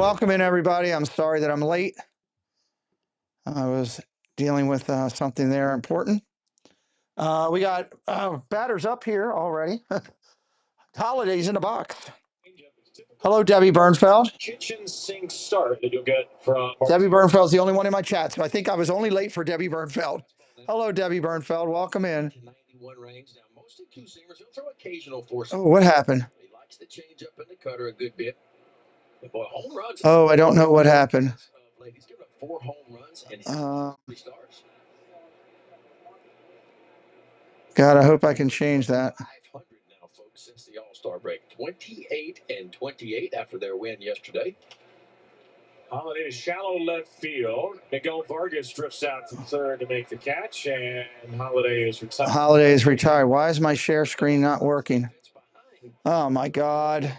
welcome in, everybody. I'm sorry that I'm late. I was dealing with something there important. We got batters up here already. Holidays in the box. Hello, Debbie Bernfeld. Kitchen sink start that you'll get from Debbie Bernfeld's the only one in my chat, so I think I was only late for Debbie Bernfeld. Hello, Debbie Bernfeld. Welcome in. 91 range now, mostly two-seamers. He'll throw occasional force. Oh, what happened? He likes to change up in the cutter a good bit. The boy, home runs. Oh, I don't know what happened. He's given up 4 home runs and 3 stars. God, I hope I can change that. 500 now, folks, since the All-Star break. 28-28 after their win yesterday. Holiday shallow left field. Miguel Vargas drifts out from third to make the catch, and Holiday is retired. Holiday is retired. Why is my share screen not working? Oh, my God.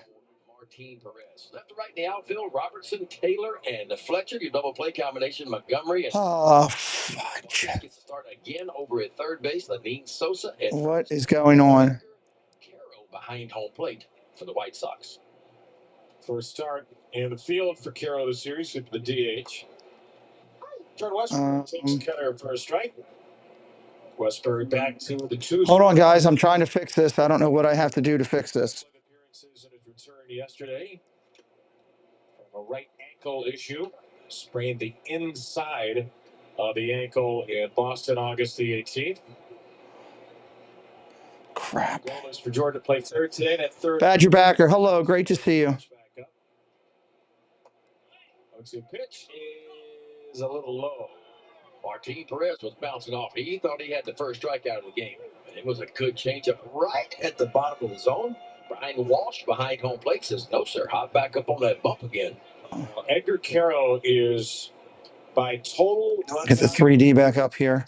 Martin Perez. Left to right in the outfield, Robertson, Taylor, and Fletcher. Your double play combination, Montgomery. And fudge. Gets to start again over at third base, Ladine Sosa. And What is going on? Caro behind home plate for the White Sox. First start in the field for Caro this series with the DH. Jordan Westbrook takes cutter for a strike. Westbrook back to the 2. Hold on, guys. I'm trying to fix this. I don't know what I have to do to fix this. Appearances in his return yesterday from a right ankle issue. Sprained the inside of the ankle in Boston, August the 18th. Crap. Goal is for Jordan to play third today. That third. Badger Backer, hello. Great to see you. The pitch is a little low. Martin Perez was bouncing off. He thought he had the first strikeout of the game. It was a good changeup right at the bottom of the zone. Brian Walsh behind home plate says, no, sir. Hop back up on that bump again. Edgar Caro is by total. Get the 3D back up here.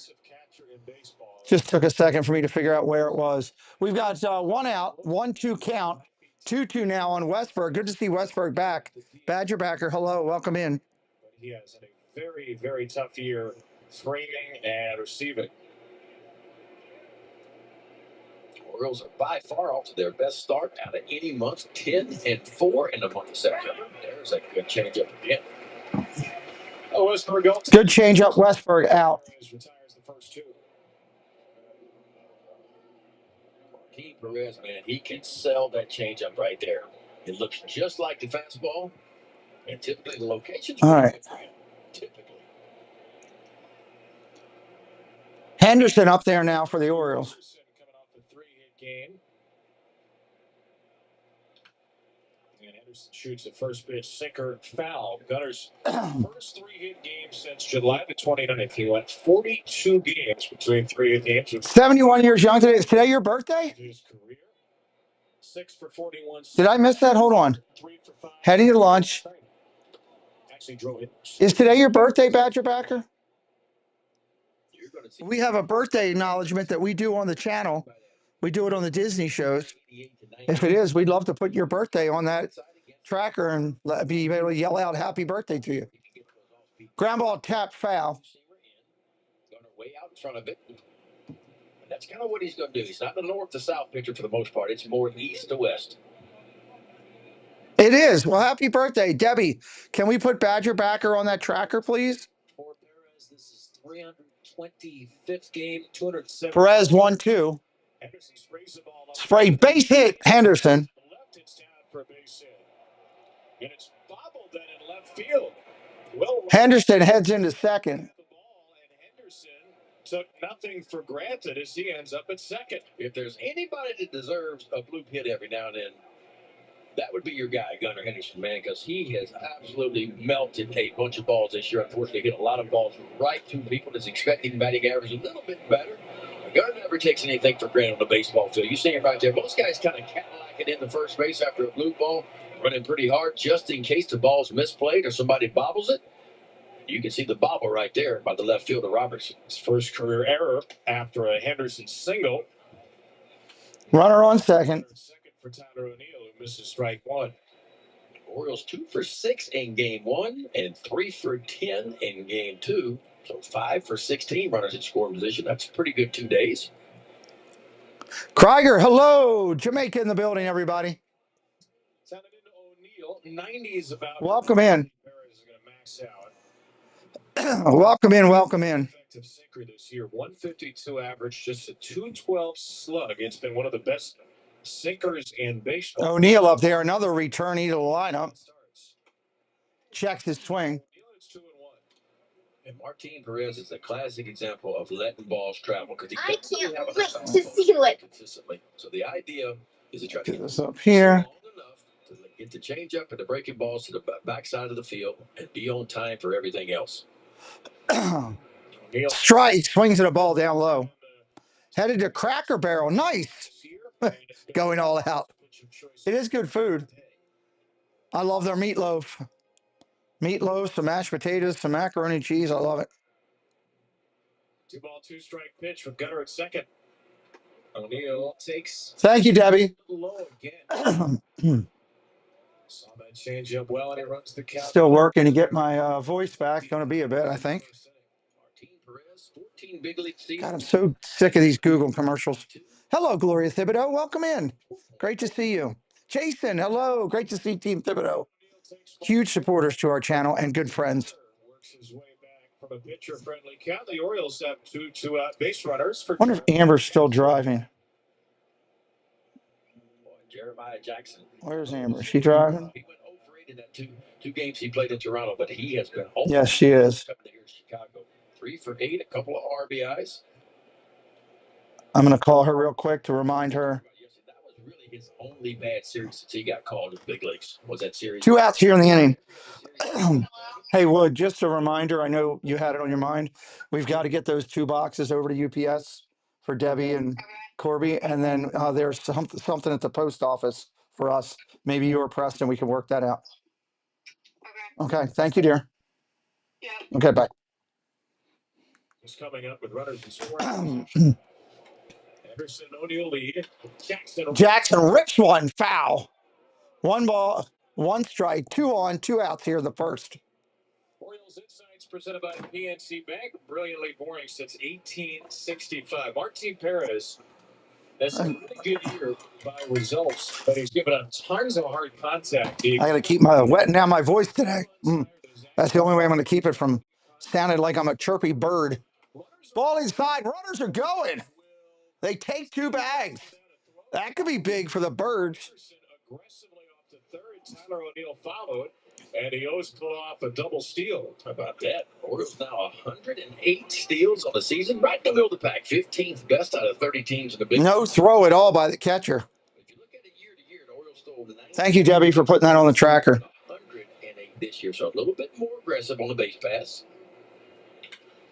Just took a second for me to figure out where it was. We've got 1 out, 1-2 count, 2-2 now on Westberg. Good to see Westberg back. Badger Backer, hello. Welcome in. He has a very, very tough year framing and receiving. Orioles are by far off to their best start out of any month, 10-4 in the month of September. There's a good changeup again. Oh, Westberg goes. Good changeup, Westberg out. Retires the first 2. Martin Perez, man, he can sell that changeup right there. It looks just like the fastball, and typically the location's all right. Typically. Henderson up there now for the Orioles. Coming off the 3-hit game. And Henderson shoots a first pitch sinker foul. Gunner's first 3-hit game since July the 29th. He went 42 games between 3-hit games. 71 years young today. Is today your birthday? His career. 6 for 41. Did I miss that? Hold on. 3 for 5. Heading to lunch. Actually drove it. Is today your birthday, Badger Backer? We have a birthday acknowledgement that we do on the channel. We do it on the Disney shows. If it is, we'd love to put your birthday on that tracker and be able to yell out happy birthday to you. Ground ball tap foul. Way out in front of it. And that's kind of what he's going to do. He's not the north to south pitcher for the most part. It's more east to west. It is. Well, happy birthday, Debbie. Can we put Badger Backer on that tracker, please? For Perez, this is 325th game, 207. Perez 1-2. Henderson sprays the ball up. Spray base hit, Henderson. Left, it's down for a base hit. And it's bobbled then in left field. Well, Henderson heads into second. The ball, and Henderson took nothing for granted as he ends up at second. If there's anybody that deserves a bloop hit every now and then, that would be your guy, Gunnar Henderson, man, because he has absolutely melted a bunch of balls this year. Unfortunately, hit a lot of balls right to people that's expecting batting average a little bit better. Gunnar never takes anything for granted on the baseball field. You see him right there. Most guys kind of Cadillacing in the first base after a bloop ball, running pretty hard just in case the ball's misplayed or somebody bobbles it. You can see the bobble right there by the left fielder, Robertson. His first career error after a Henderson single. Runner on second. Second for Tyler O'Neill, who misses strike 1. Orioles 2 for 6 in game 1 and 3 for 10 in game 2. So 5 for 16 runners in scoring position. That's pretty good 2 days. Krieger, hello. Jamaica in the building, everybody. Sounded into O'Neill. 90s about Welcome in. Perez is going to max out. Welcome in. Welcome in. Effective sinker this year, 152 average, just a 212 slug. It's been one of the best sinkers in baseball. O'Neill up there, another returnee to the lineup. Checks his swing. And Martin Perez is a classic example of letting balls travel because I can't wait to see it consistently. So the idea is to try to Get get this up here. long enough to get the changeup and the breaking balls to the backside of the field and be on time for everything else. Strike, swings at a ball down low. Headed to Cracker Barrel. Nice. Going all out. It is good food. I love their meatloaf. Meatloaf, some mashed potatoes, some macaroni and cheese. I love it. 2-ball, 2-strike pitch from Gunnar at second. O'Neill takes. Thank you, Debbie. Low again. Saw that change up well, and he runs the count. Still working to get my voice back. Going to be a bit, I think. Martin Perez, 14 big league seasons. God, I'm so sick of these Google commercials. Hello, Gloria Thibodeau. Welcome in. Great to see you. Jason, hello. Great to see Team Thibodeau. Huge supporters to our channel and good friends. Works his way back from a pitcher-friendly count. The Orioles have two out base runners for. Wonder if Amber's still driving. Jeremiah Jackson. Where's Amber? Is she driving? He went 0-for-8 in that two games he played in Toronto, but he has been. Yes, she is. Chicago, 3-for-8, a couple of RBIs. I'm going to call her real quick to remind her. That was really his only bad series since he got called in the big leagues. Was that series? 2 outs here in the inning. Hey, Wood, just a reminder. I know you had it on your mind. We've got to get those 2 boxes over to UPS for Debbie and Corby. And then there's something at the post office for us. Maybe you or Preston, we can work that out. Okay. Thank you, dear. Yeah. Okay, bye. He's coming up with runners and scoring. Anderson, O'Neill lead. Jackson rips one foul. 1 ball, 1 strike, 2 on, 2 outs here in the first. Orioles Insights presented by PNC Bank. Brilliantly boring since 1865. Martin Perez has a really good year by results, but he's given up tons of hard contact. I got to keep my wetting down my voice today. That's the only way I'm going to keep it from sounding like I'm a chirpy bird. Ball inside. Runners are going. They take 2 bags. That could be big for the Birds. Aggressively off the third, Tyler O'Neill followed, and he always pulled off a double steal. How about that? Orioles now 108 steals on the season, right in the middle of the pack. 15th best out of 30 teams in the big. No throw at all by the catcher. If you look at it year to year, the Orioles stole 9. Thank you, Debbie, for putting that on the tracker. 108 this year, so a little bit more aggressive on the base pass.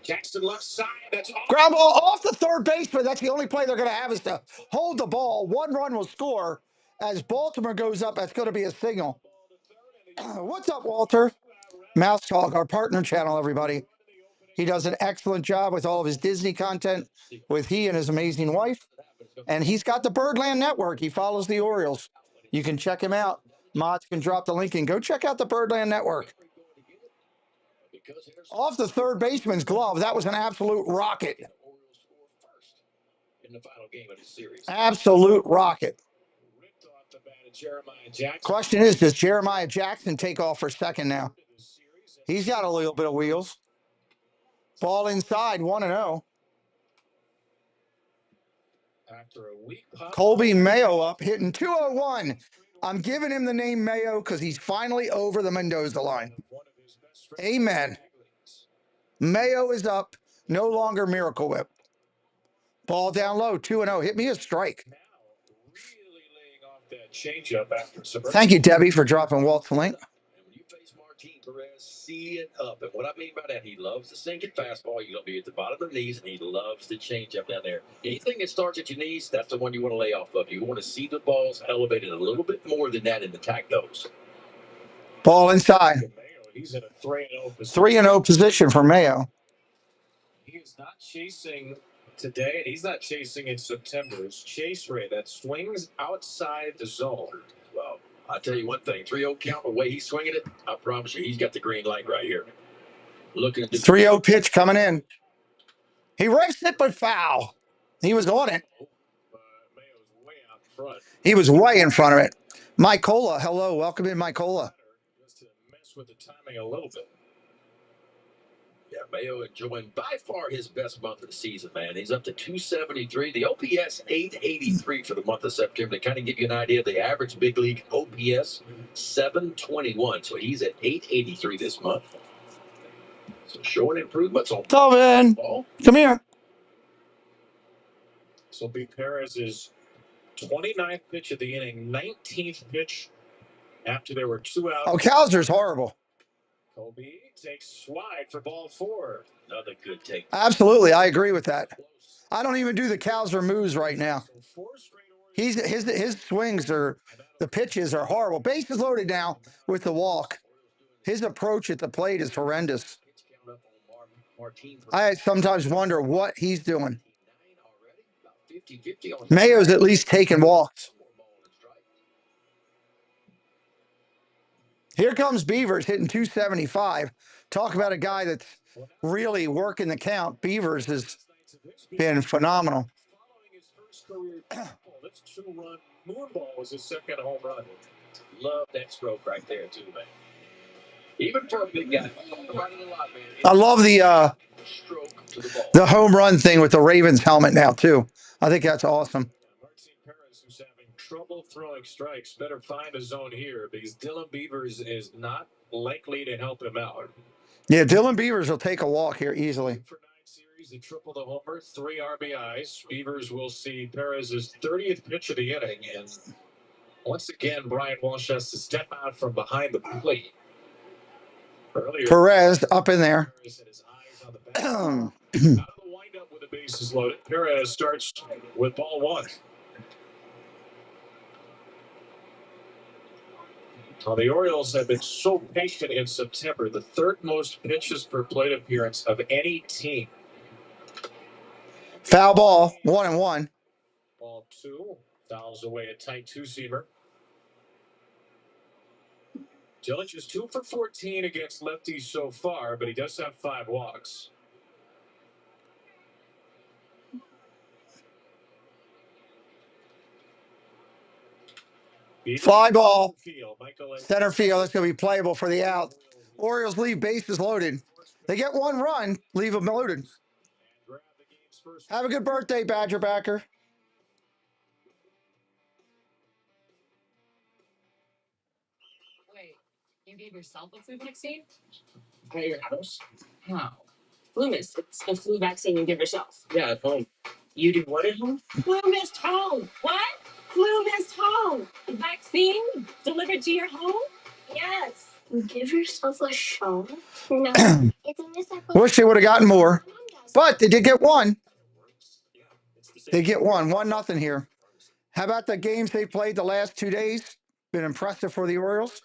Jackson left side. That's off. Ground ball off the third baseman. That's the only play they're going to have is to hold the ball. 1 run will score. As Baltimore goes up, that's going to be a signal. What's up, Walter? Mouse Talk, our partner channel, everybody. He does an excellent job with all of his Disney content with he and his amazing wife. And he's got the Birdland Network. He follows the Orioles. You can check him out. Mods can drop the link and go check out the Birdland Network. Off the third baseman's glove. That was an absolute rocket. Absolute rocket. Question is, does Jeremiah Jackson take off for second now? He's got a little bit of wheels. Ball inside, 1-0. Colby Mayo up, hitting 201. I'm giving him the name Mayo because he's finally over the Mendoza line. Amen. Mayo is up, no longer Miracle Whip. Ball down low, 2-0. Hit me a strike. Thank you, Debbie, for dropping Walt's link. When you face Martin Perez, see it up. And what I mean by that, he loves the sinking fastball. You're going to be at the bottom of the knees, and he loves the changeup down there. Anything that starts at your knees, that's the one you want to lay off of. You want to see the balls elevated a little bit more than that and attack those. Ball inside. He's in a 3-0 position. 3-0 position for Mayo. He is not chasing today, and he's not chasing in September. His chase rate, that swings outside the zone. Well, I'll tell you one thing, 3-0 count, the way he's swinging it, I promise you, he's got the green light right here. Looking at the 3-0 pitch coming in. He rips it, but foul. He was on it. Mayo's way out front. He was way in front of it. Mike Cola, hello. Welcome in, Mike Cola. with the timing a little bit. Yeah, Mayo enjoying by far his best month of the season, man. He's up to 273. The OPS 883 for the month of September. To kind of give you an idea, the average big league OPS 721. So he's at 883 this month. So showing improvements on Calvin, come here. So Pete Perez's 29th pitch of the inning, 19th pitch after there were 2 outs. Oh, Kowser's horrible. Kobe takes wide for ball 4. Another good take. Absolutely, I agree with that. I don't even do the Kowser moves right now. His swings are, the pitches are horrible. Bases loaded now with the walk. His approach at the plate is horrendous. I sometimes wonder what he's doing. Mayo's at least taking walks. Here comes Beavers hitting 275. Talk about a guy that's really working the count. Beavers has been phenomenal. This 2-run moonball was his second home run. Love that stroke right there, too, man. Even for a big guy. I love the home run thing with the Ravens helmet now, too. I think that's awesome. Martin Perez, who's having trouble throwing strikes, better find a zone here because Dylan Beavers is not likely to help him out. Yeah, Dylan Beavers will take a walk here easily. For 9 series, he tripled the homer, 3 RBIs. Beavers will see Perez's 30th pitch of the inning, and once again, Brian Walsh has to step out from behind the plate. Earlier, Perez up in there. Perez had his eyes on the bat. Out of the windup with the bases loaded, Perez starts with ball 1. Well, the Orioles have been so patient in September, the 3rd most pitches per plate appearance of any team. Foul ball, 1-1. Ball 2, fouls away a tight 2-seamer. Jelic is 2 for 14 against lefties so far, but he does have 5 walks. Fly ball. Center field. That's going to be playable for the out. Orioles leave bases loaded. They get 1 run, leave them loaded. Have a good birthday, Badger backer. Wait, you gave yourself a flu vaccine? At your house? How? Flu mist. It's the flu vaccine you give yourself. Yeah, at home. You do what at home? Flu mist home. What? Flu mist home. The vaccine delivered to your home? Yes. You give yourself a shot? No. Wish they would have gotten more, but they did get 1. They get 1. 1-0 here. How about the games they played the last 2 days? Been impressive for the Orioles.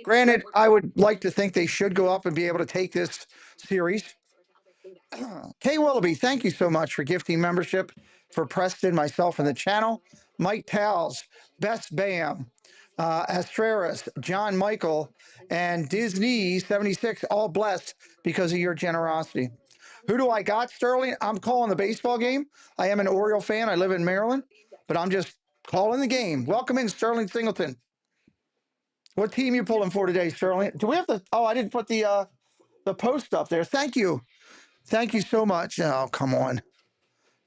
Granted, I would like to think they should go up and be able to take this series. Kay Willoughby, thank you so much for gifting membership for Preston, myself, and the channel. Mike Towles, Best Bam, Astreras, John Michael, and Disney 76, all blessed because of your generosity. Who do I got, Sterling? I'm calling the baseball game. I am an Oriole fan. I live in Maryland, but I'm just calling the game. Welcome in, Sterling Singleton. What team you pulling for today, Sterling? Do we have the? Oh, I didn't put the post up there. Thank you. Thank you so much. Oh, come on.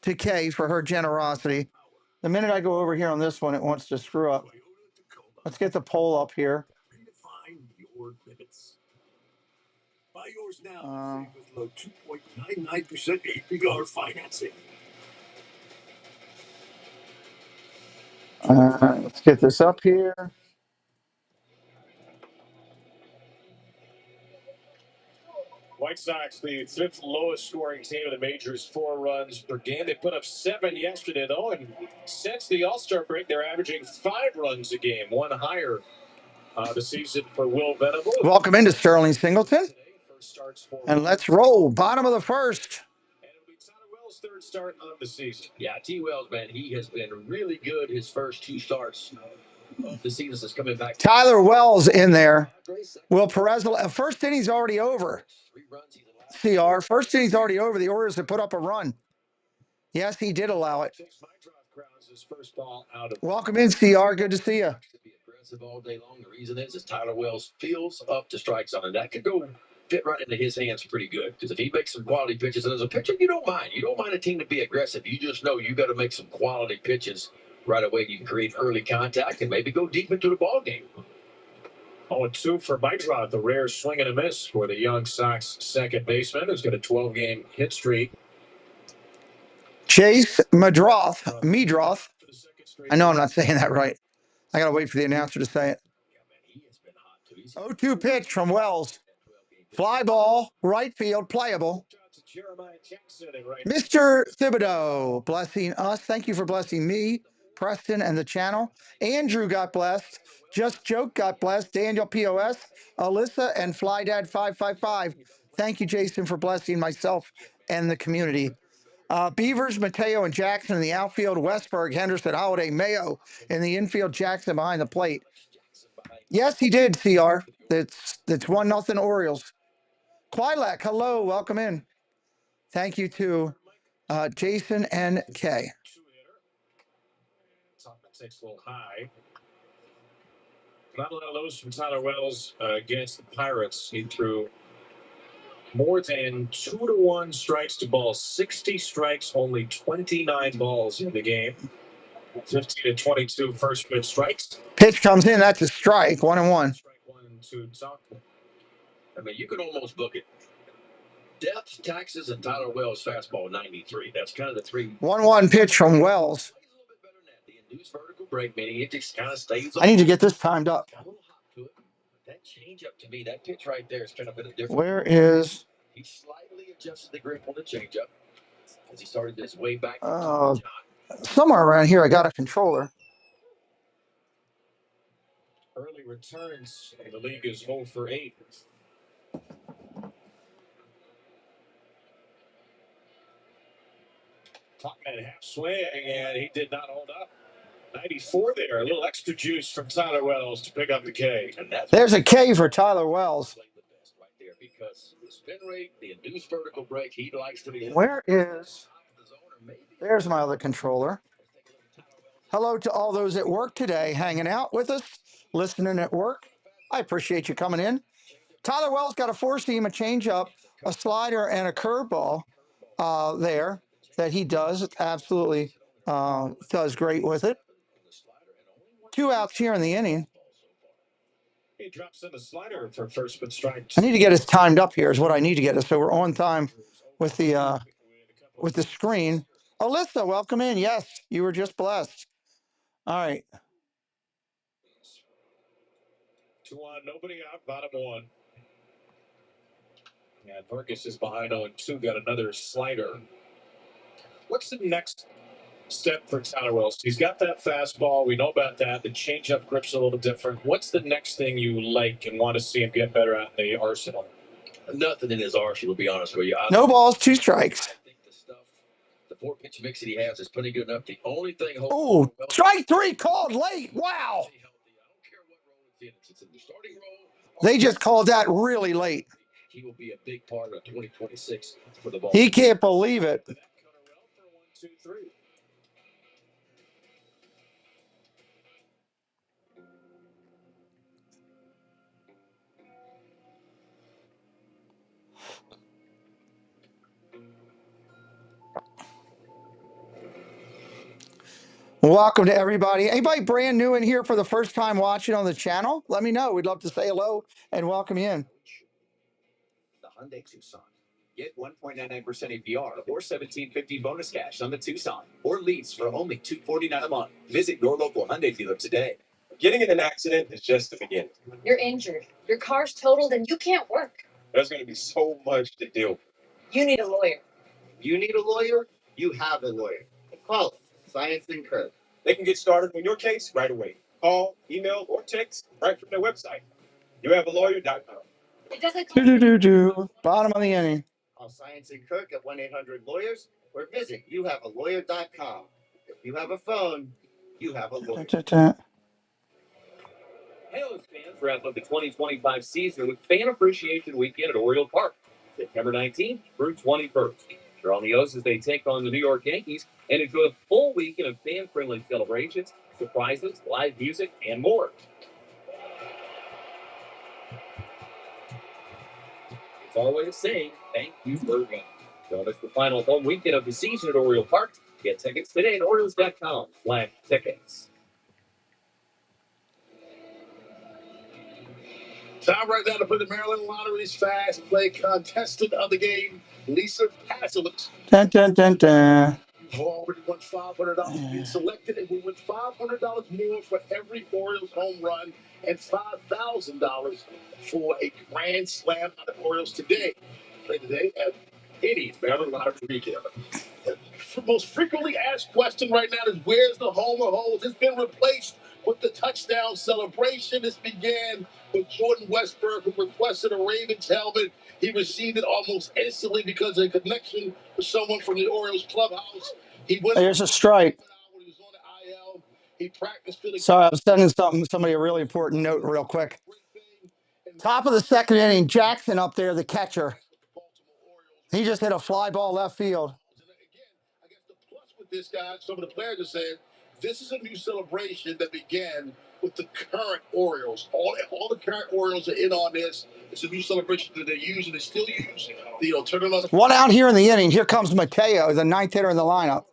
To Kay for her generosity. The minute I go over here on this one, it wants to screw up. Let's get the poll up here. Buy yours now with low 2.99% APR financing. Let's get this up here. White Sox, the 5th lowest scoring team in the majors, 4 runs per game. They put up 7 yesterday, though, and since the All-Star break, they're averaging 5 runs a game, 1 higher the season for Will Venable. Welcome into Sterling Singleton. And let's roll. Bottom of the 1st. And it'll be Tyler Wells' 3rd start of the season. Yeah, T. Wells, man, he has been really good his first 2 starts of the season is coming back. Tyler Wells in there. Will Perez, first inning's already over. CR, first inning's already over. The Orioles have put up a run. Yes, he did allow it. Welcome in, CR. Good to see you. aggressive all day long. The reason is Tyler Wells feels up to strike zone, and that could go fit right into his hands pretty good. Because if he makes some quality pitches, and as a pitcher, you don't mind. You don't mind a team to be aggressive. You just know you got to make some quality pitches right away. You can create early contact and maybe go deep into the ball game. 0-2 for Mydroth, the rare swing and a miss for the young Sox second baseman, who's got a 12-game hit streak. Chase Medroth. I know I'm not saying that right. I got to wait for the announcer to say it. 0-2 pitch from Wells. Fly ball, right field, playable. Mr. Thibodeau blessing us. Thank you for blessing me, Preston, and the channel. Andrew got blessed. Just Joke got blessed. Daniel POS, Alyssa, and FlyDad555. Thank you, Jason, for blessing myself and the community. Beavers, Mateo, and Jackson in the outfield. Westberg, Henderson, Holiday, Mayo in the infield. Jackson behind the plate. Yes, he did, CR. That's 1-0 Orioles. Quilak, hello, welcome in. Thank you to Jason and Kay. Takes a little high. Not a lot of those from Tyler Wells against the Pirates. He threw more than 2-1 strikes to balls. 60 strikes, only 29 balls in the game. 15-22 first pitch strikes. Pitch comes in, that's a strike. 1-1. Strike one to Tuck. I mean, you could almost book it. Depth, taxes, and Tyler Wells fastball 93. That's kind of the three. 1-1 pitch from Wells. The induced vertical break, meaning it just kind of stays. I need to get this timed up. A little hop to it. That change up to me, that pitch right there is kind of been a different. Where is? He slightly adjusted the grip on the changeup as he started this way back. Somewhere around here, I got a controller. Early returns in the league is 0 for 8. Talkman half swing, and he did not hold up. 94 there. A little extra juice from Tyler Wells to pick up the K. And that's There's a K for Tyler Wells. right there because the spin rate, the induced vertical break, he likes to be. Where is? There's my other controller. Hello to all those at work today, hanging out with us, listening at work. I appreciate you coming in. Tyler Wells got a four-seam, a changeup, a slider, and a curveball there that he does. Absolutely does great with it. 2 outs here in the inning. He drops in the slider for first but strike. I need to get us timed up here is what I need to get us so we're on time with the screen. Alyssa, welcome in. Yes, you were just blessed. All right. 2 on, nobody out, bottom 1. And Vargas is behind 0-2, got another slider. What's the next step for Tyler Wells? He's got that fastball. We know about that. The changeup grip's a little different. What's the next thing you like and want to see him get better at in the arsenal? Nothing in his arsenal, to be honest with you. No balls, 2 strikes. I think the 4-pitch mix that he has is pretty good enough. The only thing. Oh, strike 3 called late. Wow. They just called that really late. He will be a big part of 2026 for the ball. He can't believe it. Welcome to everybody. Anybody brand new in here for the first time watching on the channel? Let me know. We'd love to say hello and welcome you in. The Hyundai Tucson. Get 1.99% APR or $1,750 bonus cash on the Tucson, or lease for only $249 a month. Visit your local Hyundai dealer today. Getting in an accident is just the beginning. You're injured. Your car's totaled and you can't work. There's going to be so much to deal with. You need a lawyer. You need a lawyer? You have a lawyer. Call it. Science and Kirk. They can get started on your case right away. Call, email, or text right from their website. YouHaveALawyer.com. It doesn't Bottom of the inning. Call Science and Kirk at 1-800-LAWYERS or visit YouHaveALawyer.com. If you have a phone, you have a lawyer. Halos fans wrap up the 2025 season with Fan Appreciation Weekend at Oriole Park, September 19th through 21st. They're on the O's as they take on the New York Yankees and enjoy a full weekend of fan-friendly celebrations, surprises, live music, and more. It's our way of saying thank you, Virgo. Don't miss the final home weekend of the season at Oriole Park. Get tickets today at Orioles.com/tickets. Time right now to put the Maryland Lottery's fast play contestant of the game, Lisa Pasolitz. Dun, dun, dun, dun. You've already won $500 being selected, and we win $500 more for every Orioles home run and $5,000 for a grand slam on the Orioles today. Play today at any Maryland Lottery retailer. The most frequently asked question right now is where's the Homer hose? It's been replaced with the touchdown celebration. This began with Jordan Westberg, who requested a Ravens helmet. He received it almost instantly because of a connection with someone from the Orioles clubhouse. He went. There's a strike. When he was on the IL, he practiced. Sorry, I'm sending somebody a really important note real quick. Top of the second inning, Jackson up there, the catcher. He just hit a fly ball left field. I guess the plus with this guy, some of the players are saying, this is a new celebration that began with the current Orioles. All the current Orioles are in on this. It's a new celebration that they're using. They still use, turning on. One out here in the inning. Here comes Mateo, the ninth hitter in the lineup.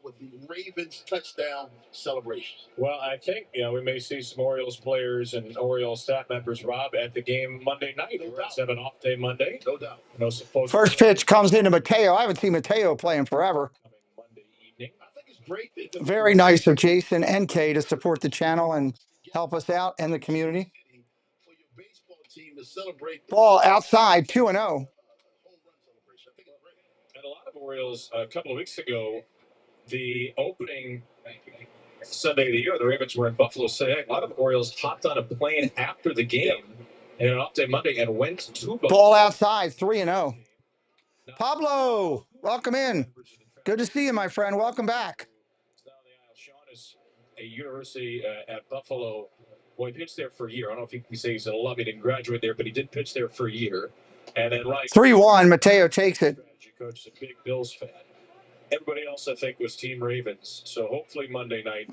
With the Ravens touchdown celebration. Well, I think we may see some Orioles players and Orioles staff members, Rob, at the game Monday night. No doubt. Have an off day Monday. No doubt. First pitch comes into Mateo. I haven't seen Mateo playing forever. Monday evening. I think it's great. Very nice of Jason and Kay to support the channel and help us out and the community. For your baseball team to celebrate. Ball outside, 2-0. And a lot of Orioles a couple of weeks ago, the opening Sunday of the year, the Ravens were in Buffalo City. A lot of Orioles hopped on a plane after the game and an off day Monday and went to Buffalo. Ball outside, 3-0. Pablo, welcome in. Good to see you, my friend. Welcome back. Sean is a university at Buffalo. Well, he pitched there for a year. I don't know if he can say he's in love. He didn't graduate there, but he did pitch there for a year. And then 3-1, Mateo takes it. Coach, a big Bills fan. Everybody else, I think, was Team Ravens. So hopefully Monday night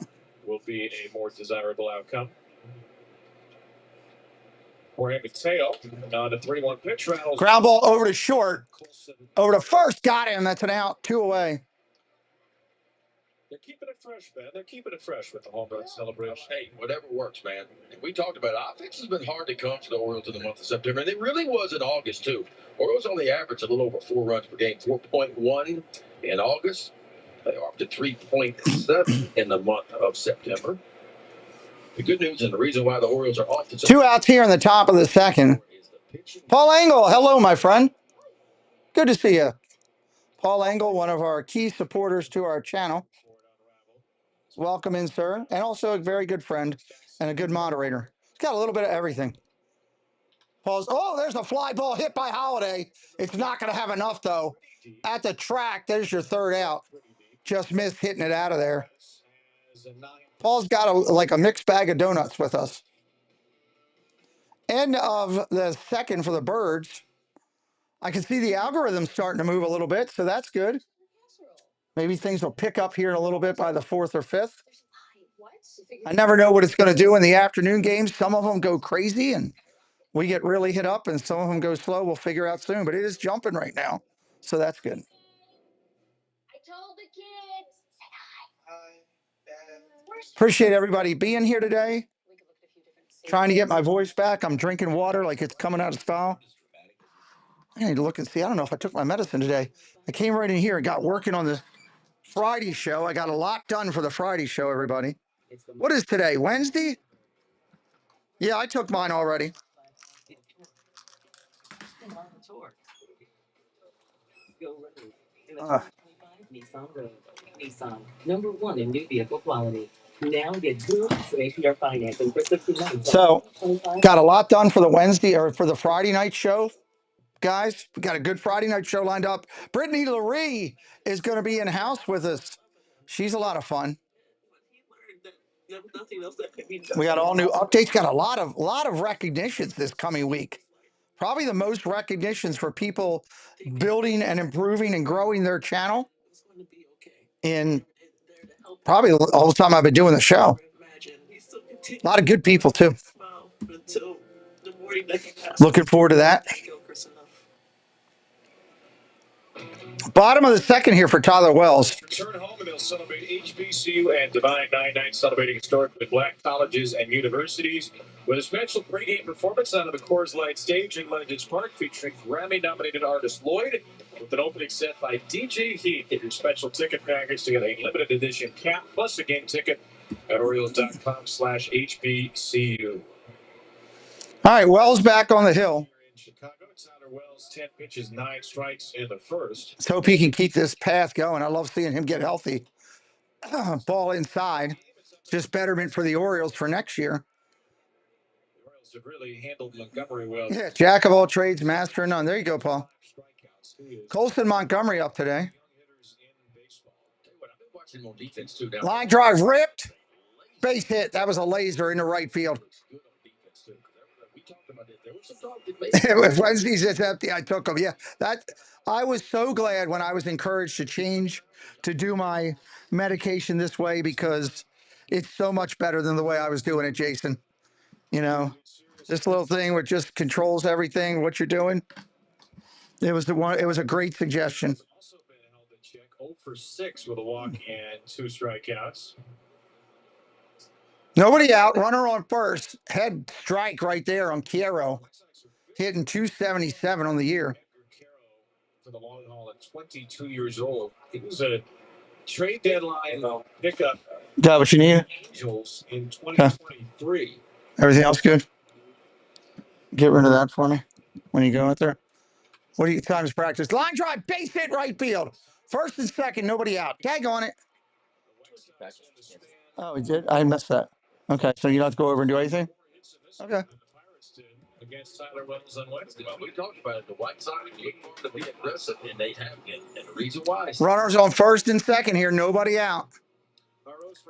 will be a more desirable outcome. Jorge Mateo on the 3-1 pitch. Rattles. Ground ball over to short. Over to first. Got him. That's an out. 2 away. They're keeping it fresh, man. They're keeping it fresh with the home run celebration. Hey, whatever works, man. We talked about it. Offense has been hard to come for the Orioles in the month of September, and it really was in August, too. Orioles only averaged a little over 4 runs per game, 4.1 in August. They are up to 3.7 in the month of September. The good news and the reason why the Orioles are off the 2 outs here in the top of the second. Paul Engel, hello, my friend. Good to see you. Paul Engel, one of our key supporters to our channel. Welcome in, sir. And also a very good friend and a good moderator. He's got a little bit of everything. Paul's, oh, there's a fly ball hit by Holiday. It's not going to have enough, though. At the track, there's your 3rd out. Just missed hitting it out of there. Paul's got like a mixed bag of donuts with us. End of the second for the Birds. I can see the algorithm starting to move a little bit, so that's good. Maybe things will pick up here in a little bit by the 4th or 5th. I never know what it's going to do in the afternoon games. Some of them go crazy and we get really hit up, and some of them go slow. We'll figure out soon, but it is jumping right now, so that's good. I told the kids. Appreciate everybody being here today. Trying to get my voice back. I'm drinking water like it's coming out of style. I need to look and see. I don't know if I took my medicine today. I came right in here and got working on the Friday show. I got a lot done for the Friday show, everybody. What is today? Wednesday? Yeah, I took mine already. Nissan, #1 in new vehicle quality. Now get 0% APR financing for 60 months. So, got a lot done for the Wednesday or for the Friday night show, guys. We got a good Friday night show lined up. Brittany Laree is going to be in house with us. She's a lot of fun. We got all new updates. Got a lot of recognitions this coming week. Probably the most recognitions for people building and improving and growing their channel in probably all the time I've been doing the show. A lot of good people too. Looking forward to that. Bottom of the second here for Tyler Wells. Return home and they'll celebrate HBCU and Divine 99 celebrating historically black colleges and universities with a special pregame performance out of the Coors Light stage in Legends Park featuring Grammy-nominated artist Lloyd with an opening set by DJ Heat. Get your special ticket package to get a limited edition cap plus a game ticket at Orioles.com/HBCU. All right, Wells back on the hill. In Chicago, Tyler Wells, 10 pitches, 9 strikes in the first. Let's hope he can keep this path going. I love seeing him get healthy. Ball inside. Just betterment for the Orioles for next year. The Orioles have really handled Montgomery well. Yeah, jack of all trades, master of none. There you go, Paul. Colson Montgomery up today. Line drive ripped. Base hit. That was a laser into right field. If Wednesday's it's empty, I took him. Yeah, that I was so glad when I was encouraged to change to do my medication this way because it's so much better than the way I was doing it, Jason. You know, this little thing which just controls everything, what you're doing. It was a great suggestion. Also been held in check 0 for 6 with a walk and 2 strikeouts. Nobody out. Runner on first. Head strike right there on Chiaro. Hitting 277 on the year. For the long haul at 22 years old. It was a trade deadline pickup. Got what you need? Angels in 2023. Everything else good? Get rid of that for me when you go out there. What do you times practice? Line drive, base hit, right field. First and second, nobody out. Tag on it. Oh, he did? I missed that. Okay, so you don't have to go over and do anything? Okay. Against Tyler Wells on Wednesday. Well, we talked about it. The White Sox look to be aggressive, and they have been. And the reason why. Runners on first and second here, nobody out.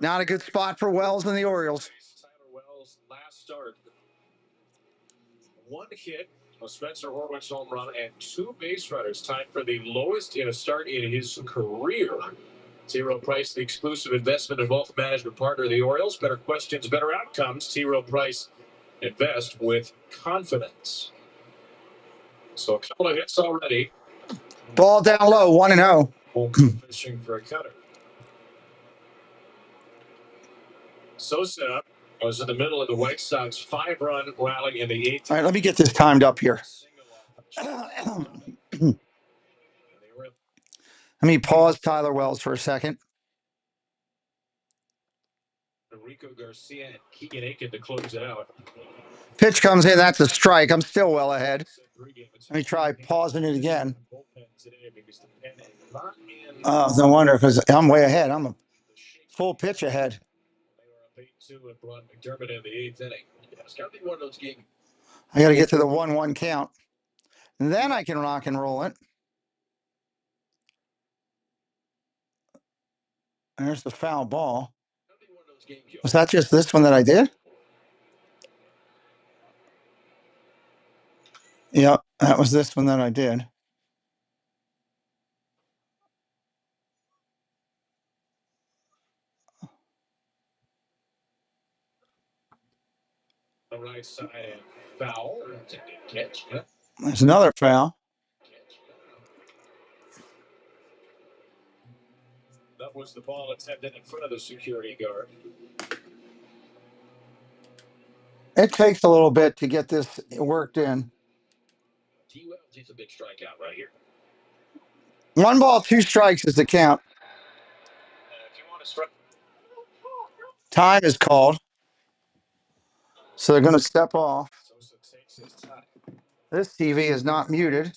Not a good spot for Wells and the Orioles. Tyler Wells' last start. 1 hit, a Spencer Horwitz home run, and 2 base runners, tied for the lowest in a start in his career. T. Rowe Price, the exclusive investment and wealth management partner of the Orioles. Better questions, better outcomes. T. Rowe Price, invest with confidence. So a couple of hits already. Ball down low, 1-0. Fishing for a cutter. Sosa was in the middle of the White Sox 5-run rally in the 8th. All right, let me get this timed up here. Let me pause Tyler Wells for a second. Rico Garcia and Keegan Aiken to close it out. Pitch comes in, that's a strike. I'm still well ahead. Let me try pausing it again. Oh, no wonder, because I'm way ahead. I'm a full pitch ahead. They were up 8-2 and brought McDermott in the 8th inning. It's got to be one of those games. I got to get to the 1-1 count. And then I can rock and roll it. There's the foul ball. Was that just this one that I did? Yep, that was this one that I did. The right side and foul. Catch. There's another foul. That was the ball attempted in front of the security guard. It takes a little bit to get this worked in. T. Wells is a big strikeout right here. 1 ball, 2 strikes is the count. If you want to strike. Time is called. So they're going to step off. This TV is not muted.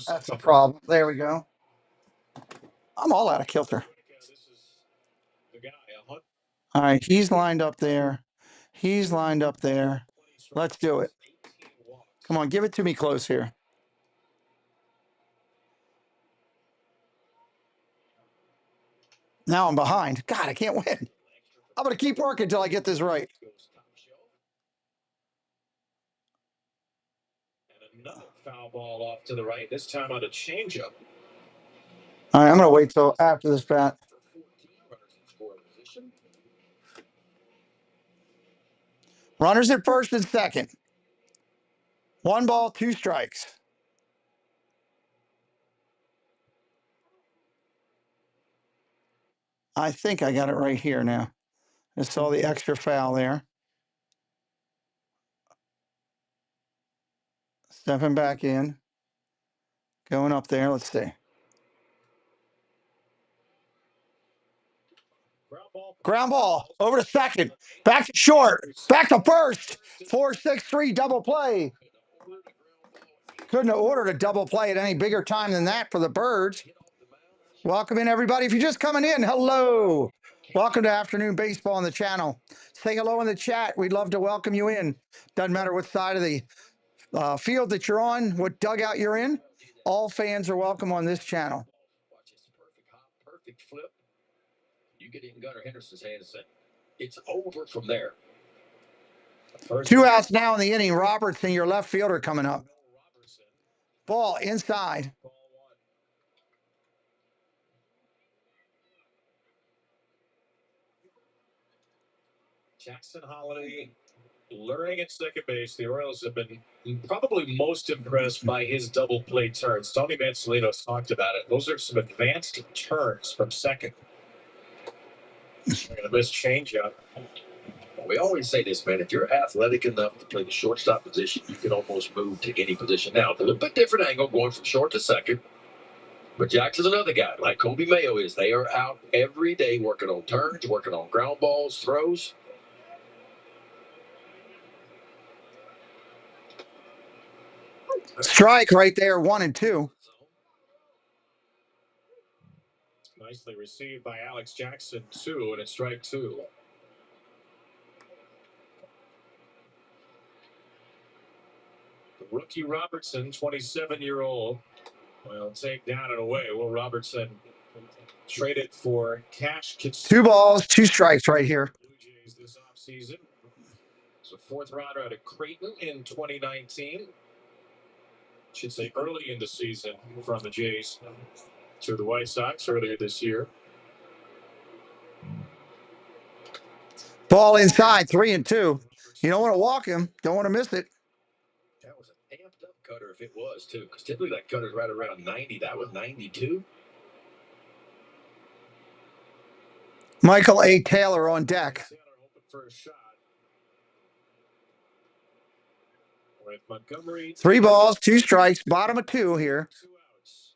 That's a problem. There we go. I'm all out of kilter. All right, he's lined up there. He's lined up there. Let's do it. Come on, give it to me close here. Now I'm behind. God, I can't win. I'm going to keep working until I get this right. And another foul ball off to the right, this time on a changeup. All right, I'm going to wait till after this bat. Runners at first and second. 1 ball, 2 strikes. I think I got it right here now. I saw the extra foul there. Stepping back in. Going up there. Let's see. Ground ball over to second. Back to short. Back to first. 4-6-3 double play. Couldn't have ordered a double play at any bigger time than that for the Birds. Welcome in, everybody. If you're just coming in, hello. Welcome to Afternoon Baseball on the channel. Say hello in the chat. We'd love to welcome you in. Doesn't matter what side of the field that you're on, what dugout you're in. All fans are welcome on this channel. Watch this perfect hop, perfect flip. You get in Gunnar Henderson's hands, it's over from there. Two outs now in the inning. Robertson, your left fielder, coming up. Ball inside. Jackson Holiday learning at second base. The Orioles have been probably most impressed by his double play turns. Tony Mansolino's talked about it. Those are some advanced turns from second. Swing and a miss changeup. We always say this, man. If you're athletic enough to play the shortstop position, you can almost move to any position. Now, a little bit different angle going from short to second. But Jackson's another guy, like Kobe Mayo is. They are out every day working on turns, working on ground balls, throws. Strike right there, 1-2. Nicely received by Alex Jackson, 2, and it's strike 2. Rookie Robertson, 27-year-old. Well, take down and away. Will Robertson traded for cash? 2 balls, 2 strikes right here. Blue Jays this offseason. It's a 4th rounder out of Creighton in 2019. Should say early in the season from the Jays to the White Sox earlier this year. Ball inside, 3-2. You don't want to walk him. Don't want to miss it. That was an amped up cutter if it was, too. Because typically that cutter's right around 90. That was 92. Michael A. Taylor on deck. For a shot. With Montgomery. 3 balls, 2 strikes, bottom of 2 here. 2 outs.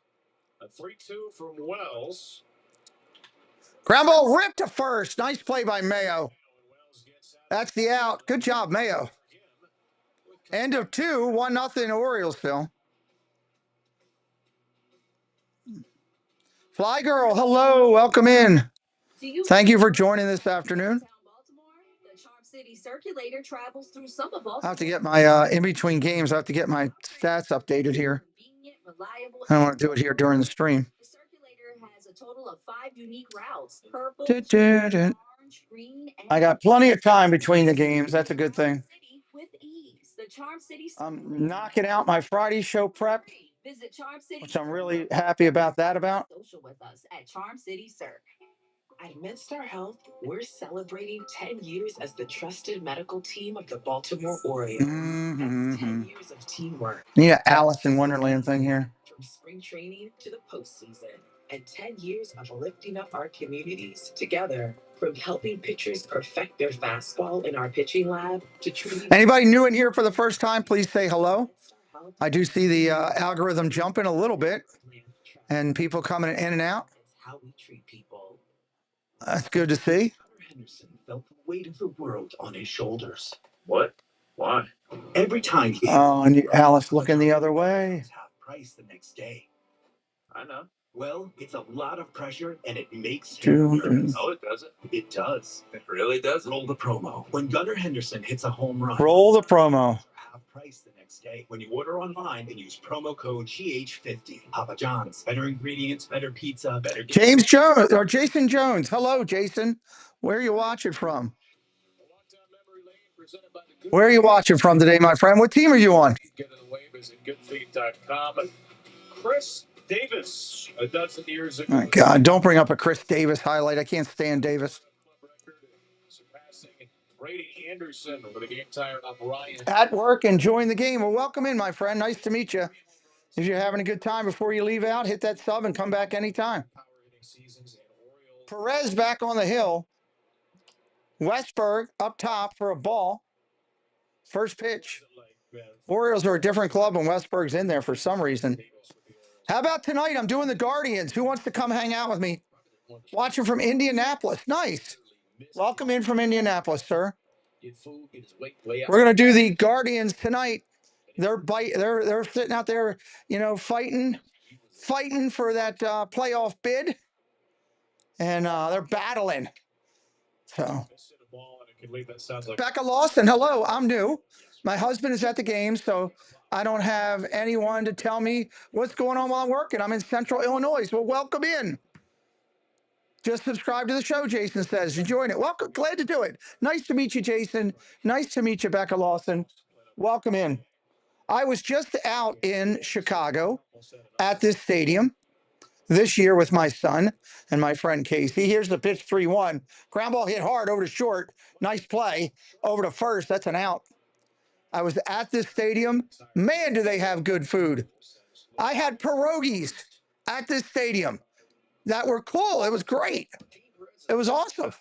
A 3-2 from Wells. Ground ball ripped to first. Nice play by Mayo. That's the out. Good job, Mayo. End of 2, 1-0 Orioles, Phil. Fly Girl, hello. Welcome in. Thank you for joining this afternoon. I have to get my, in between games, I have to get my stats updated here. I don't want to do it here during the stream. The circulator has a total of 5 unique routes. Purple, orange, green, and I got plenty of time between the games. That's a good thing. with ease. The Charm City I'm knocking out my Friday show prep, Visit Charm City, which I'm really happy about that about. social with us at Charm City Circ. At MidStar Health, we're celebrating 10 years as the trusted medical team of the Baltimore Orioles. That's 10 years of teamwork. Yeah, Alice in Wonderland thing here. From spring training to the postseason, and 10 years of lifting up our communities together. From helping pitchers perfect their fastball in our pitching lab to treating. Anybody new in here for the first time, please say hello. I do see the algorithm jumping a little bit and people coming in and out. It's how we treat people. That's good to see. Henderson felt the weight of the world on his shoulders. What? Why? Every time he Oh, and Alice looking the other way. half price the next day. I know. Well, it's a lot of pressure and it makes True. him nervous. Oh, it doesn't. It does. It really doesn't. Roll the promo. When Gunnar Henderson hits a home run, Roll the promo. half price the next day when you order online and use promo code GH50. Papa John's. Better ingredients, better pizza, better. James Jones or Jason Jones. Hello, Jason. Where are you watching from? Where are you watching from today, my friend? What team are you on? Get in the wave is at goodfeet.com. Chris Davis, a dozen years ago. Oh, God, don't bring up a Chris Davis highlight. I can't stand Davis. Surpassing Brady Anderson with a game tire of Ryan. At work, enjoying the game. Well, welcome in, my friend. Nice to meet you. If you're having a good time before you leave out, hit that sub and come back anytime. Perez back on the hill. Westberg up top for a ball. First pitch. Orioles are a different club and Westberg's in there for some reason. How about tonight? I'm doing the Guardians. Who wants to come hang out with me? Watching from Indianapolis. Nice. Welcome in from Indianapolis, sir. We're gonna do the Guardians tonight. They're sitting out there, fighting for that playoff bid, and they're battling. So, Becca Lawson, hello. I'm new. My husband is at the game, so I don't have anyone to tell me what's going on while I'm working. I'm in Central Illinois. Well, welcome in. Just subscribe to the show, Jason says. You join it. Welcome. Glad to do it. Nice to meet you, Jason. Nice to meet you, Becca Lawson. Welcome in. I was just out in Chicago at this stadium this year with my son and my friend Casey. Here's the pitch 3-1. Ground ball hit hard over to short. Nice play over to first. That's an out. I was at this stadium. Man, do they have good food. I had pierogies at this stadium that were cool. It was great. It was awesome.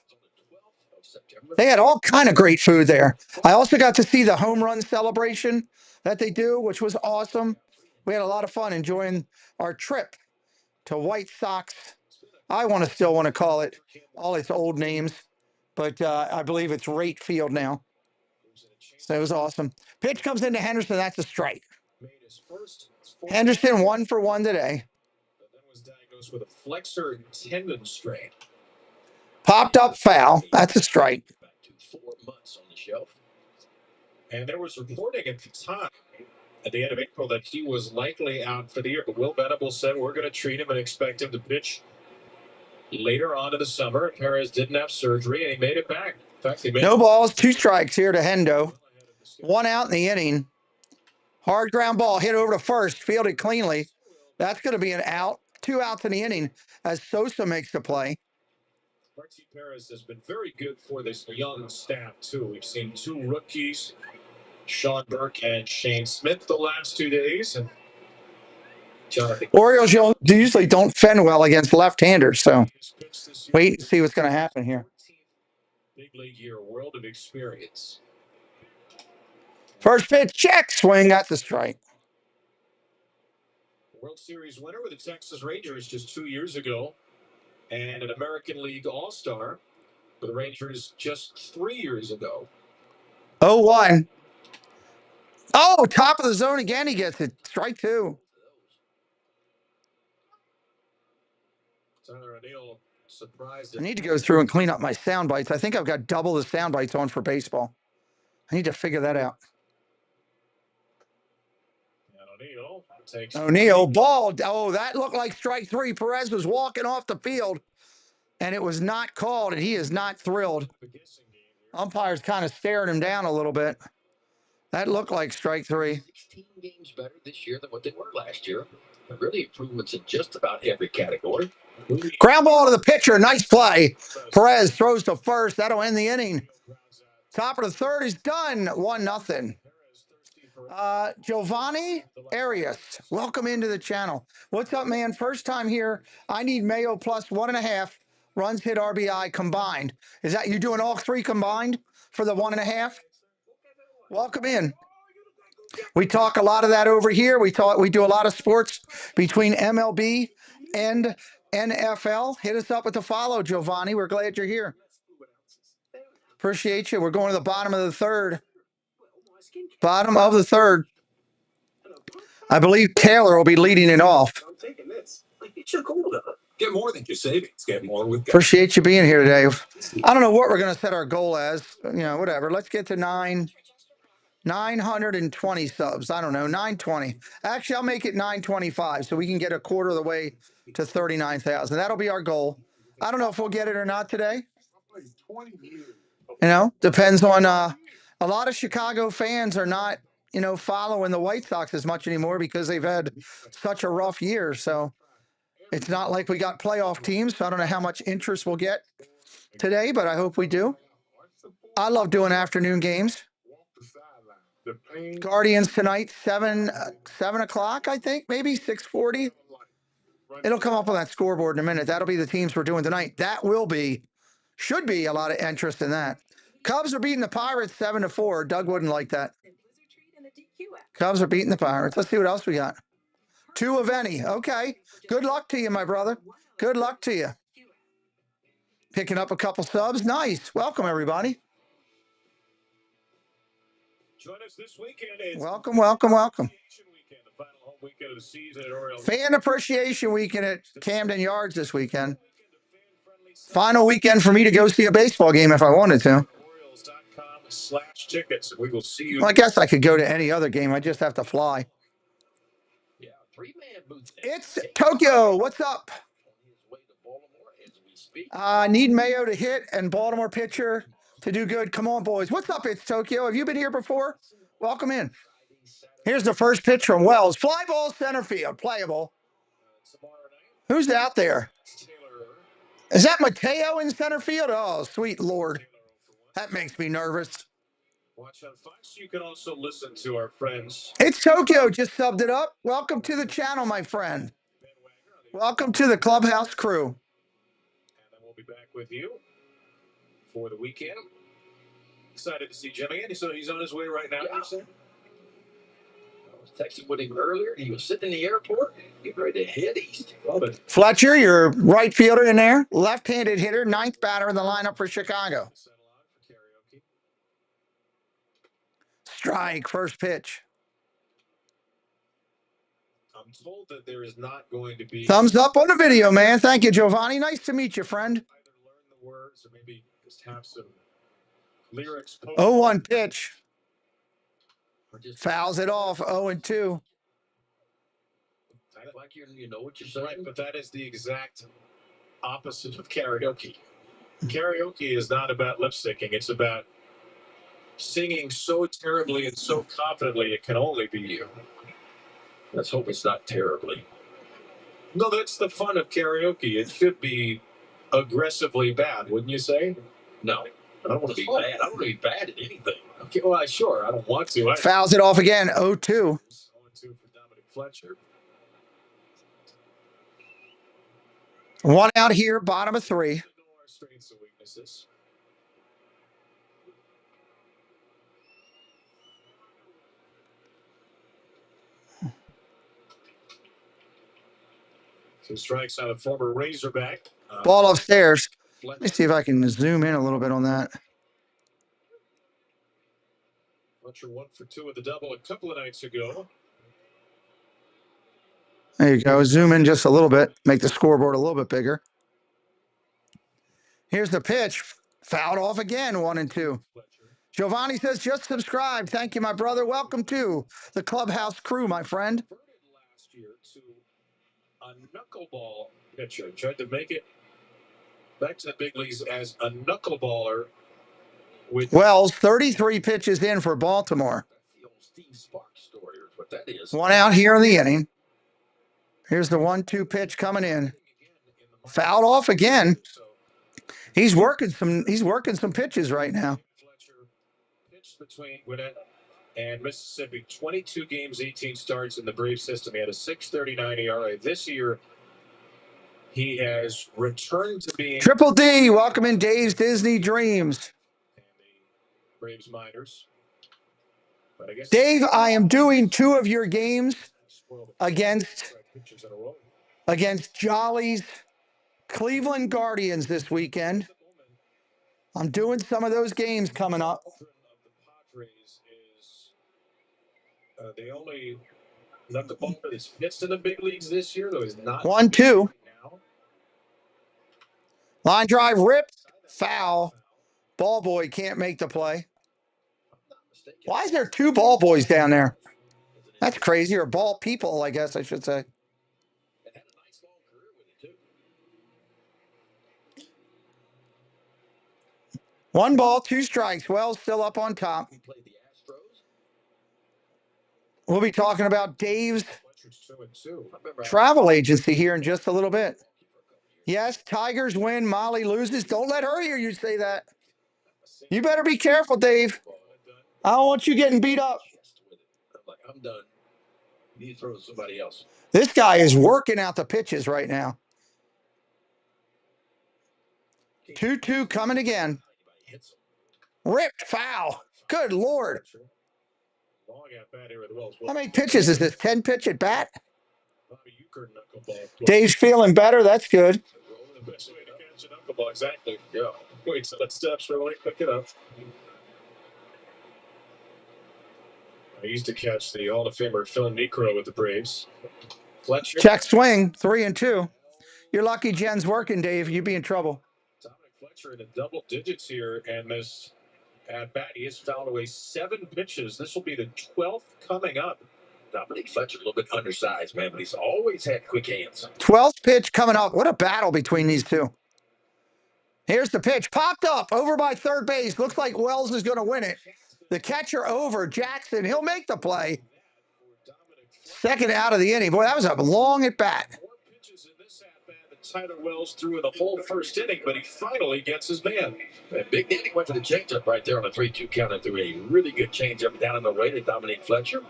They had all kind of great food there. I also got to see the home run celebration that they do, which was awesome. We had a lot of fun enjoying our trip to WhiteSox. I still want to call it all its old names, but I believe it's Rate Field now. So it was awesome. Pitch comes into Henderson. That's a strike. Henderson 1 for 1 today. Was diagnosed with a flexor tendon strain. Popped up foul. That's a strike. 4 months on the shelf. And there was reporting at the time, at the end of April, that he was likely out for the year. But Will Venable said we're going to treat him and expect him to pitch later on in the summer. Perez didn't have surgery, and he made it back. In fact, no balls, 2 strikes here to Hendo. 1 out in the inning. Hard ground ball hit over to first, fielded cleanly. That's going to be an out. 2 outs in the inning as Sosa makes the play. Martin Perez has been very good for this young staff, too. We've seen 2 rookies, Sean Burke and Shane Smith, the last 2 days. And Orioles usually don't fend well against left-handers, so wait and see what's going to happen here. Big league year, world of experience. First pitch, check, swing, that's a strike. World Series winner with the Texas Rangers just 2 years ago, and an American League All-Star for the Rangers just 3 years ago. 0-1. Oh, top of the zone again. He gets it. Strike 2. Tyler O'Neill surprised. I need to go through and clean up my sound bites. I think I've got double the sound bites on for baseball. I need to figure that out. O'Neill balled. Oh, that looked like strike 3. Perez was walking off the field, and it was not called, and he is not thrilled. Umpire's kind of staring him down a little bit. That looked like strike 3. 16 games better this year than what they were last year. Really improvements in just about every category. Ground ball to the pitcher. Nice play. Perez throws to first. That'll end the inning. Top of the third is done. 1-0. Giovanni Arias, welcome into the channel. What's up, man? First time here. I need Mayo plus 1.5 runs hit RBI combined. Is that you doing all 3 combined for the 1.5? Welcome in. We talk a lot of that over here. We do a lot of sports between MLB and NFL. Hit us up with the follow, Giovanni. We're glad you're here. Appreciate you. We're going to the bottom of the third. Bottom of the third. I believe Taylor will be leading it off. Get more than your savings. Get more with. Appreciate you being here today. I don't know what we're going to set our goal as. Whatever. Let's get to 920 subs. I don't know, 920. Actually, I'll make it 925 so we can get a quarter of the way to 39,000. That'll be our goal. I don't know if we'll get it or not today. Depends on a lot of Chicago fans are not, following the White Sox as much anymore because they've had such a rough year. So it's not like we got playoff teams. So I don't know how much interest we'll get today, but I hope we do. I love doing afternoon games. Guardians tonight, 7 o'clock, I think, maybe 6:40. It'll come up on that scoreboard in a minute. That'll be the teams we're doing tonight. That should be a lot of interest in that. Cubs are beating the Pirates 7-4. Doug wouldn't like that. Cubs are beating the Pirates. Let's see what else we got. 2 of any. Okay. Good luck to you, my brother. Good luck to you. Picking up a couple subs. Nice. Welcome, everybody. Join us this weekend. Welcome, welcome, welcome. Weekend, the final home weekend of the season at Orioles. Fan Appreciation Weekend at Camden Yards this weekend. Final weekend for me to go see a baseball game if I wanted to. Orioles.com/tickets. We will see you. Well, I guess I could go to any other game. I just have to fly. Yeah, 3-man booth. It's Tokyo. What's up? I need Mayo to hit and Baltimore pitcher to do good. Come on, boys. What's up? It's Tokyo. Have you been here before? Welcome in. Here's the first pitch from Wells. Fly ball center field. Playable. Who's out there? Is that Mateo in center field? Oh, sweet Lord. That makes me nervous. Watch on Fox. You can also listen to our friends. It's Tokyo. Just subbed it up. Welcome to the channel, my friend. Welcome to the Clubhouse crew. And then we'll be back with you for the weekend. Excited to see Jimmy. So he's on his way right now. Yeah. I was texting with him earlier. He was sitting in the airport, getting ready to head east. Love it. Fletcher, your right fielder in there. Left-handed hitter, 9th batter in the lineup for Chicago. Strike, first pitch. I'm told that there is not going to be. Thumbs up on the video, man. Thank you, Giovanni. Nice to meet you, friend. Either learn the words or maybe just have some lyrics. 0-1 pitch. Fouls it off. 0-2. Like you know what you're saying. Right, but that is the exact opposite of karaoke. Karaoke is not about lip syncing. It's about singing so terribly and so confidently it can only be you. Let's hope it's not terribly. No, that's the fun of karaoke. It should be aggressively bad, wouldn't you say? No, I don't want to be bad. I don't want to be bad at anything. Okay, well, sure. I don't want to. Fouls it off again. 0-2. 0-2 for Dominic Fletcher. 1 out here, bottom of 3. Strengths and weaknesses. So strikes on a former Razorback. Ball upstairs. Let me see if I can zoom in a little bit on that. Fletcher 1 for 2 with the double a couple of nights ago. There you go. Zoom in just a little bit. Make the scoreboard a little bit bigger. Here's the pitch. Fouled off again. 1-2. Giovanni says, just subscribe. Thank you, my brother. Welcome to the Clubhouse crew, my friend. Last year to a knuckleball pitcher. Tried to make it back to the big leagues as a knuckleballer. With Wells, 33 pitches in for Baltimore. The old Steve Sparks story is what that is. 1 out here in the inning. Here's the 1-2 pitch coming in. Fouled off again. He's working some pitches right now. Fletcher pitched between Gwinnett and Mississippi. 22 games, 18 starts in the Brave system. He had a 6.39 ERA. This year, he has returned to being Triple D, welcome in Dave's Disney Dreams. and the Braves minors. But I guess Dave, I am doing 2 of your games against Jolly's Cleveland Guardians this weekend. I'm doing some of those games coming up. The Padres is the only knuckleballer that's pitched in the big leagues this year, though he's not. 1-2. Now. Line drive ripped. Foul. Ball boy can't make the play. Why is there 2 ball boys down there? That's crazy. Or ball people, I guess I should say. Had a nice long career with it, too. 1 ball, 2 strikes. Wells still up on top. He played the Astros. We'll be talking about Dave's Fletcher's 2-2. travel agency here in just a little bit. Yes, Tigers win, Molly loses. Don't let her hear you say that. You better be careful, Dave. I don't want you getting beat up. I'm done. You need to throw to somebody else. This guy is working out the pitches right now. 2-2 coming again. Ripped foul. Good Lord. How many pitches is this? 10 pitch at bat? Dave's feeling better. That's good. Exactly. Yeah. Wait, so that steps really pick it up. I used to catch the Hall of Famer Phil Niekro with the Braves. Fletcher. Check swing, 3-2. You're lucky Jen's working, Dave. You'd be in trouble. Dominic Fletcher in the double digits here, and this at bat, he has fouled away 7 pitches. This will be the 12th coming up. Dominic Fletcher, a little bit undersized, man, but he's always had quick hands. 12th pitch coming up. What a battle between these two. Here's the pitch. Popped up over by third base. Looks like Wells is going to win it. The catcher over. Jackson, he'll make the play. Second out of the inning. Boy, that was a long at bat. 4 pitches in this at bat that Tyler Wells threw in the whole first inning, but he finally gets his man. And Big Daddy went for the changeup right there on a 3-2 count and threw a really good changeup down in the way to Dominic Fletcher.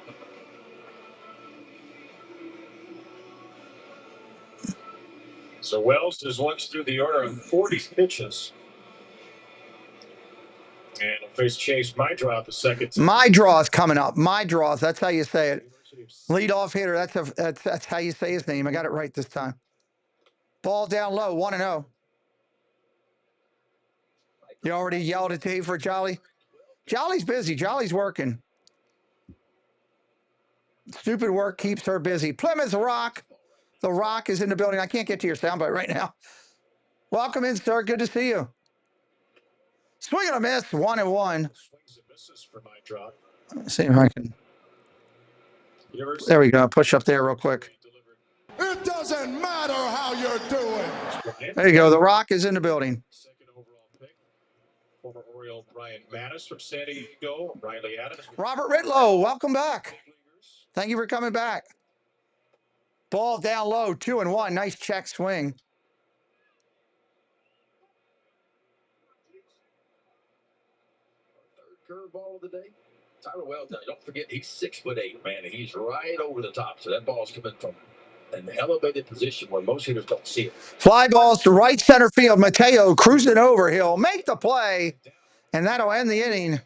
So Wells is once through the order of 40 pitches. And he'll face Chase Mydrop the second. My draw is coming up. My draws. That's how you say it. Lead off hitter. That's how you say his name. I got it right this time. Ball down low. 1-0. You already yelled at Dave for Jolly. Jolly's busy. Jolly's working. Stupid work keeps her busy. Plymouth Rock. The Rock is in the building. I can't get to your soundbite right now. Welcome in, sir. Good to see you. Swing and a miss. 1-1. Swings and misses for Mydrop. Let's see if I can. There we go. Push up there real quick. It doesn't matter how you're doing. There you go. The Rock is in the building. Second overall pick. Former Oriole Brian Mattis from San Diego. Riley Adams. Robert Ritlow, welcome back. Thank you for coming back. Ball down low, 2-1. Nice check swing. Third curveball of the day. Tyler Wells, now don't forget, he's 6'8", man, and he's right over the top. So that ball's coming from an elevated position where most hitters don't see it. Fly balls to right center field. Mateo cruising over. He'll make the play, and that'll end the inning.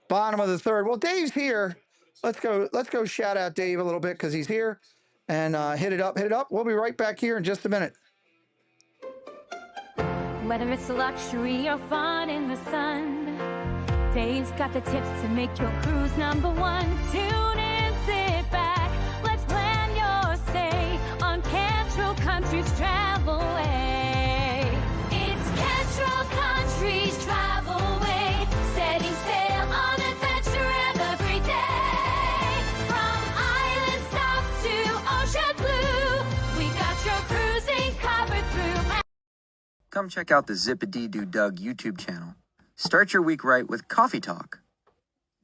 Bottom of the third. Well, Dave's here. Let's go shout out Dave a little bit because he's here. And hit it up. We'll be right back here in just a minute. Whether it's a luxury or fun in the sun, Dave's got the tips to make your cruise #1. Tune in, sit back. Let's plan your stay on Cantrell Country's Travelway. It's Cantrell Country's Travelway, setting sail on adventure every day. From island stops to ocean blue, we got your cruising covered through. Come check out the Zip-a-Dee-Doo Doug YouTube channel. Start your week right with Coffee Talk.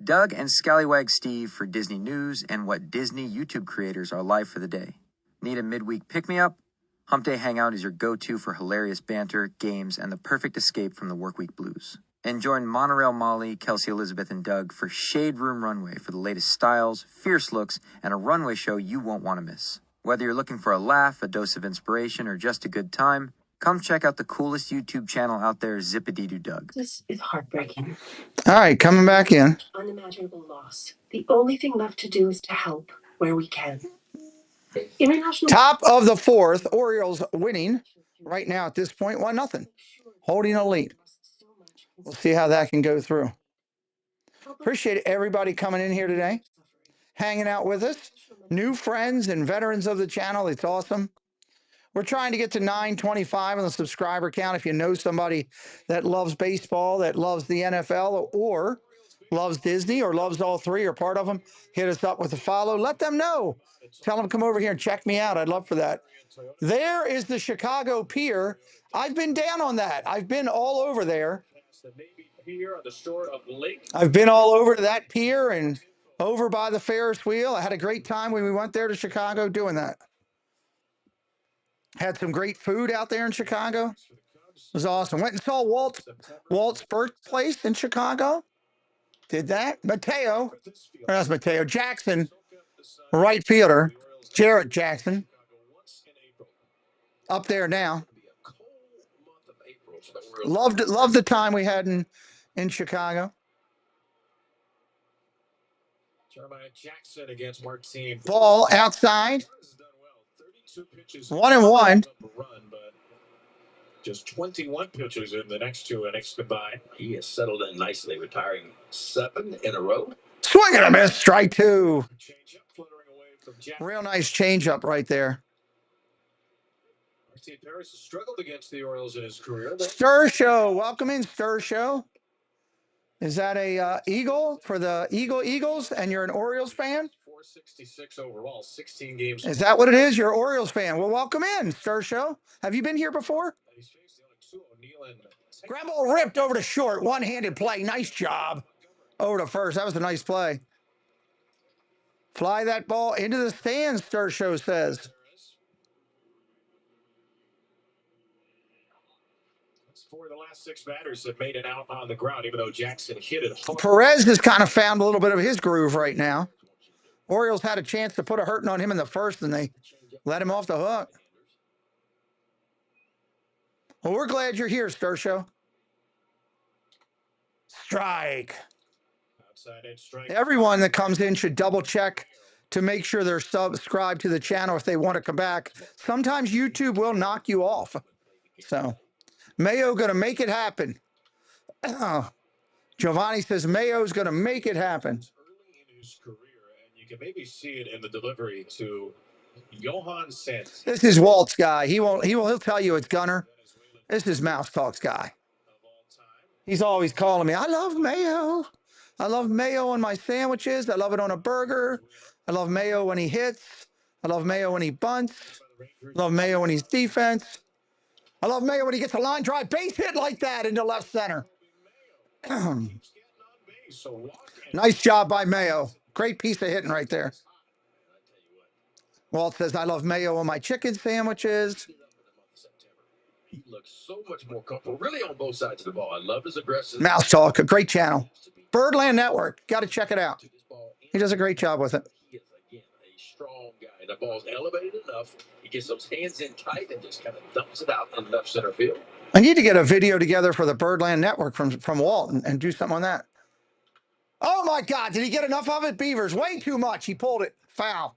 Doug and Scallywag Steve for Disney news and what Disney YouTube creators are live for the day. Need a midweek pick-me-up? Hump Day Hangout is your go-to for hilarious banter, games, and the perfect escape from the workweek blues. And join Monorail Molly, Kelsey Elizabeth, and Doug for Shade Room Runway for the latest styles, fierce looks, and a runway show you won't want to miss. Whether you're looking for a laugh, a dose of inspiration, or just a good time, come check out the coolest YouTube channel out there, Zip-a-Dee-Doo Doug. This is heartbreaking. All right, coming back in. Unimaginable loss. The only thing left to do is to help where we can. International. Top of the fourth, Orioles winning right now at this point, 1-0. Holding a lead. We'll see how that can go through. Appreciate everybody coming in here today, hanging out with us. New friends and veterans of the channel. It's awesome. We're trying to get to 925 on the subscriber count. If you know somebody that loves baseball, that loves the NFL, or loves Disney, or loves all three, or part of them, hit us up with a follow. Let them know. Tell them to come over here and check me out. I'd love for that. There is the Chicago Pier. I've been down on that. I've been all over there. I've been all over to that pier and over by the Ferris wheel. I had a great time when we went there to Chicago doing that. Had some great food out there in Chicago. It was awesome. Went and saw Walt's birthplace in Chicago. Did that. Mateo. That's Mateo Jackson, right fielder. Jarrett Jackson. Up there now. Loved the time we had in Chicago. Jackson against Martin. Ball outside. 1-1. Just 21 pitches in the next 2 innings combined. He has settled in nicely, retiring 7 in a row. Swing and a miss, strike 2. Real nice changeup right there. Paris has struggled against the Orioles in his career. Stir Show, welcome in, Stir Show. Is that a Eagle for the Eagles, and you're an Orioles fan? 466 overall, 16 games. Is that what it is? You're an Orioles fan. Well, welcome in, Stir Show. Have you been here before? Ground ball ripped over to short, one-handed play. Nice job. Over to first. That was a nice play. Fly that ball into the stands, Stir Show says. For the last 6 batters have made it out on the ground, even though Jackson hit it hard. Perez has kind of found a little bit of his groove right now. Orioles had a chance to put a hurting on him in the first, and they let him off the hook. Well, we're glad you're here, Stir Show. Strike. Everyone that comes in should double check to make sure they're subscribed to the channel if they want to come back. Sometimes YouTube will knock you off. So Mayo going to make it happen. Giovanni says Mayo's going to make it happen. Early in his career, and you can maybe see it in the delivery to Johan Santos. This is Walt's guy. He'll tell you it's Gunner. This is Mouse Talk's guy. He's always calling me. I love mayo. I love mayo on my sandwiches. I love it on a burger. I love mayo when he hits. I love mayo when he bunts. I love mayo when he's defense. I love mayo when he gets a line drive base hit like that into left center. Nice job by Mayo. Great piece of hitting right there. Walt says, I love mayo on my chicken sandwiches. He looks so much more comfortable, really on both sides of the ball. I love his aggressive. Mouse Talk, a great channel. Birdland Network. Got to check it out. He does a great job with it. He is, again, a strong guy. The ball's elevated enough. He gets those hands in tight and just kind of dumps it out in left center field. I need to get a video together for the Birdland Network from Walt and do something on that. Oh, my God. Did he get enough of it? Beavers, way too much. He pulled it. Foul.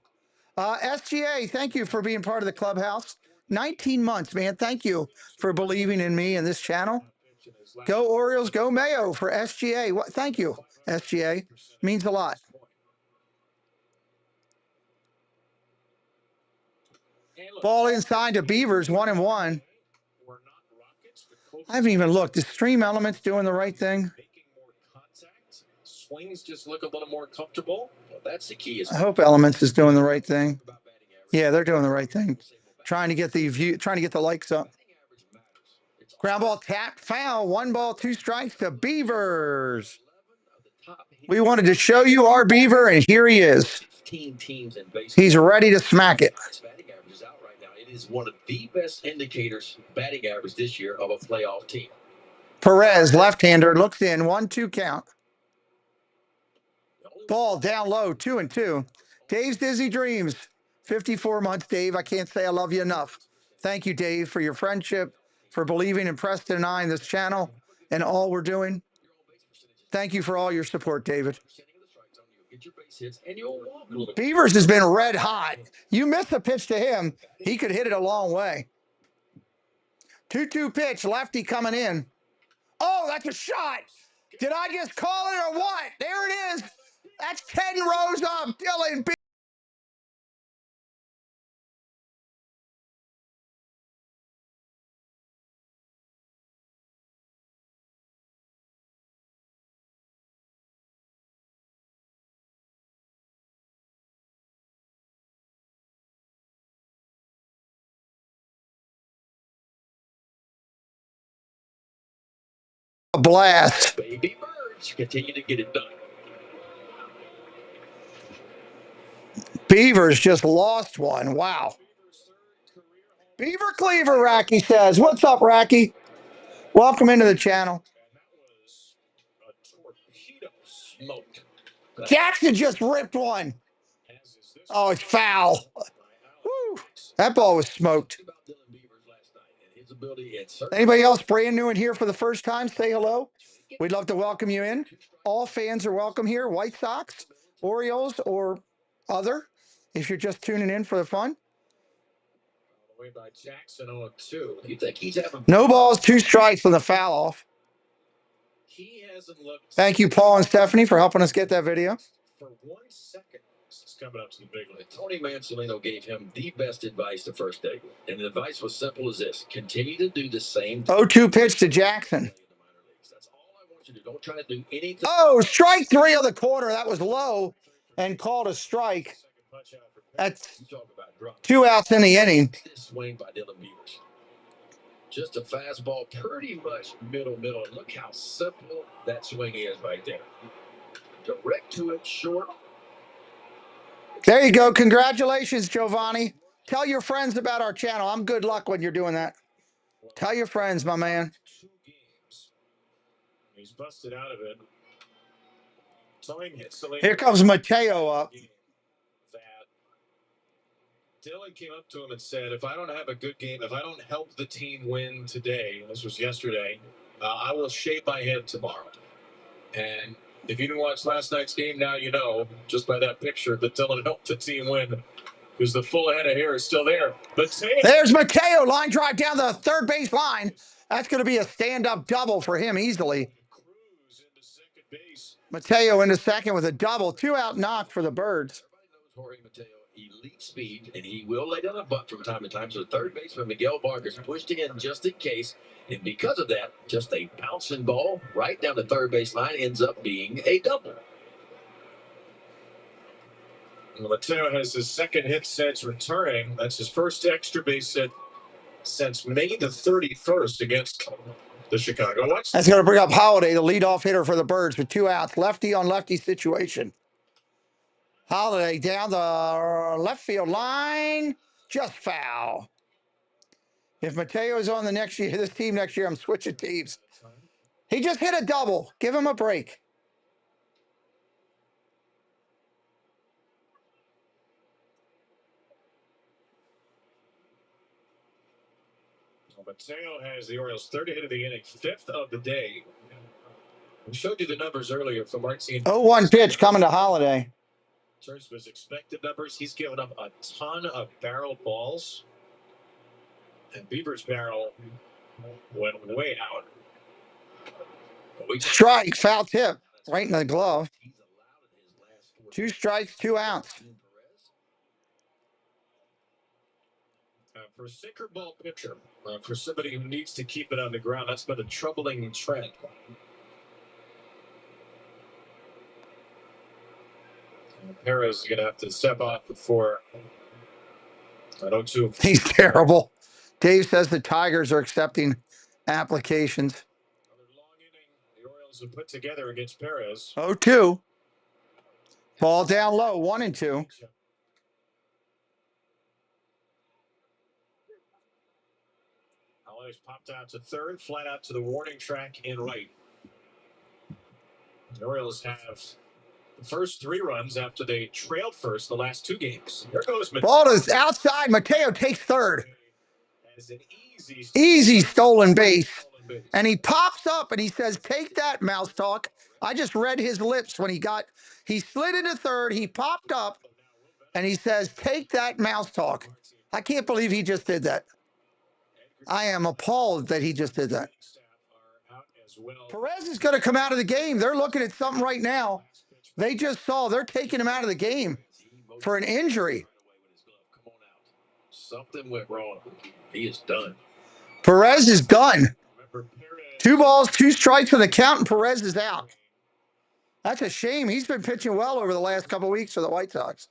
SGA, thank you for being part of the clubhouse. 19 months, man. Thank you for believing in me and this channel. Go Orioles, go Mayo for SGA. Thank you, SGA. Means a lot. Ball inside to Beavers, 1-1. I haven't even looked. Is Stream Elements doing the right thing? Swings just look a little more comfortable. Well, that's the key. I hope Elements is doing the right thing. Yeah, they're doing the right thing. Trying to get the likes up. Ground ball tapped, foul, 1 ball, 2 strikes to Beavers. We wanted to show you our Beaver, and here he is. He's ready to smack it. It is one of the best indicators, batting average this year, of a playoff team. Perez, left-hander, looks in, 1-2 count. Ball down low, 2-2. Dave's Dizzy Dreams. 54 months, Dave. I can't say I love you enough. Thank you, Dave, for your friendship, for believing in Preston and I in this channel and all we're doing. Thank you for all your support, David. Beavers has been red hot. You missed a pitch to him. He could hit it a long way. 2-2 pitch, lefty coming in. Oh, that's a shot. Did I just call it or what? There it is. That's 10 rows up, Dylan. A blast. Baby Birds continue to get it done. Beavers just lost one. Wow. Beaver Cleaver, Racky says. What's up, Racky? Welcome into the channel. Jackson just ripped one. Oh, it's foul. That ball was smoked. Anybody else brand new in here for the first time, say hello. We'd love to welcome you in. All fans are welcome here. White Sox, Orioles, or other, if you're just tuning in for the fun. By Jackson 0-2. You think he's having no balls, 2 strikes on the foul off. He hasn't looked. Thank you, Paul and Stephanie, for helping us get that video. For 1 second. It's coming up to the big league. Tony Mansolino gave him the best advice the first day. And the advice was simple as this: continue to do the same. 0-2 pitch to Jackson. That's all I want you to do. Don't try to do anything. Oh, strike 3 on the corner. That was low and called a strike. That's 2 outs in the inning. This swing by Dylan Beavers. Just a fastball, pretty much middle. And look how simple that swing is right there. Direct to it, short. There you go. Congratulations, Giovanni. Tell your friends about our channel. I'm good luck when you're doing that. Tell your friends, my man. 2 games. He's busted out of it. Here comes Mateo up. That Dylan came up to him and said, if I don't have a good game, if I don't help the team win today, this was yesterday, I will shave my head tomorrow. And if you didn't watch last night's game, now you know, just by that picture, that Dylan helped the team win, because the full head of hair is still there. There's Mateo, line drive down the third base line. That's going to be a stand-up double for him easily. Mateo into second with a double. 2-out knock for the Birds. Jorge Mateo, elite speed, and he will lay down a butt from time to time. So third baseman Miguel Vargas pushed in just in case. And because of that, just a bouncing ball right down the third base line ends up being a double. Mateo has his second hit since returning. That's his first extra base hit since May the 31st against the Chicago White Sox. That's going to bring up Holiday, the leadoff hitter for the Birds, with 2 outs. Lefty on lefty situation. Holiday down the left field line. Just foul. If Mateo is on this team next year, I'm switching teams. He just hit a double. Give him a break. Mateo has the Orioles' 3rd hit of the inning, 5th of the day. We showed you the numbers earlier from Martin. 0-1 pitch coming to Holiday. In terms of his expected numbers, he's given up a ton of barrel balls. And Beaver's barrel went way out. Strike, foul tip, right in the glove. 2 strikes, 2 outs. For a sinker ball pitcher, for somebody who needs to keep it on the ground, that's been a troubling trend. Perez is going to have to step off before. I don't too. He's terrible. Dave says the Tigers are accepting applications. Another long inning the Orioles have put together against Perez. 0-2. Ball down low, 1-2. Holiday's popped out to third, flat out to the warning track in right. The Orioles have the first 3 runs after they trailed first the last 2 games. There goes Mateo. Ball is outside. Mateo takes third. Easy stolen base. And he pops up and he says, take that, Mouse Talk. I just read his lips when he slid into third. He popped up and he says, take that, Mouse Talk. I can't believe he just did that. I am appalled that he just did that. Perez is going to come out of the game. They're looking at something right now. They just saw they're taking him out of the game for an injury. Something went wrong. He is done. Perez is done. 2 balls, 2 strikes for the count, and Perez is out. That's a shame. He's been pitching well over the last couple of weeks for the White Sox.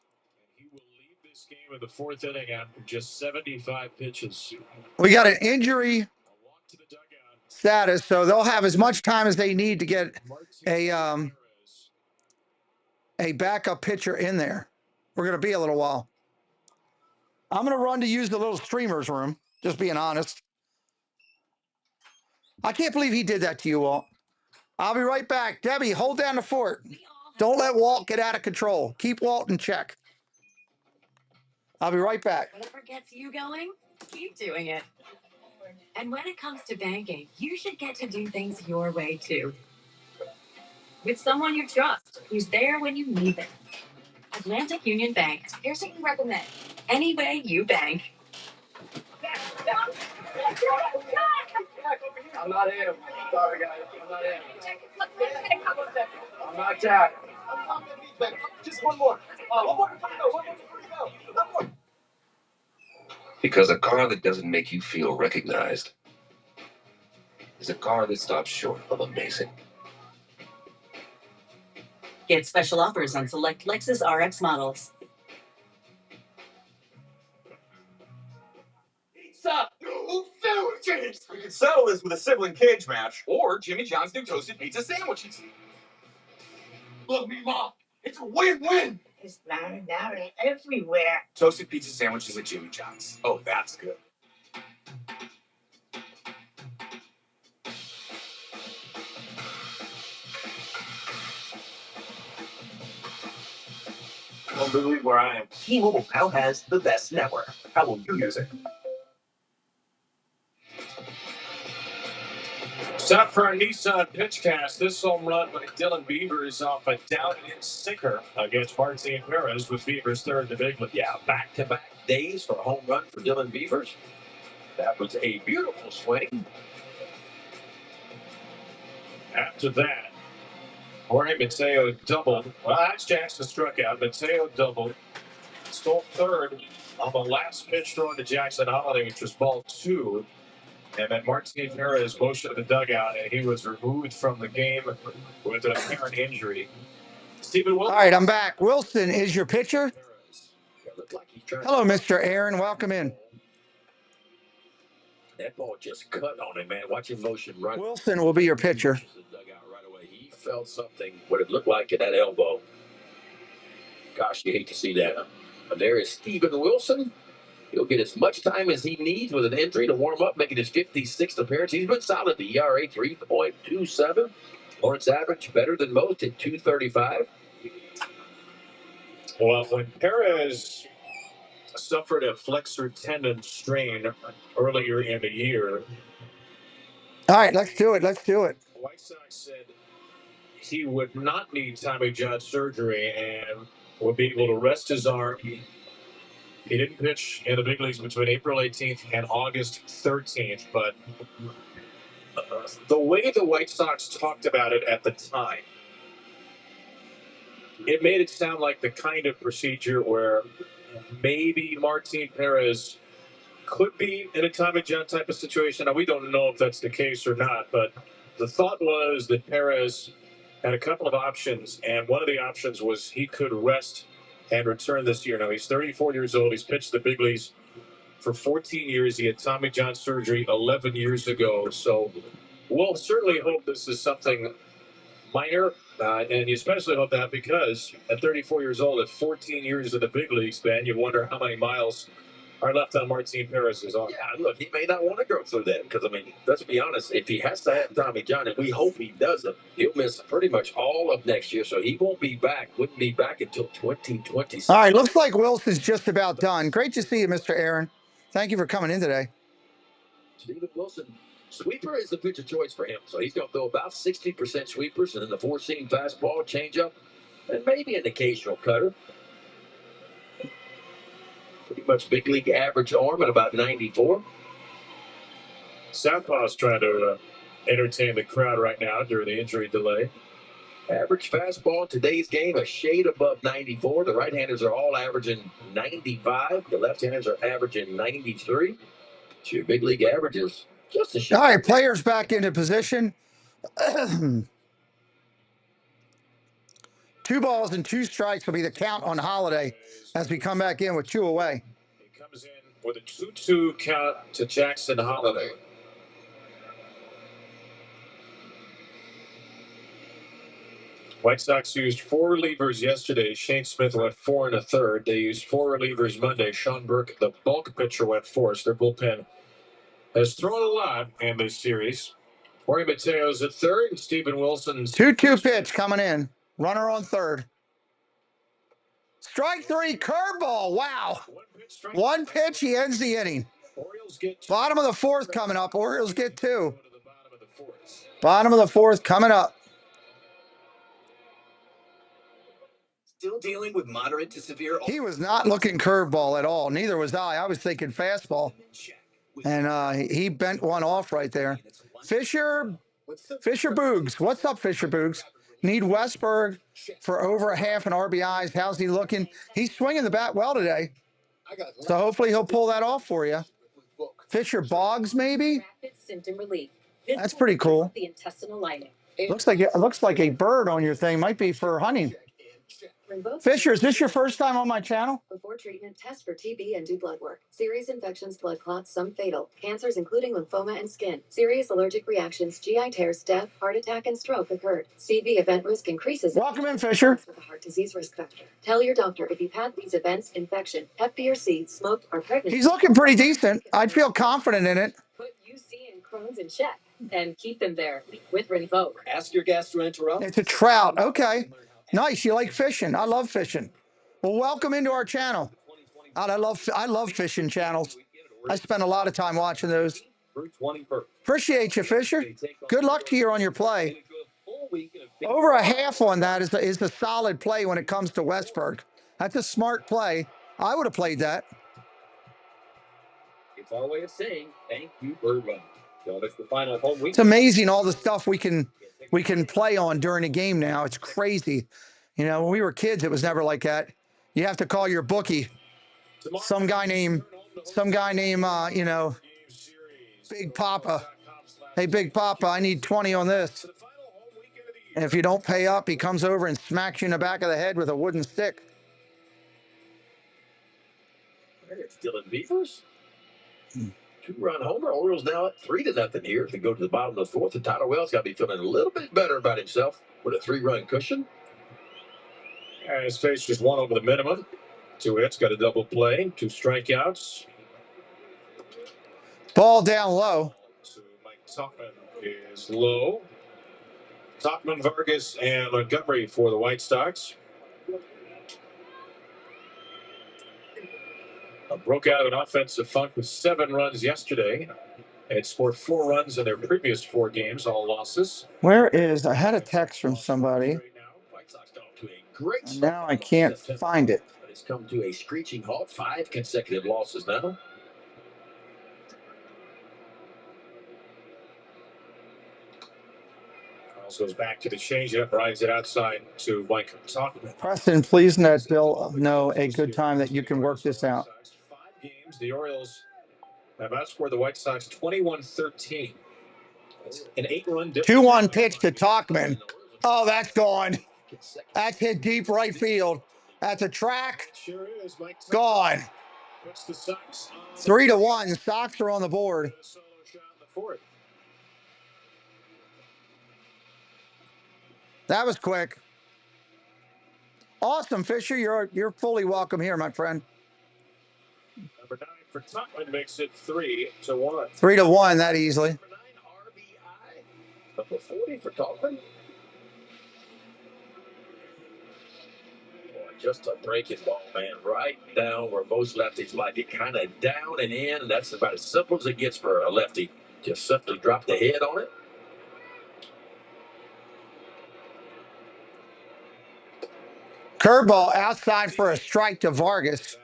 He will leave this game in the 4th inning after just 75 pitches. We got an injury status, so they'll have as much time as they need to get a backup pitcher in there. We're going to be a little while. I'm going to run to use the little streamers room, just being honest. I can't believe he did that to you, Walt. I'll be right back. Debbie, hold down the fort. Don't let Walt get out of control. Keep Walt in check. I'll be right back. Whatever gets you going, keep doing it. And when it comes to banking, you should get to do things your way too. With someone you trust, who's there when you need them. Atlantic Union Bank. Here's what we recommend. Any way you bank. I'm not him. Sorry, guys. I'm not him. I'm not Jack. Just one more. One more before you go. One more. Because a car that doesn't make you feel recognized is a car that stops short of amazing. Get special offers on select Lexus RX models. Pizza! Sandwiches! We can settle this with a sibling cage match or Jimmy John's new toasted pizza sandwiches. Look, me, Mom. It's a win-win. It's now everywhere. Toasted pizza sandwiches at Jimmy John's. Oh, that's good. I don't believe where I am. T-Mobile now has the best network. How will you use it? Set for a Nissan pitchcast. This home run by Dylan Beavers off a down-in sinker against Martin Perez with Beavers third in the big league. Yeah, back-to-back days for a home run for Dylan Beavers. That was a beautiful swing. After that, Jorge Mateo doubled. Well, that's Jackson struck out. Mateo doubled. Stole third on the last pitch thrown to Jackson Holiday, which was ball 2. And then Martin Perez motioned to the dugout, and he was removed from the game with an apparent injury. Stephen Wilson. All right, I'm back. Wilson is your pitcher. Hello, Mr. Aaron. Welcome in. That ball just cut on him, man. Watch him motion right. Wilson will be your pitcher. He felt something, what it looked like at that elbow. Gosh, you hate to see that. And there is Stephen Wilson. He'll get as much time as he needs with an injury to warm up, making his 56th appearance. He's been solid. The ERA 3.27. Lawrence average better than most at 235. Well, when Perez suffered a flexor tendon strain earlier in the year. All right, let's do it. Let's do it. White Sox said he would not need Tommy John surgery and would be able to rest his arm. He didn't pitch in the big leagues between April 18th and August 13th, but the way the White Sox talked about it at the time, it made it sound like the kind of procedure where maybe Martin Perez could be in a Tommy John type of situation. Now, we don't know if that's the case or not, but the thought was that Perez had a couple of options, and one of the options was he could rest and return this year. Now, he's 34 years old. He's pitched the big leagues for 14 years. He had Tommy John surgery 11 years ago. So we'll certainly hope this is something minor, and you especially hope that because at 34 years old, at 14 years in the big leagues, man, you wonder how many miles are left on Martin Perez's arm. Yeah, look, he may not want to go through that because, I mean, let's be honest, if he has to have Tommy John, and we hope he doesn't, he'll miss pretty much all of next year, so he wouldn't be back until 2026. All right, looks like Wilson's just about done. Great to see you, Mr. Aaron. Thank you for coming in today. Stephen Wilson, sweeper is the pitch of choice for him, so he's going to throw about 60% sweepers, and then the four-seam fastball, changeup, and maybe an occasional cutter. Pretty much big league average arm at about 94. Southpaw's trying to entertain the crowd right now during the injury delay. Average fastball in today's game, a shade above 94. The right-handers are all averaging 95. The left-handers are averaging 93. So your big league averages just a shade. All right, players back into position. 2 balls and 2 strikes will be the count on Holiday as we come back in with 2 away. He comes in with a 2-2 count to Jackson Holiday. White Sox used 4 relievers yesterday. Shane Smith went 4 1/3. They used 4 relievers Monday. Sean Burke, the bulk pitcher, went 4. Their bullpen has thrown a lot in this series. Jorge Mateo's at third, and Stephen Wilson's 2-2 pitch coming in. Runner on third. Strike three, curveball. Wow. One pitch, he ends the inning. Bottom of the fourth coming up. Orioles get two. Bottom of the fourth coming up. Still dealing with moderate to severe. He was not looking curveball at all. Neither was I. I was thinking fastball. And he bent one off right there. Fisher Boogs. What's up, Fisher Boogs? Need Westberg for over a half an RBIs. How's he looking? He's swinging the bat well today. So hopefully he'll pull that off for you. Fisher Boggs, maybe? That's pretty cool. Looks like a bird on your thing. Might be for hunting. Fisher, is this your first time on my channel? Before treatment, test for TB and do blood work. Serious infections, blood clots, some fatal. Cancers, including lymphoma and skin. Serious allergic reactions, GI tears, death, heart attack, and stroke occurred. CV event risk increases. Welcome in, Fisher. With a heart disease risk factor. Tell your doctor if you've had these events: infection, Hep B or C, smoke, or pregnancy. He's looking pretty decent. I'd feel confident in it. Put UC and Crohn's in check and keep them there with Rinvoq. Ask your gastroenterologist. It's a trout. Okay. Nice. You like fishing. I love fishing. Well, welcome into our channel. I love fishing channels. I spend a lot of time watching those. Appreciate you, Fisher. Good luck to you on your play. Over a half on that is a solid play when it comes to Westberg. That's a smart play. I would have played that. It's our way of saying thank you very much. So that's the final home week. It's amazing all the stuff we can play on during a game now. It's crazy. You know, when we were kids, it was never like that. You have to call your bookie. Some guy named, you know, Big Papa. Hey, Big Papa, I need 20 on this. And if you don't pay up, he comes over and smacks you in the back of the head with a wooden stick. It's Dylan Beavers. Two-run homer. Orioles now at 3-0 here. As we go to the bottom of the fourth, and Tyler Wells got to be feeling a little bit better about himself with a 3-run cushion. His face just one over the minimum. 2 hits, got a double play, 2 strikeouts. Ball down low. So Mike Topman is low. Topman, Vargas, and Montgomery for the White Sox. Broke out of an offensive funk with 7 runs yesterday. It scored 4 runs in their previous 4 games, all losses. Where is? I had a text from somebody. And now I can't find it. It's come to a screeching halt. 5 consecutive losses now. Charles goes back to the changeup, rides it outside to Mike Topman. Preston, please let Bill know a good time that you can work this out. 5 games. The Orioles have outscored the White Sox 21-13. An 8-run difference. 2-1 pitch to Topman. Oh, that's gone. That's hit deep right field. That's a track. Sure is. Mike Gone. puts the Sox 3-1. Sox are on the board. solo shot in the 4th. That was quick. Awesome, Fisher. You're fully welcome here, my friend. Number 9 for Topman makes it 3-1. 3-1 that easily. Number 9 RBI. Number 40 for Topman. Just a breaking ball, man. Right down where most lefties like it. Kind of down and in. And that's about as simple as it gets for a lefty. Just simply drop the head on it. Curveball outside for a strike to Vargas.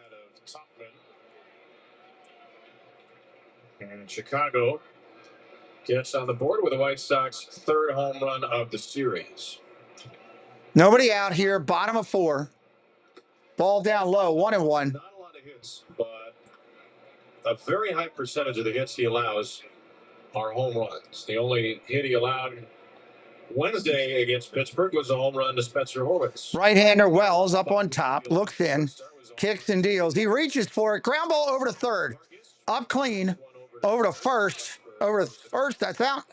And Chicago gets on the board with the White Sox 3rd home run of the series. Nobody out here. Bottom of 4. Ball down low. 1-1. Not a lot of hits, but a very high percentage of the hits he allows are home runs. The only hit he allowed Wednesday against Pittsburgh was a home run to Spencer Horwitz. Right-hander Wells up on top. Looks in. Kicks and deals. He reaches for it. Ground ball over to 3rd. Up clean. Over to 1st. Over to 1st. That's out.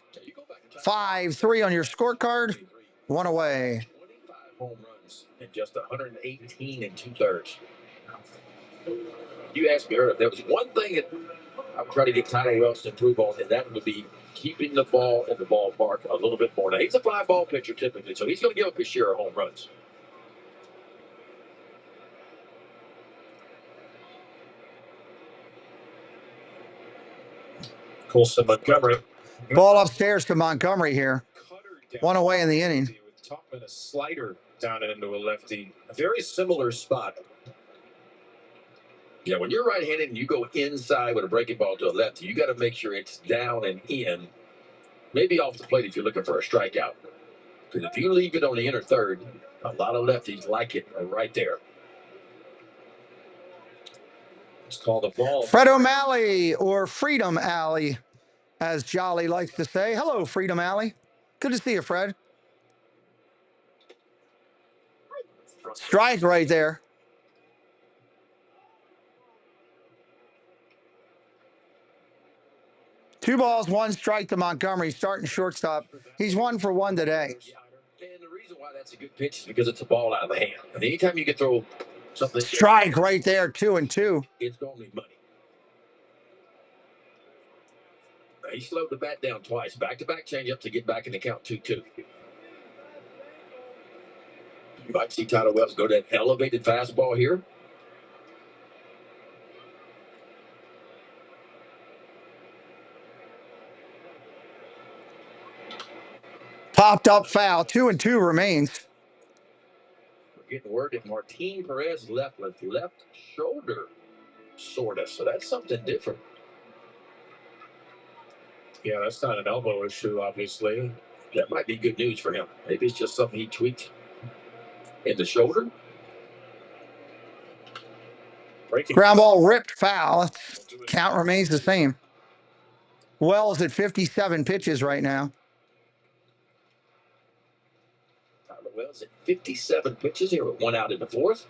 5-3 on your scorecard. 1 away. 25 home runs in just 118 2/3. You asked me earlier if there was one thing that I would try to get Tyler Wells to improve on, and that would be keeping the ball in the ballpark a little bit more. Now, he's a fly ball pitcher typically, so he's going to give up his share of home runs. Colson Montgomery. Ball upstairs to Montgomery here. One away in the inning. With Topman a slider down into a lefty. A very similar spot. Yeah, when you're right-handed and you go inside with a breaking ball to a lefty, you got to make sure it's down and in. Maybe off the plate if you're looking for a strikeout. Because if you leave it on the inner third, a lot of lefties like it right there. It's called a ball. Fred O'Malley, or Freedom Alley, as Jolly likes to say. Hello, Freedom Alley. Good to see you, Fred. Strike right there. Two balls, one strike to Montgomery, starting shortstop. He's 1 for 1 today. And the reason why that's a good pitch is because it's a ball out of the hand. And anytime you can throw something... Strike right there, 2-2. It's going to be money. He slowed the bat down twice. Back-to-back changeup to get back in the count 2-2. You might see Tyler Wells go to that elevated fastball here. Popped up foul. 2-2 remains. We're getting word that Martin Perez left with left shoulder, sort of. So that's something different. Yeah, that's not an elbow issue, obviously. That might be good news for him. Maybe it's just something he tweaked in the shoulder. Ground ball ripped foul. Count remains the same. Wells at 57 pitches right now. Tyler Wells at 57 pitches here with 1 out in the 4th.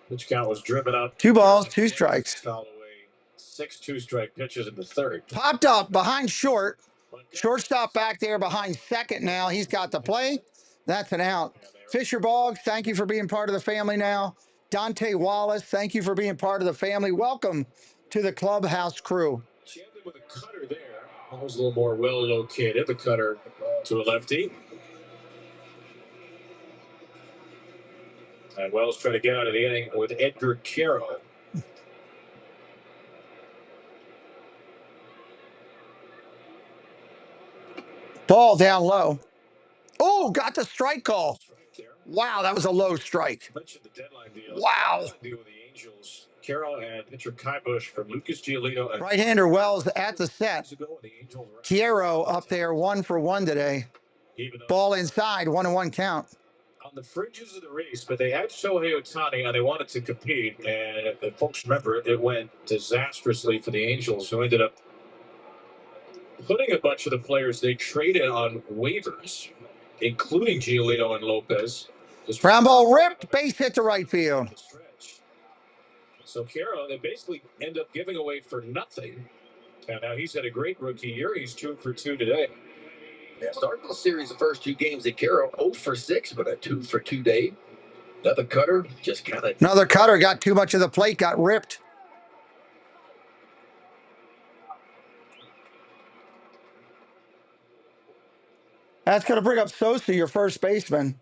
Pitch count was driven up. 2 balls, 2 strikes. Foul away 6 2-strike pitches in the 3rd. Popped up behind short. Shortstop back there behind second now. He's got the play. That's an out. Fisher Boggs, thank you for being part of the family now. Dante Wallace, thank you for being part of the family. Welcome to the clubhouse crew. Jammed with a cutter there. That was a little more well located. The cutter to a lefty. And Wells trying to get out of the inning with Edgar Caro. Ball down low. Oh, got the strike call. Wow, that was a low strike. Wow. Carroll and pitcher Kai Bush from Lucas Giolito. Right-hander Wells at the set. Chiaro up there 1 for 1 today. Ball inside, 1-1 count. On the fringes of the race, but they had Shohei Ohtani and they wanted to compete. And if folks remember, it went disastrously for the Angels, who ended up putting a bunch of the players they traded on waivers, including Giolito and Lopez. Ground ball ripped, base hit to right field. So Carroll, they basically end up giving away for nothing. And now he's had a great rookie year. He's 2 for 2 today. Yeah, starting the series, the first 2 games at Carroll, 0 for 6, but a 2 for 2 day. Another cutter, just kind of... Another cutter, got too much of the plate, got ripped. That's going to bring up Sosa, your first baseman.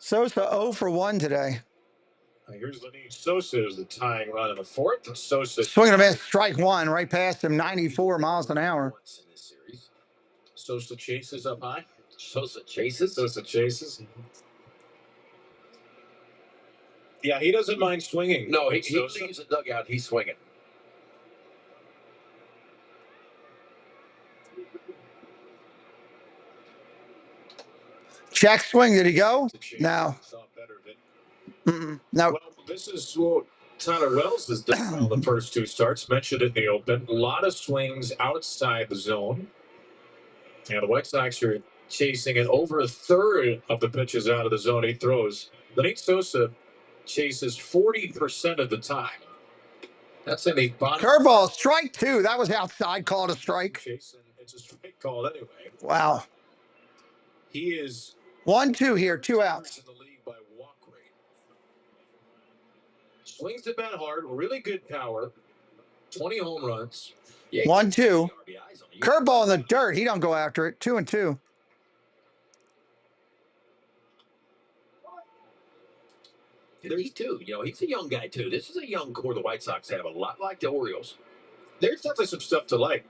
Sosa 0 for 1 today. Here's Lenny Sosa is the tying run in the 4th. Sosa swinging a miss, strike 1, right past him, 94 miles an hour. Sosa chases up high. Sosa chases. Yeah, he doesn't mind swinging. No, he leaves the dugout. He's swinging. Check swing. Did he go? No. No. Well, this is what Tyler Wells has done on the first 2 starts. Mentioned it in the open. A lot of swings outside the zone. And the White Sox are chasing it over a third of the pitches out of the zone he throws. Lenny Sosa chases 40% of the time. That's in a bottom. Curveball, strike 2. That was outside, called a strike. It's a strike call anyway. Wow. He is 1-2 here, 2 outs. in the league by walk rate. Swings the bat hard, really good power. 20 home runs. 1-2. Curveball in the dirt. He don't go after it. 2-2. There's two. You know, he's a young guy, too. This is a young core the White Sox have, a lot like the Orioles. There's definitely some stuff to like.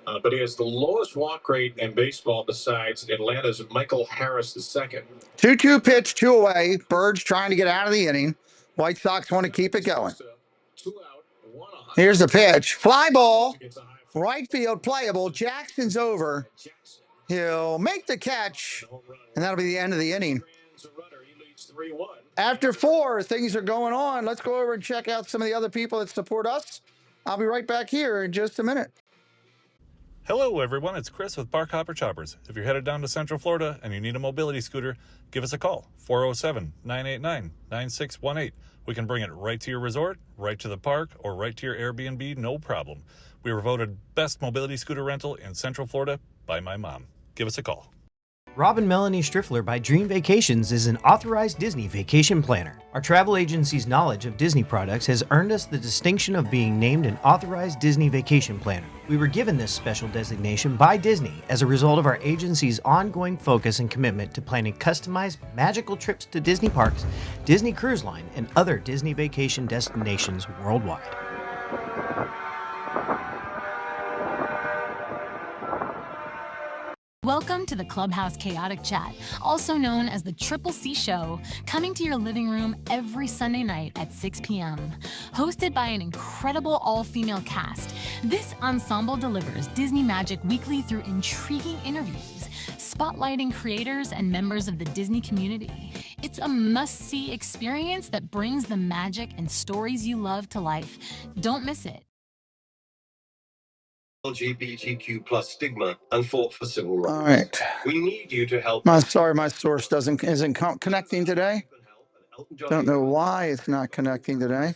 But he has the lowest walk rate in baseball besides Atlanta's Michael Harris II. 2-2 pitch, 2 away. Birds trying to get out of the inning. White Sox want to keep it going. 2 out, 1 on. Here's the pitch. Fly ball. Right field playable. Jackson's over. He'll make the catch, and that'll be the end of the inning. After 4, things are going on. Let's go over and check out some of the other people that support us. I'll be right back here in just a minute. Hello, everyone. It's Chris with Park Hopper Choppers. If you're headed down to Central Florida and you need a mobility scooter, give us a call, 407-989-9618. We can bring it right to your resort, right to the park, or right to your Airbnb, no problem. We were voted best mobility scooter rental in Central Florida by my mom. Give us a call. Rob and Melanie Striffler by Dream Vacations is an authorized Disney vacation planner. Our travel agency's knowledge of Disney products has earned us the distinction of being named an authorized Disney vacation planner. We were given this special designation by Disney as a result of our agency's ongoing focus and commitment to planning customized, magical trips to Disney parks, Disney Cruise Line, and other Disney vacation destinations worldwide. Welcome to the Clubhouse Chaotic Chat, also known as the Triple C Show, coming to your living room every Sunday night at 6 p.m. Hosted by an incredible all-female cast, this ensemble delivers Disney magic weekly through intriguing interviews, spotlighting creators and members of the Disney community. It's a must-see experience that brings the magic and stories you love to life. Don't miss it. LGBTQ plus stigma and fought for civil rights. All right. We need you to help. Sorry, my source isn't connecting today. Don't know why it's not connecting today,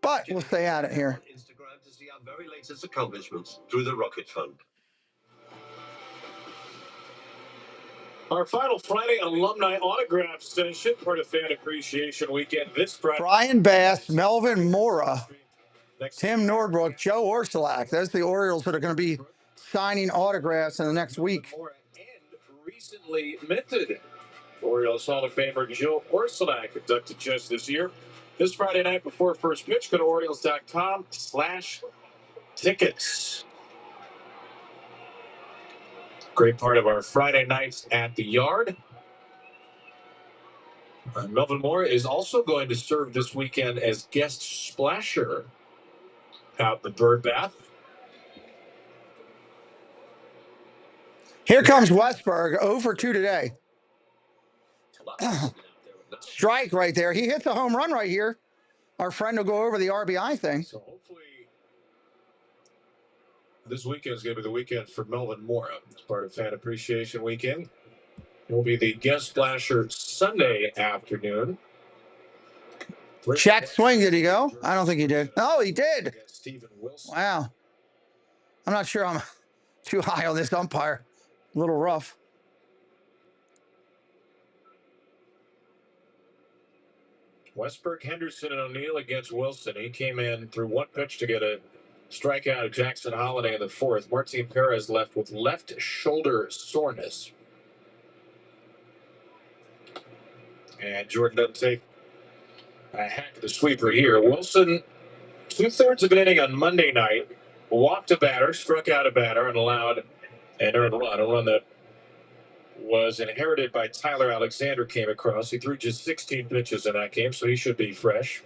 but we'll stay at it here. Instagram to see our very latest accomplishments through the Rocket Fund. Our final Friday alumni autograph session, part of Fan Appreciation Weekend this Friday. Brian Bass, Melvin Mora, Tim Nordbrook, Joe Orsulak. Those are the Orioles that are going to be signing autographs in the next week. And recently minted Orioles Hall of Famer Joe Orsulak, inducted just this year. This Friday night before first pitch, go to Orioles.com/tickets. Great part of our Friday nights at the Yard. Melvin Moore is also going to serve this weekend as guest splasher out the bird bath. Here comes Westberg, 0 for 2 today. Strike right there. He hits a home run right here. Our friend will go over the RBI thing. So hopefully this weekend is going to be the weekend for Melvin Moore. It's part of Fan Appreciation Weekend. He'll be the guest splasher Sunday afternoon. Check swing, did he go? I don't think he did. Oh, he did. Wow. I'm not sure I'm too high on this umpire. A little rough. Westberg, Henderson, and O'Neill against Wilson. He came in through one pitch to get a strikeout of Jackson Holiday in the 4th. Martin Perez left with left shoulder soreness. And Jordan doesn't take a hack of the sweeper here. Wilson, 2/3 of an inning on Monday night, walked a batter, struck out a batter, and allowed an earned run. A run that was inherited by Tyler Alexander came across. He threw just 16 pitches in that game, so he should be fresh.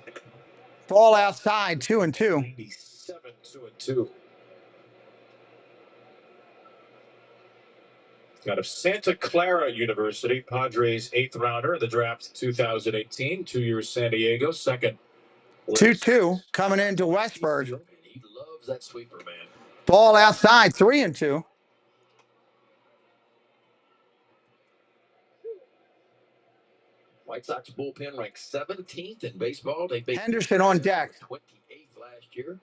Ball outside, 2-2. 97, 2-2. Out of Santa Clara University, Padres 8th rounder in the draft 2018, 2 years San Diego, second. 2-2 coming into Westberg. He loves that sweeper, man. Ball outside, 3-2. White Sox bullpen ranked 17th in baseball. They faced Henderson on deck. 28th last year.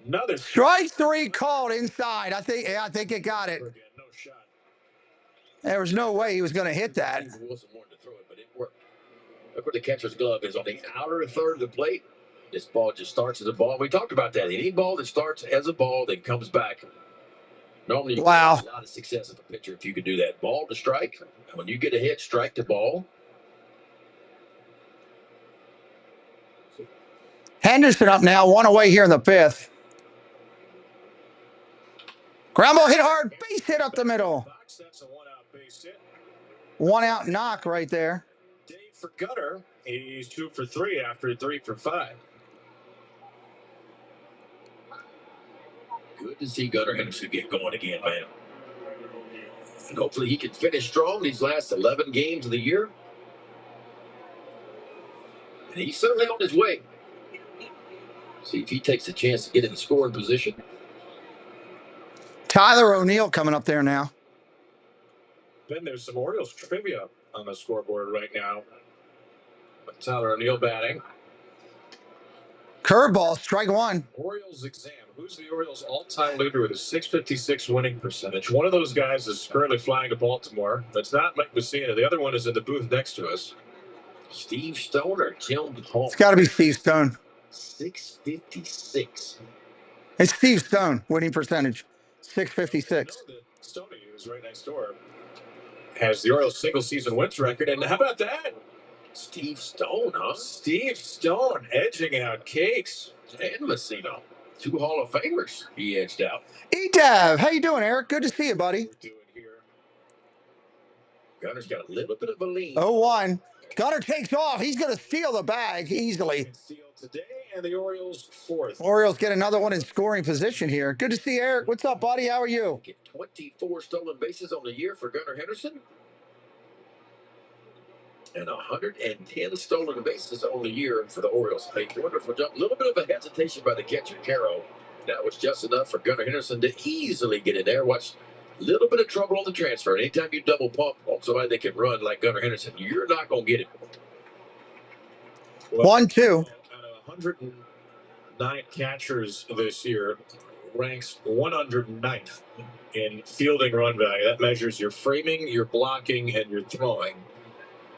Another strike 3 called inside. I think it got it. No shot. There was no way he was going to hit that. Wilson wanted to throw it, but it worked. Look where the catcher's glove is on the outer third of the plate. This ball just starts as a ball. We talked about that. Any ball that starts as a ball that comes back Normally, you Wow. get a lot of success of a pitcher if you could do that. Ball to strike. When you get a hit, strike to ball. Henderson up now, 1 away here in the 5th. Ground ball hit hard, base hit up the middle. That's a 1-out base hit. 1 out knock right there. Dave for Gunnar. He's 2 for 3 after 3 for 5. Good to see Gunnar Henderson get going again, man. And hopefully he can finish strong these last 11 games of the year. And he's certainly on his way. See if he takes a chance to get in the scoring position. Tyler O'Neill coming up there now. Ben, there's some Orioles trivia on the scoreboard right now. Tyler O'Neill batting. Curveball, strike 1. Orioles exam. Who's the Orioles' all-time leader with a .656 winning percentage? One of those guys is currently flying to Baltimore. That's not Mike Messina. The other one is in the booth next to us. Steve Stone or Tim Hall? It's got to be Steve Stone. 656. It's Steve Stone, winning percentage, 656. Stoney, who's right next door, has the Orioles single-season wins record. And how about that? Steve Stone, huh? Steve Stone edging out Cakes and Messina. 2 Hall of Famers he edged out. Edav, how you doing, Eric? Good to see you, buddy. Gunner's got a little bit of a lead. 0-1. Gunner takes off. He's going to steal the bag easily. Today, and the Orioles 4th. Orioles get another one in scoring position here. Good to see you, Eric. What's up, buddy? How are you? Get 24 stolen bases on the year for Gunnar Henderson. And 110 stolen bases on the year for the Orioles. A wonderful jump. A little bit of a hesitation by the catcher, Caro. That was just enough for Gunnar Henderson to easily get in there. Watch, a little bit of trouble on the transfer. Anytime you double pump on somebody that can run like Gunnar Henderson, you're not going to get it. Well, 1-2. 109 catchers this year, ranks 109th in fielding run value. That measures your framing, your blocking, and your throwing.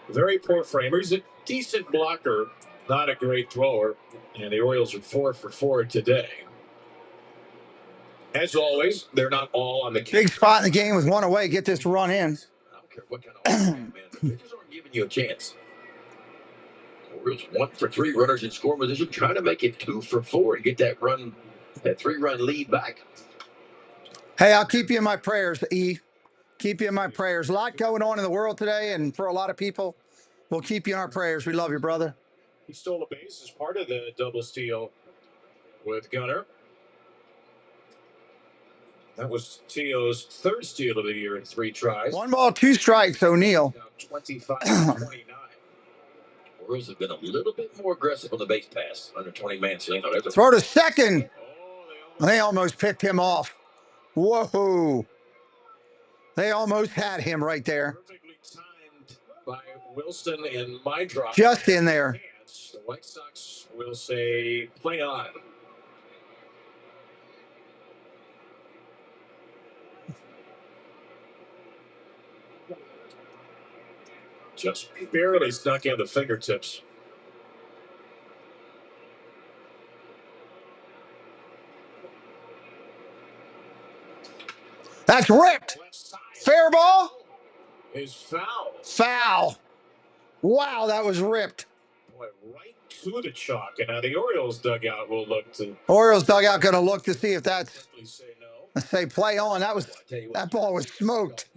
Very poor framer. He's a decent blocker, not a great thrower. And the Orioles are 4 for 4 today. As always, they're not all on the big spot in the game with 1 away. Get this run in. I don't care what kind of man. The pitchers aren't giving you a chance. Orioles 1 for 3 runners in scoring position, trying to make it 2 for 4 to get that run, that 3-run lead back. Hey, I'll keep you in my prayers, E. Keep you in my prayers. A lot going on in the world today, and for a lot of people, we'll keep you in our prayers. We love you, brother. He stole a base as part of the double steal with Gunnar. That was Tio's 3rd steal of the year in 3 tries. 1 ball, 2 strikes, O'Neill. 25-29. Orioles have been a little bit more aggressive on the base pass under Tony Mancini. Throw to second. They almost picked him off. Whoa. They almost had him right there. Perfectly timed by Wilson and my drop. Just in there. The White Sox will say play on. Just barely snuck in the fingertips. That's ripped. Fair ball. Is foul. Foul. Wow, that was ripped. Boy, right to the chalk. And now the Orioles dugout will look to. Orioles dugout going to look to see if that's. Let's say play on. That ball was smoked.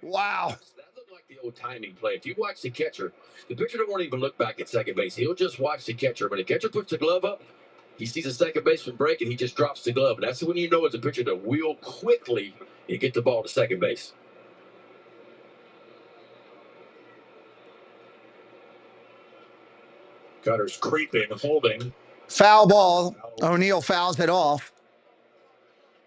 Wow. The old timing play. If you watch the catcher, the pitcher don't want to even look back at second base. He'll just watch the catcher. When the catcher puts the glove up, he sees a second baseman break and he just drops the glove. And that's when you know as a pitcher to wheel quickly and get the ball to second base. Gunner's creeping, holding. Foul ball. O'Neill fouls it off.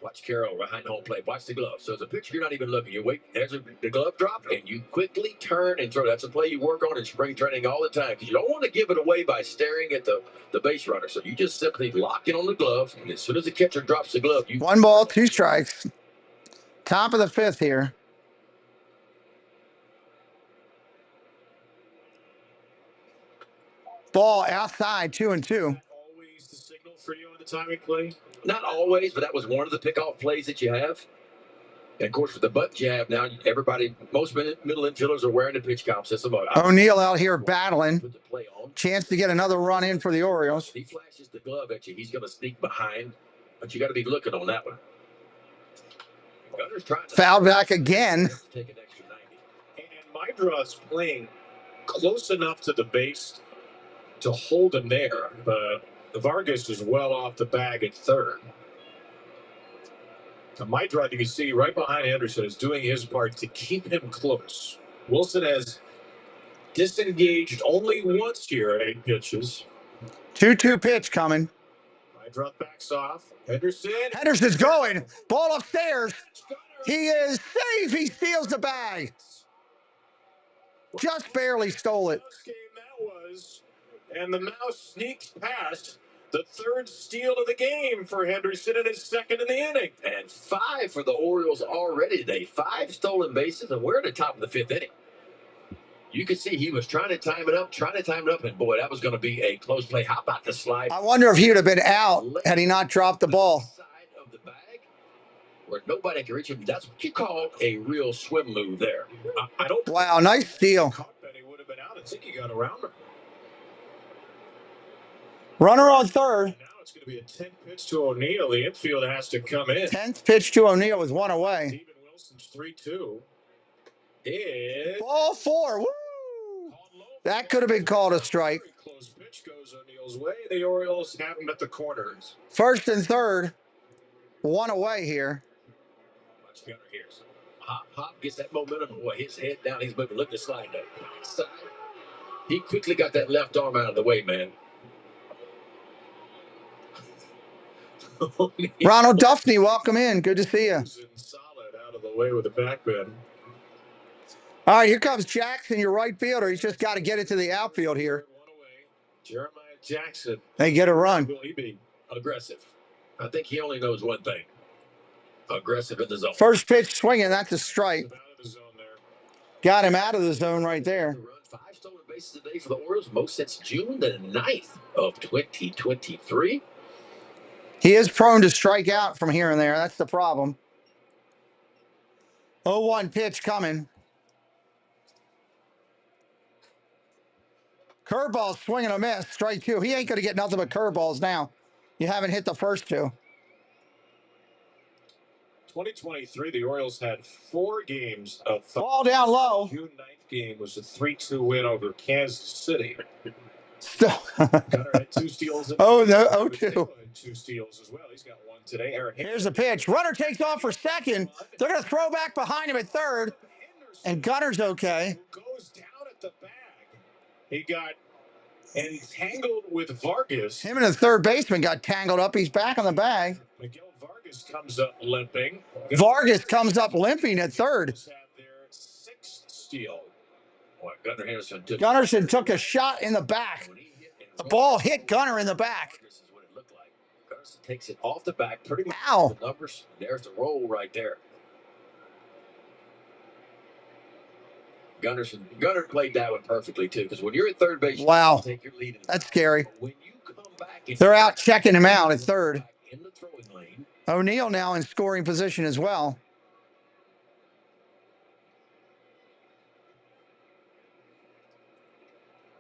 Watch Carroll behind home plate. Watch the glove. So as a pitcher, you're not even looking. You wait. There's the glove drop, and you quickly turn and throw. That's a play you work on in spring training all the time because you don't want to give it away by staring at the base runner. So you just simply lock in on the glove, and as soon as the catcher drops the glove, you 1 ball, 2 strikes. Top of the 5th here. Ball outside, 2-2. Always the signal for you on the timing play? Not always, but that was one of the pickoff plays that you have. And of course, with the butt jab, now most middle infielders are wearing the pitch comp system. O'Neill out here battling. Chance to get another run in for the Orioles. He flashes the glove at you. He's going to sneak behind, but you got to be looking on that one. Fouled back again. And Mydraw's playing close enough to the base to hold him there, but Vargas is well off the bag at third. Now, Mydraw, you can see right behind Anderson, is doing his part to keep him close. Wilson has disengaged only once here at 8 pitches. 2-2 pitch coming. Mydraw backs off. Henderson's going. Ball upstairs. He is safe. He steals the bag. Just barely stole it. Game that was. And the mouse sneaks past the third steal of the game for Henderson in his second in the inning. And 5 for the Orioles already today. 5 stolen bases, and we're at the top of the 5th inning. You can see he was trying to time it up, and boy, that was going to be a close play. How about the slide? I wonder if he would have been out had he not dropped the ball. Side of the bag where nobody can reach him. That's what you call a real swim move there. I don't. Wow, nice steal. He would have been out. I think he got around him. Runner on third. Now it's going to be a 10th pitch to O'Neill. The infield has to come in. 10th pitch to O'Neill with one away. Steven Wilson's 3-2. It's ball 4. Woo! That could have been called a strike. Close pitch goes O'Neill's way. The Orioles have him at the corners. First and third. One away here. Much better here. So Hop gets that momentum. Boy, his head down. He's moving. Look at the slide there. He quickly got that left arm out of the way, man. Ronald Duffney, welcome in. Good to see you. Solid out of the way with the back bend. All right, here comes Jackson, your right fielder. He's just got to get it to the outfield here. Jeremiah Jackson. They get a run. Will he be aggressive? I think he only knows one thing. Aggressive in the zone. First pitch swinging. That's a strike. Got him out of the zone right there. 5 stolen bases a day for the Orioles, most since June the 9th of 2023. He is prone to strike out from here and there. That's the problem. 0-1 pitch coming. Curveball swinging a miss. Strike 2. He ain't going to get nothing but curveballs now. You haven't hit the first 2. 2023, the Orioles had 4 games of ball down low. June 9th game was a 3-2 win over Kansas City. Gunnar had 2 steals. Oh, no. 0-2. 2 steals as well. He's got 1 today. Here's a pitch. Runner takes off for second. They're going to throw back behind him at third. And Gunner's okay. Goes down at the bag. He got entangled with Vargas. Him and the third baseman got tangled up. He's back on the bag. Miguel Vargas comes up limping. Vargas comes up limping at third. Have their 6th steal. Boy, Gunnarsson took a shot in the back. The ball hit Gunnar in the back. This is what it looked like. Gunnarsson takes it off the back. Pretty much Ow. The numbers. There's the roll right there. Gunnar played that one perfectly too, because when you're at third base, wow, you take your lead. That's scary. When you come back, they're out checking him out at third. In the throwing lane. O'Neill now in scoring position as well.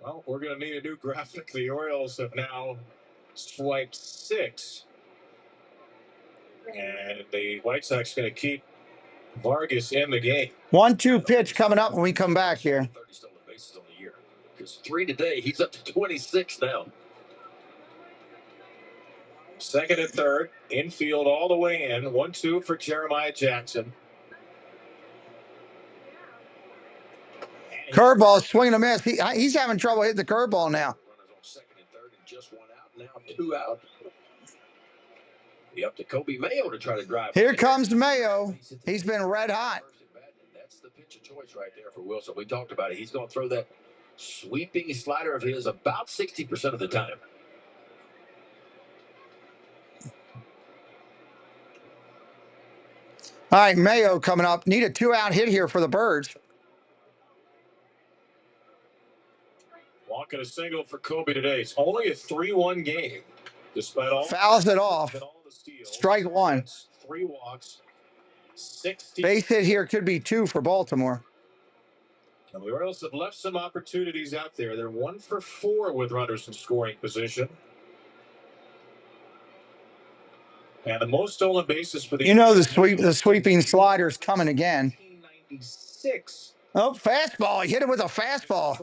Well, we're going to need a new graphic. The Orioles have now swiped 6. And the White Sox going to keep Vargas in the game. 1-2 pitch coming up when we come back here. 30 stolen bases on the year. Because 3 today, he's up to 26 now. Second and third, infield all the way in. 1-2 for Jeremiah Jackson. Curveball, swing and a miss. He's having trouble hitting the curveball now. Runners on second and third, and just 1 out. Now 2 out. Be up to Kobe Mayo to try to drive. Here comes Mayo. He's been red hot. That's the pitch of choice right there for Wilson. We talked about it. He's going to throw that sweeping slider of his about 60% of the time. All right, Mayo coming up. Need a 2-out hit here for the Birds. Walking a single for Kobe today. It's only a 3-1 game. Despite all fouls it off. Strike 1. 3 walks Base hit here could be 2 for Baltimore. And the Orioles have left some opportunities out there. They're 1 for 4 with runners in scoring position. And the most stolen bases for the the sweeping slider's coming again. 1996. Oh, fastball. He hit it with a fastball.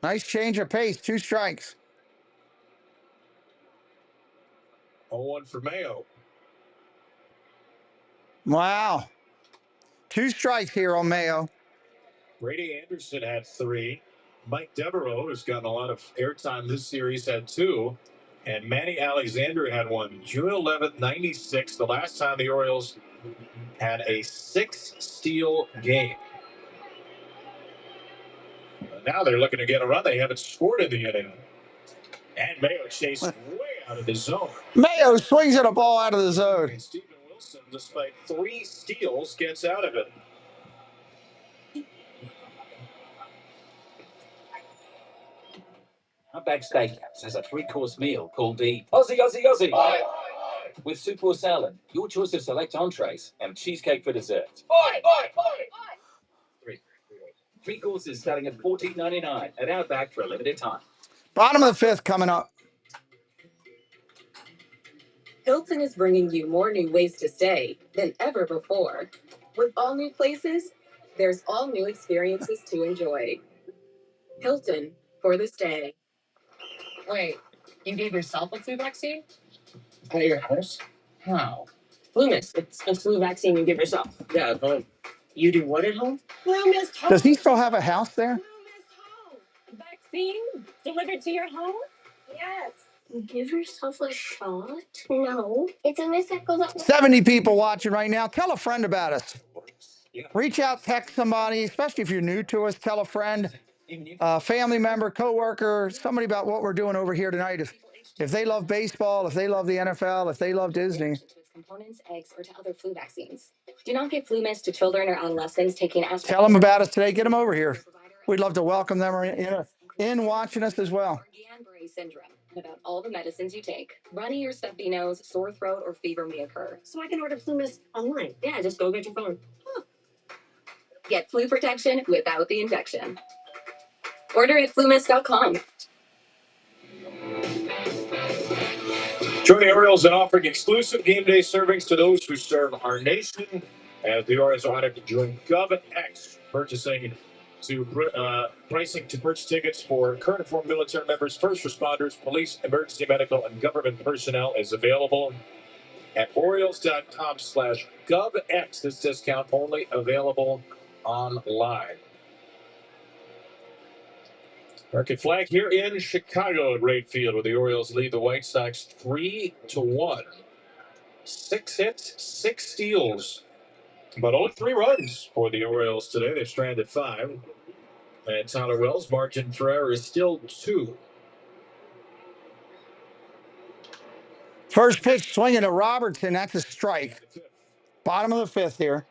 Nice change of pace. 2 strikes. 0-1 for Mayo. Wow. 2 strikes here on Mayo. Brady Anderson had 3. Mike Devereaux, who's gotten a lot of airtime this series, had 2. And Manny Alexander had 1. June 11th, 96, the last time the Orioles had a 6-steal game. And now they're looking to get a run. They haven't scored in the inning. And Mayo chased way out of the zone. Mayo swings at a ball out of the zone. And Steven Wilson, despite 3 steals, gets out of it. Outback Steakhouse has a 3-course meal called the Aussie Aussie Aussie. Aye, aye, aye. With soup or salad, your choice of select entrees, and cheesecake for dessert. Aye, aye, aye. 3 courses starting at $14.99 at Outback for a limited time. Bottom of the 5th coming up. Hilton is bringing you more new ways to stay than ever before. With all new places, there's all new experiences to enjoy. Hilton for the stay. Wait, you gave yourself a flu vaccine? At your house? How? Flumis. It's a flu vaccine you give yourself. Yeah, at home. You do what at home? Flumis home. Does he still have a house there? Flumis home. Vaccine delivered to your home? Yes. Give yourself a shot? No. It's a mist that goes up. 70 people watching right now. Tell a friend about us. Reach out, text somebody, especially if you're new to us. Tell a friend, family member, coworker, somebody about what we're doing over here tonight. If they love baseball, if they love the NFL, if they love Disney. Components, eggs, or to other flu vaccines. Do not give flu mist to children or adolescents taking aspirin. Tell them about us today. Get them over here. We'd love to welcome them in watching us as well. Guillain-Barré syndrome. About all the medicines you take. Runny or stuffy nose, sore throat, or fever may occur. So I can order flu mist online. Yeah, just go get your phone. Huh. Get flu protection without the injection. Order at flumist.com. Join the Orioles in offering exclusive game day servings to those who serve our nation. As the Orioles are honored to join GovX, pricing to purchase tickets for current and former military members, first responders, police, emergency medical, and government personnel is available at Orioles.com/GovX. This discount only available online. Market flag here in Chicago at right field, where the Orioles lead the White Sox 3-1. 6 hits, 6 steals, but only 3 runs for the Orioles today. They've stranded 5. And Tyler Wells, margin for error is still 2. First pitch swinging to Robertson. That's a strike. Bottom of the 5th here.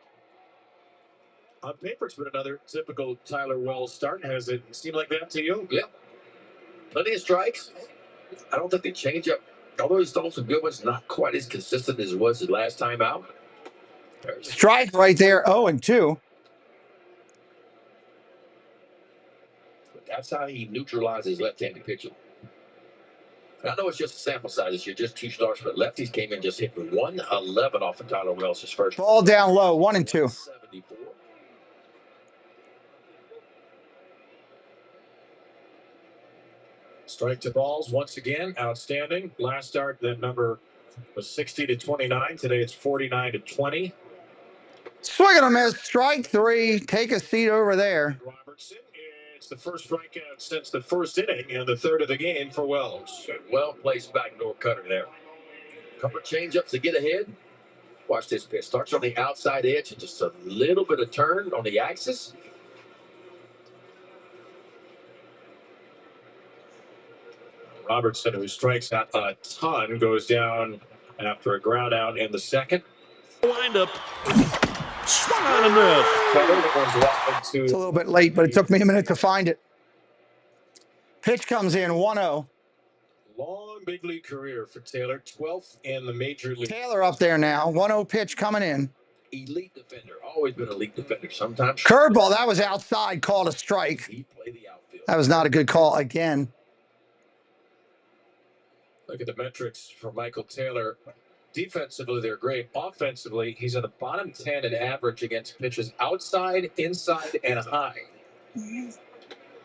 On paper, it's been another typical Tyler Wells start. Has it seemed like that to you? Yeah. Plenty of strikes. I don't think the changeup, although he's thrown some good ones, not quite as consistent as it was his last time out. Strike right there, 0-2. But that's how he neutralizes left-handed pitching. I know it's just a sample size this year, just 2 starts, but lefties came in just hit 111 off of Tyler Wells' first. Ball down low, 1-2. 74. Strike to balls once again, outstanding. Last start, that number was 60-29. Today it's 49-20. Swing and a miss, strike 3. Take a seat over there. Robertson, it's the first strikeout since the first inning and the 3rd of the game for Wells. Well-placed backdoor cutter there. Couple of changeups to get ahead. Watch this pitch. Starts on the outside edge and just a little bit of turn on the axis. Robertson, who strikes out a ton, goes down after a ground out in the 2nd. Wind up. Swung on and missed. It's a little bit late, but it took me a minute to find it. Pitch comes in, 1-0. Long big league career for Taylor, 12th in the major league. Taylor up there now, 1-0 pitch coming in. elite defender. Always been an elite defender. Sometimes Curveball, that was outside, called a strike. he played the outfield. That was not a good call again. Look at the metrics for Michael Taylor. Defensively, they're great. Offensively, he's in the bottom 10 in average against pitches outside, inside, and high.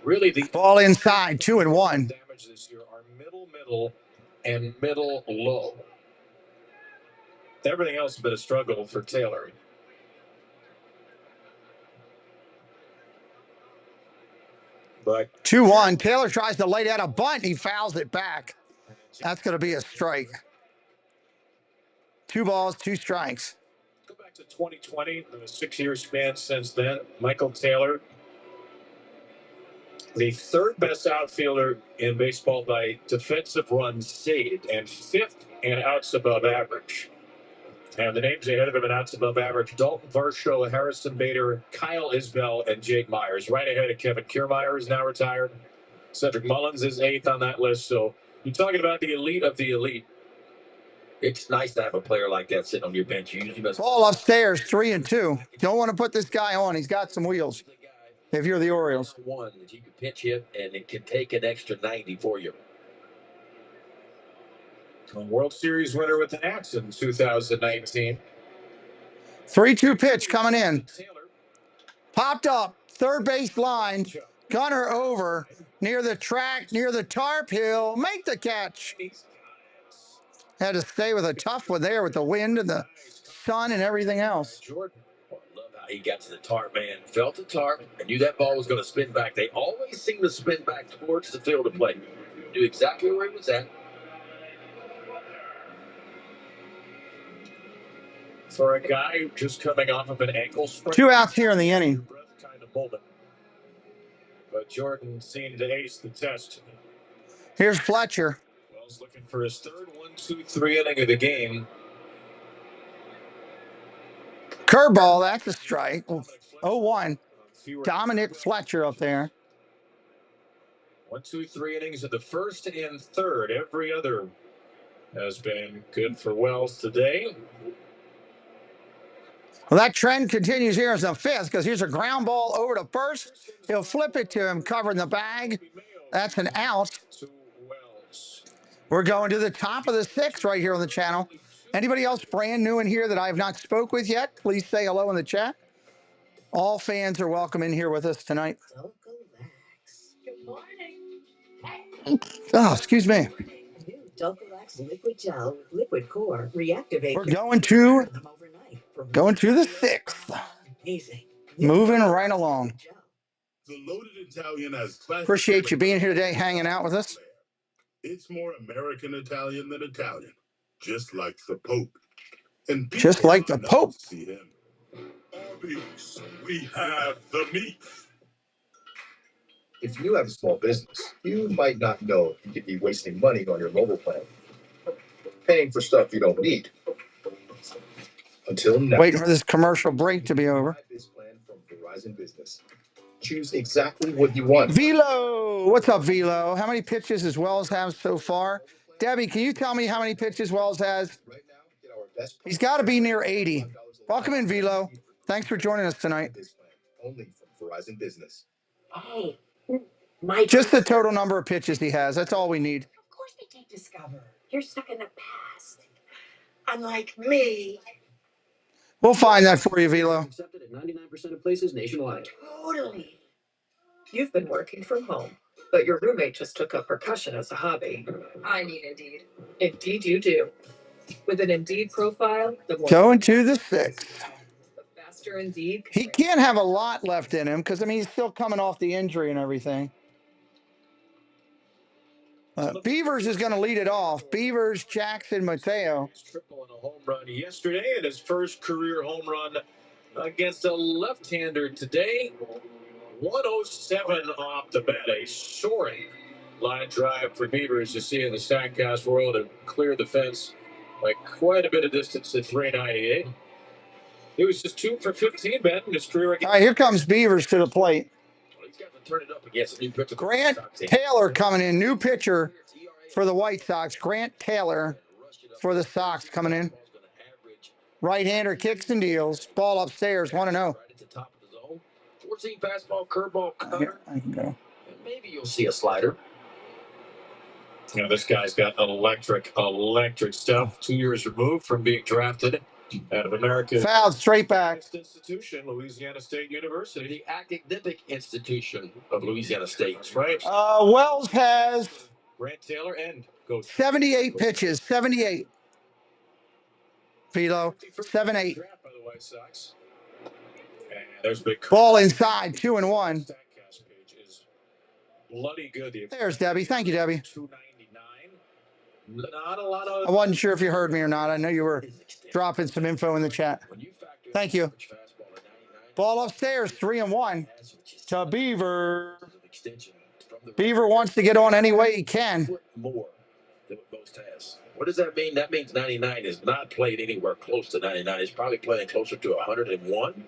Really, the ball inside, 2-1. Damage this year are middle, and middle low. Everything else has been a struggle for Taylor. But 2-1. Taylor tries to lay down a bunt. He fouls it back. That's going to be a strike. 2 balls, 2 strikes. Go back to 2020, the 6-year span since then. Michael Taylor, the 3rd best outfielder in baseball by defensive runs saved and 5th in outs above average. And the names ahead of him in outs above average: Dalton Varsho, Harrison Bader, Kyle Isbell, and Jake Myers. Right ahead of Kevin Kiermaier, is now retired. Cedric Mullins is 8th on that list. So you're talking about the elite of the elite. It's nice to have a player like that sitting on your bench. You usually must Ball upstairs, 3-2. Don't want to put this guy on. He's got some wheels. If you're the Orioles. one that you can pitch hit, and it can take an extra 90 for you. A World Series winner with the Nats in 2019. 3-2 pitch coming in. Popped up, 3rd base line. Gunner over, near the track, near the tarp hill. Make the catch. Had to stay with a tough one there with the wind and the sun and everything else. Jordan, I love how he got to the tarp, man. Felt the tarp and knew that ball was going to spin back. They always seem to spin back towards the field of play. Knew exactly where he was at. For a guy just coming off of an ankle sprain. 2 outs here in the inning. Kind of moment. But Jordan seemed to ace the test. Here's Fletcher. Wells looking for his 3rd 1-2-3 inning of the game. Curveball, that's a strike. 0-1. Dominic Fletcher up there. 1-2-3 innings of the 1st and 3rd. Every other has been good for Wells today. Well, that trend continues here as the 5th, because here's a ground ball over to 1st. He'll flip it to him, covering the bag. That's an out. We're going to the top of the 6th right here on the channel. Anybody else brand new in here that I have not spoke with yet, please say hello in the chat. All fans are welcome in here with us tonight. Good morning. Oh, excuse me. Dulcolax liquid gel with liquid core reactivate. We're going to the 6th. Amazing. Moving right along. The loaded Italian has Appreciate you being here today, hanging out with us. It's more American Italian than Italian, just like the Pope. And just like the Pope. See him. Arby's, we have the meat. If you have a small business, you might not know you could be wasting money on your mobile plan, paying for stuff you don't need. Until now. Waiting for this commercial break to be over. This plan from Verizon Business. Choose exactly what you want. Velo, what's up, Velo? How many pitches does Wells have so far? Debbie, can you tell me how many pitches Wells has? He's got to be near 80. Welcome in, Velo. Thanks for joining us tonight. Only from Verizon Business. Hey, just the total number of pitches he has. That's all we need. Of course they can't discover. You're stuck in the past. Unlike me. We'll find that for you, Velo. Accepted at 99% of places nationwide. Totally. You've been working from home, but your roommate just took up percussion as a hobby. I need Indeed. Indeed you do. With an Indeed profile, the more going to the 6th. The faster Indeed. He can't have a lot left in him because, I mean, he's still coming off the injury and everything. Beavers is going to lead it off. Beavers, Jackson, Mateo. Triple and a home run yesterday, and his first career home run against a left-hander today. 107 off the bat, a soaring line drive for Beavers. You see in the Statcast world, and cleared the fence by quite a bit of distance at 398. He was just 2 for 15, Ben, in his career. All right, here comes Beavers to the plate. He's got to turn it up against a new pitcher. Grant Taylor coming in, new pitcher for the White Sox. Grant Taylor for the Sox coming in. Right-hander kicks and deals. Ball upstairs, 1-0. Right at the top of the zone. 14 fastball, curveball, cutter. I can go. And maybe you'll see a slider. You know, this guy's got electric stuff. 2 years removed from being drafted out of America's Fouled straight back. institution, Louisiana State University. The academic institution of Louisiana State. That's right. Wells has Grant Taylor and goes 78 pitches. 78. Velo, 7-8. draft by the White Sox. And there's big Ball inside, 2-1. Statcast page is bloody good. There's Debbie. Thank you, Debbie. 299. Not a lot of. I wasn't sure if you heard me or not. I know you were dropping some info in the chat. Thank you. Ball upstairs, 3-1 to Beaver. Beaver wants to get on any way he can. More than what most has. What does that mean? That means 99 is not played anywhere close to 99. He's probably playing closer to 101.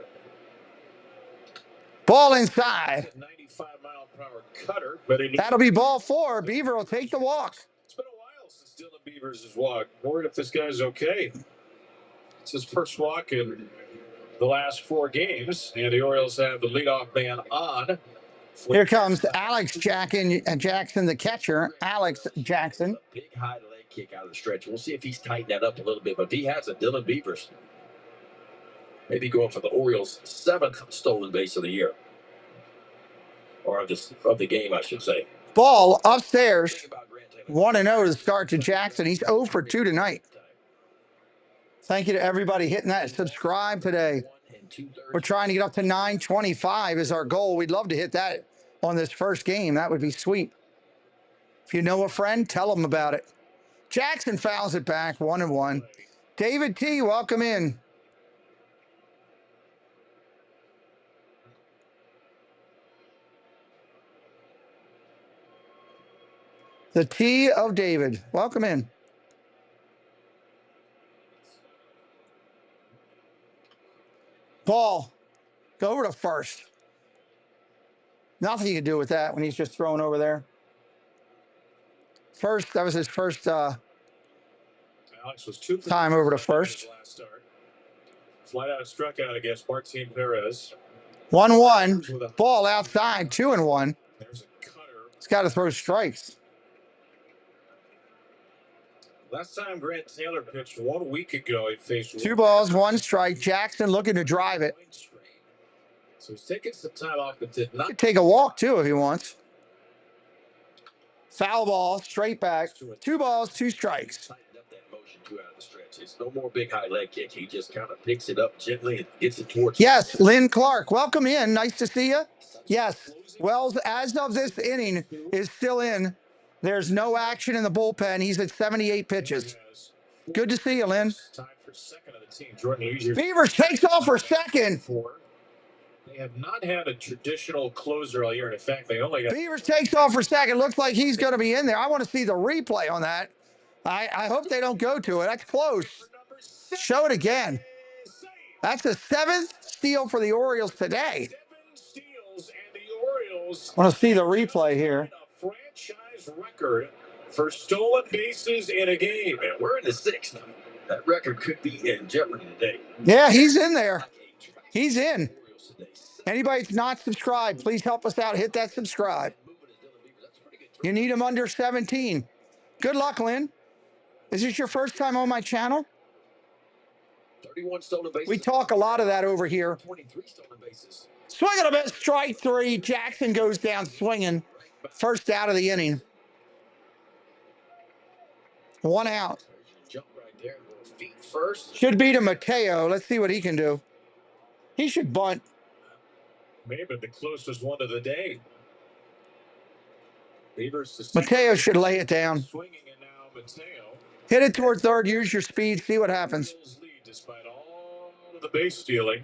Ball inside. 95-mile-per-hour cutter, but That'll be ball 4. Beaver will take the walk. It's been a while since Dylan Beavers has walked. Worried if this guy's okay. It's his first walk in the last 4 games, and the Orioles have the leadoff man on. Here comes Alex Jackson, the catcher. Alex Jackson. Big high leg kick out of the stretch. We'll see if he's tightened that up a little bit. But if he has a Dylan Beavers, maybe going for the Orioles' 7th stolen base of the year. Or of the game, I should say. Ball upstairs. 1-0 to start to Jackson. He's 0 for 2 tonight. Thank you to everybody hitting that subscribe today. We're trying to get up to 925 is our goal. We'd love to hit that on this first game. That would be sweet. If you know a friend, tell them about it. Jackson fouls it back, 1-1. David T, welcome in. The T of David, welcome in. Ball, go over to first. Nothing you can do with that when he's just thrown over there. First, that was his first Alex was 2 time over to first. Last start. Flat out struck out against Martin Perez. 1-1. Ball outside, 2-1. There's a cutter. He's got to throw strikes. Last time Grant Taylor pitched 1 week ago, he faced 2 balls, 1 strike. Jackson looking to drive it. So he's taking some time off, but did not take a walk too if he wants. Foul ball, straight back. 2 balls, 2 strikes. It's no more big high leg kick. He just kind of picks it up gently and gets it towards. Yes, Lynn Clark, welcome in. Nice to see you. Yes, Wells, as of this inning, is still in. There's no action in the bullpen. He's at 78 pitches. Good to see you, Lynn. Beavers takes off for second. They have not had a traditional closer all year. In fact, they only got. Beavers takes off for second. Looks like he's going to be in there. I want to see the replay on that. I hope they don't go to it. That's close. Show it again. That's the 7th steal for the Orioles today. 7 steals, and the Orioles I want to see the replay here. Franchise record for stolen bases in a game. And we're in the 6th now. That record could be in jeopardy today. Yeah, he's in there. He's in. Anybody that's not subscribed, please help us out. Hit that subscribe. You need him under 17. Good luck, Lynn. Is this your first time on my channel? 31 stolen bases. We talk a lot of that over here. 23 stolen bases. Swing and a miss, strike 3. Jackson goes down swinging. First out of the inning. 1 out. Jump right there. Feet first. Should be to Mateo. Let's see what he can do. He should bunt. May have been the closest one of the day. Mateo should lay it down. Swinging and now Mateo. Hit it toward third. Use your speed. See what happens. Despite all of the base stealing.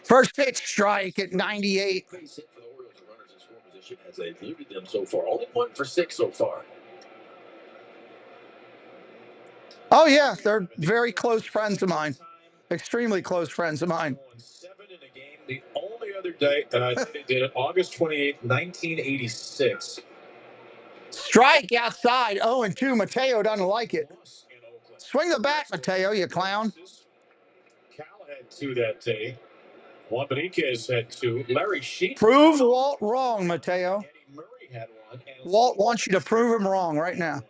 First pitch strike at 98. Base hit for the Orioles. The runners in score position as they've eluded them so far. Only 1 for 6 so far. Oh, yeah. They're very close friends of mine. Extremely close friends of mine. 7 in a game. The only other day they did it, August 28th, 1986. Strike outside. 0-2. Mateo doesn't like it. Swing the bat, Mateo, you clown. His had 2 that day. Juan Benitez had 2. Larry Sheet. Prove Walt wrong, Mateo. Eddie Murray had 1. And Walt wants you to prove him wrong right now.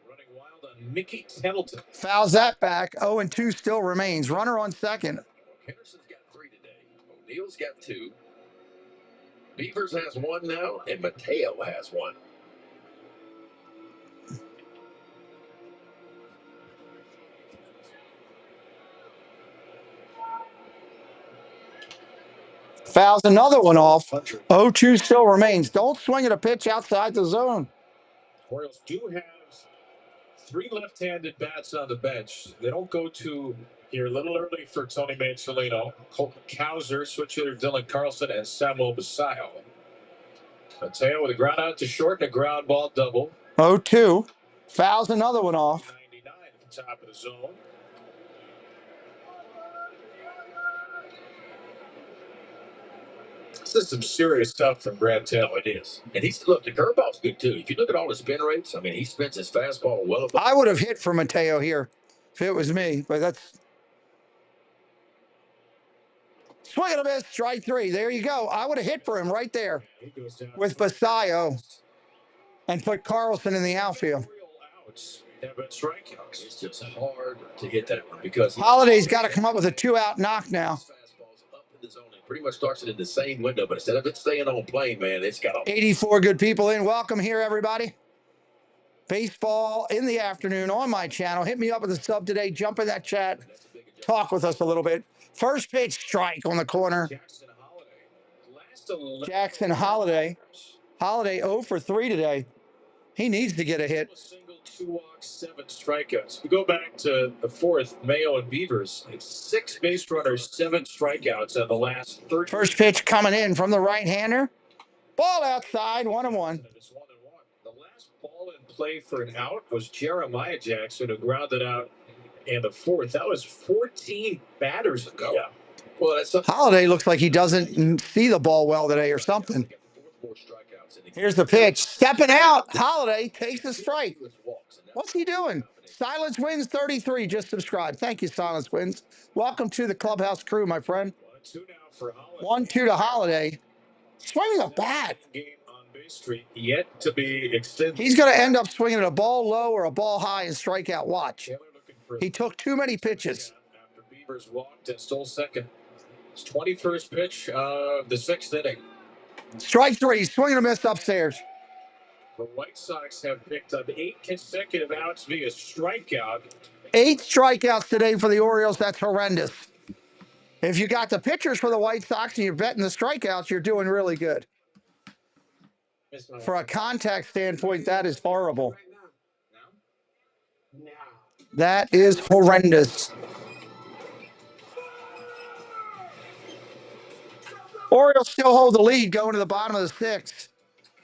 Running wild on Mickey Templeton. Fouls that back. 0-2 still remains. Runner on second. Henderson's got 3 today. O'Neill's got 2. Beavers has 1 now, and Mateo has 1. Fouls another one off. 0-2 still remains. Don't swing at a pitch outside the zone. Orioles do have 3 left-handed bats on the bench. They don't go to here a little early for Tony Mansolino. Colton Cowser, switch hitter Dylan Carlson, and Samuel Basayo. Mateo with a ground out to short and a ground ball double. 0-2. Fouls another one off. 99 at the top of the zone. This is some serious stuff from Grant Taylor. It is. And look, the curveball's good too. If you look at all the spin rates, I mean, he spins his fastball well above. I would have hit for Mateo here if it was me, but that's. Swing and a miss, strike 3. There you go. I would have hit for him right there with Basayo and put Carlson in the outfield. It's just hard to hit that one because Holiday's got to come up with a 2-out knock now. Pretty much starts it in the same window, but instead of it staying on plane, man, it's got 84 good people in. Welcome here, everybody. Baseball in the afternoon on my channel. Hit me up with a sub today. Jump in that chat. Talk with us a little bit. First pitch, strike on the corner. Jackson Holiday. Holiday 0 for 3 today. He needs to get a hit. A single, 2 walks, 7 strikeouts. We go back to the 4th, Mayo and Beavers. It's 6 base runners, 7 strikeouts in the last 30. First pitch coming in from the right-hander. Ball outside, 1-1. The last ball in play for an out was Jeremiah Jackson, who grounded out in the 4th. That was 14 batters ago. Yeah. Well, that's Holiday looks like he doesn't see the ball well today or something. Here's the pitch. Stepping out. Holiday takes a strike. What's he doing? Silence Wins 33. Just subscribe. Thank you, Silence Wins. Welcome to the clubhouse crew, my friend. 1-2 to Holiday. Swinging a bat. Yet to be extended. He's going to end up swinging at a ball low or a ball high and strike out. Watch. He took too many pitches. After Beavers walked and stole second. His 21st pitch of the 6th inning. Strike 3. Swinging a miss upstairs. The White Sox have picked up 8 consecutive outs via strikeout. 8 strikeouts today for the Orioles. That's horrendous. If you got the pitchers for the White Sox and you're betting the strikeouts, you're doing really good. For a contact standpoint, that is horrible. That is horrendous. Orioles still hold the lead going to the bottom of the 6th.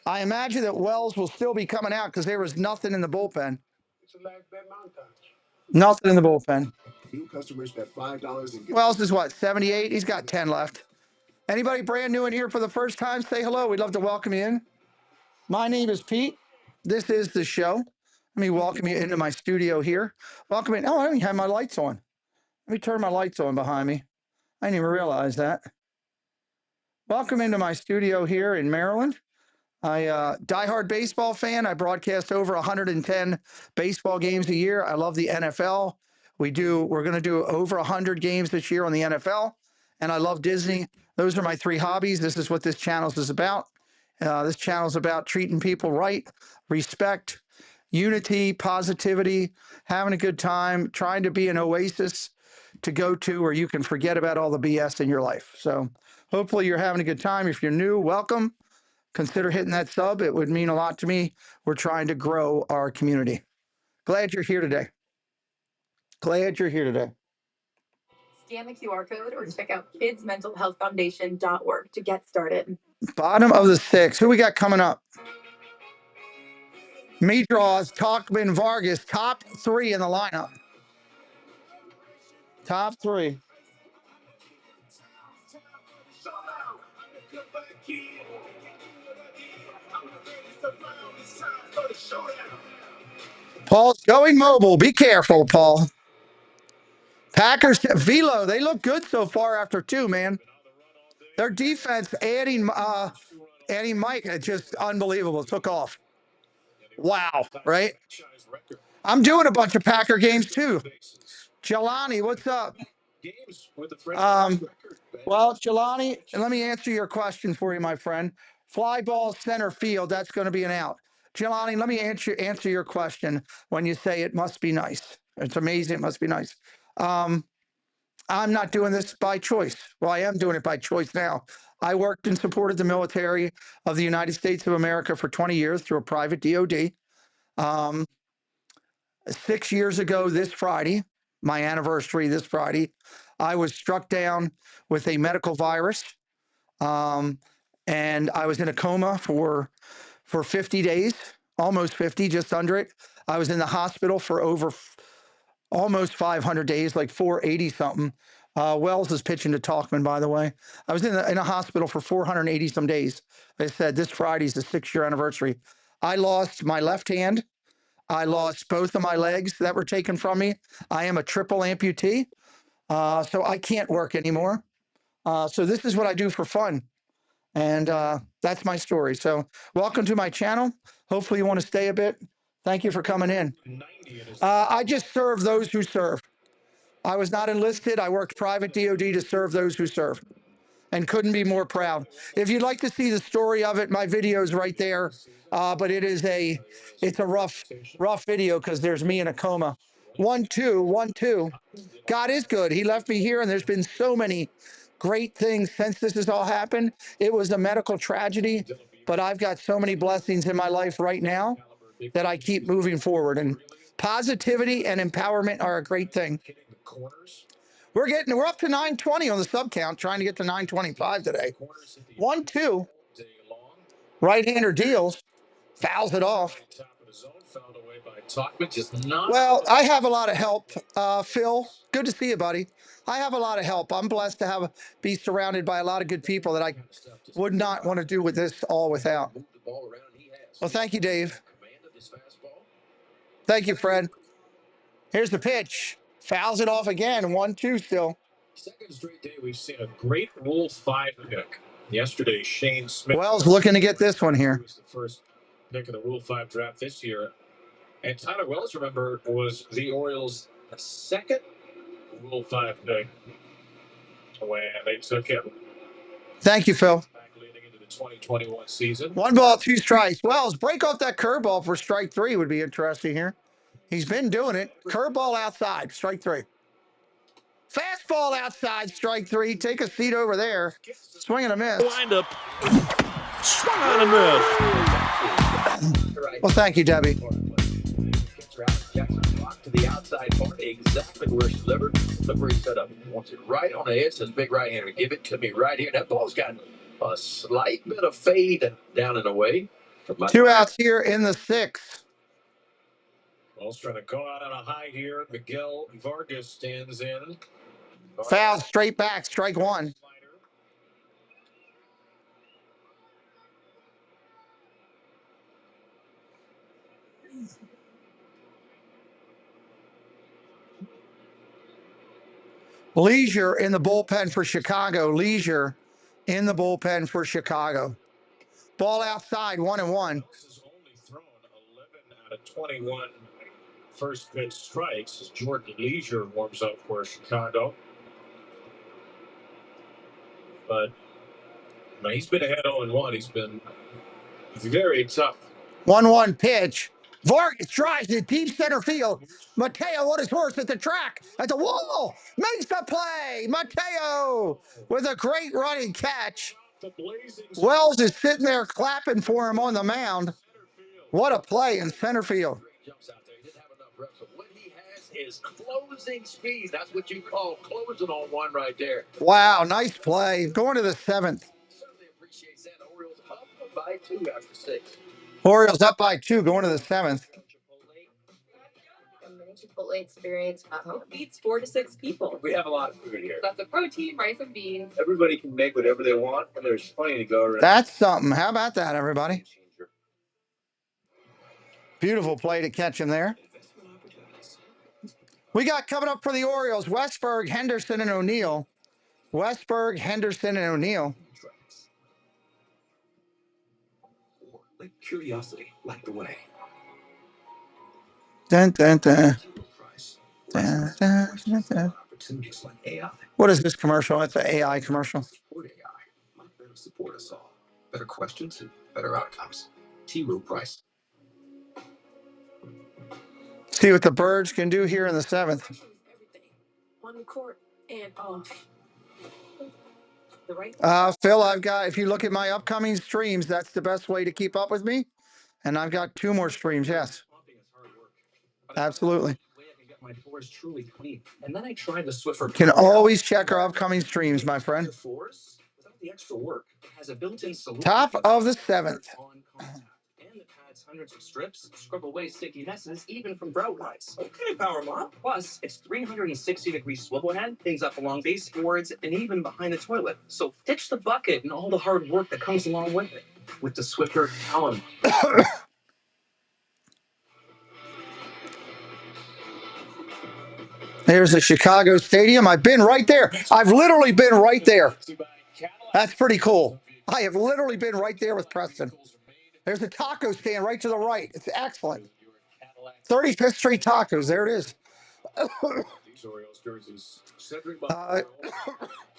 I imagine that Wells will still be coming out because there was nothing in the bullpen. Nothing in the bullpen. New customers bet $5 and get Wells is what, 78? He's got 10 left. Anybody brand new in here for the first time, say hello. We'd love to welcome you in. My name is Pete. This is the show. Let me welcome you into my studio here. Welcome in. Oh, I don't even have my lights on. Let me turn my lights on behind me. I didn't even realize that. Welcome into my studio here in Maryland. I diehard baseball fan. I broadcast over 110 baseball games a year. I love the NFL. We're going to do over 100 games this year on the NFL. And I love Disney. Those are my 3 hobbies. This is what this channel is about. This channel is about treating people right, respect, unity, positivity, having a good time, trying to be an oasis to go to where you can forget about all the BS in your life. So hopefully you're having a good time. If you're new, welcome. Consider hitting that sub. It would mean a lot to me. We're trying to grow our community. Glad you're here today. Glad you're here today. Scan the QR code or check out kidsmentalhealthfoundation.org to get started. Bottom of the 6th. Who we got coming up? Me draws, Talkman, Vargas, top 3 in the lineup. Top 3. Paul's going mobile. Be careful, Paul. Packers, Velo, they look good so far after 2, man. Their defense, adding Mike, it's just unbelievable. Took off. Wow, right? I'm doing a bunch of Packer games too. Jelani, what's up? Well, Jelani, let me answer your question for you, my friend. Fly ball center field, that's going to be an out. Jelani, let me answer your question when you say it must be nice. It's amazing. It must be nice. I'm not doing this by choice. Well, I am doing it by choice now. I worked and supported the military of the United States of America for 20 years through a private DOD. 6 years ago this Friday, my anniversary this Friday, I was struck down with a medical virus. And I was in a coma for 50 days, almost 50, just under it. I was in the hospital for over almost 500 days, like 480 something. Wells is pitching to Talkman, by the way. I was in a hospital for 480 some days. They said this Friday's the 6-year anniversary. I lost my left hand. I lost both of my legs that were taken from me. I am a triple amputee, so I can't work anymore. So this is what I do for fun. And that's my story. So welcome to my channel. Hopefully you want to stay a bit. Thank you for coming in. I just serve those who serve. I was not enlisted. I worked private DOD to serve those who serve, and couldn't be more proud. If you'd like to see the story of it, my video's right there. But it's a rough video because there's me in a coma. 1-2, 1-2. God is good. He left me here, and there's been so many great things since this has all happened. It was a medical tragedy, but I've got so many blessings in my life right now that I keep moving forward. And positivity and empowerment are a great thing. We're up to 920 on the sub count, trying to get to 925 today. 1-2. Right-hander deals, fouls it off. Well, I have a lot of help, Phil. Good to see you, buddy. I have a lot of help. I'm blessed to be surrounded by a lot of good people that I would not want to do with this all without. Well, thank you, Dave. Thank you, Fred. Here's the pitch. Fouls it off again. 1-2 still. Second straight day we've seen a great Rule 5 pick. Yesterday, Shane Smith. Wells looking to get this one here. Was the first pick of the Rule 5 draft this year. And Tyler Wells, remember, was the Orioles' second Rule 5 pick when they took him. Thank you, Phil. Back leading into the 2021 season. 1 ball, 2 strikes. Wells, break off that curveball for strike 3 would be interesting here. He's been doing it. Curveball outside, strike 3. Fastball outside, strike 3. Take a seat over there. Swing and a miss. Wind up. Swung on and missed. Well, thank you, Debbie. To the outside part, exactly where it's delivered. Look where he set up. Wants it right on the head. Says big right hander, give it to me right here. That ball's got a slight bit of fade down and away. 2 outs here in the 6th. Wells trying to go out on a high here. Miguel Vargas stands in. Foul, straight back, strike 1. Leisure in the bullpen for Chicago. Leisure in the bullpen for Chicago. Ball outside, 1-1. Has only thrown 11 out of 21 first pitch strikes as Jordan Leisure warms up for Chicago. But he's been ahead 0-1. He's been very tough. 1-1 pitch. Vargas drives it deep center field. Mateo on his horse at the track. At the wall. Makes the play. Mateo with a great running catch. Wells is sitting there clapping for him on the mound. What a play in center field. What he has is closing speed. That's what you call closing on one right there. Wow, nice play. Going to the 7th. Certainly appreciates that. Orioles up by 2 after 6. Orioles up by 2, going to the 7th. Chipotle experience at home feeds 4 to 6 people. We have a lot of food here. That's a protein, rice, and beans. Everybody can make whatever they want, and there's plenty to go around. That's something. How about that, everybody? Beautiful play to catch him there. We got coming up for the Orioles, Westberg, Henderson, and O'Neill. Westberg, Henderson, and O'Neill. Like curiosity, like the way. Dun, dun, dun. Dun, dun, dun, dun. Opportunities like AI. What is this commercial? It's an AI commercial. Support AI. Might better support us all. Better questions and better outcomes. T-Rowe Price. See what the Birds can do here in the 7th. On the court and off. The right. Phil, I've got, if you look at my upcoming streams, that's the best way to keep up with me. And I've got 2 more streams, yes. Absolutely. My floors truly clean. And then I tried the Swiffer. Can always check our upcoming streams, my friend. Floors without the extra work. It has a built-in solution. Top of the 7th. And the pad's hundreds of strips scrub away sticky messes, even from drought lights. Okay, Power Mop. Plus, it's 360-degree swivel head, things up along baseboards, and even behind the toilet. So ditch the bucket and all the hard work that comes along with it. With the Swiffer Power Mop. There's the Chicago Stadium. I've been right there. I've literally been right there. That's pretty cool. I have literally been right there with Preston. There's a taco stand right to the right. It's excellent. 35th Street Tacos. There it is.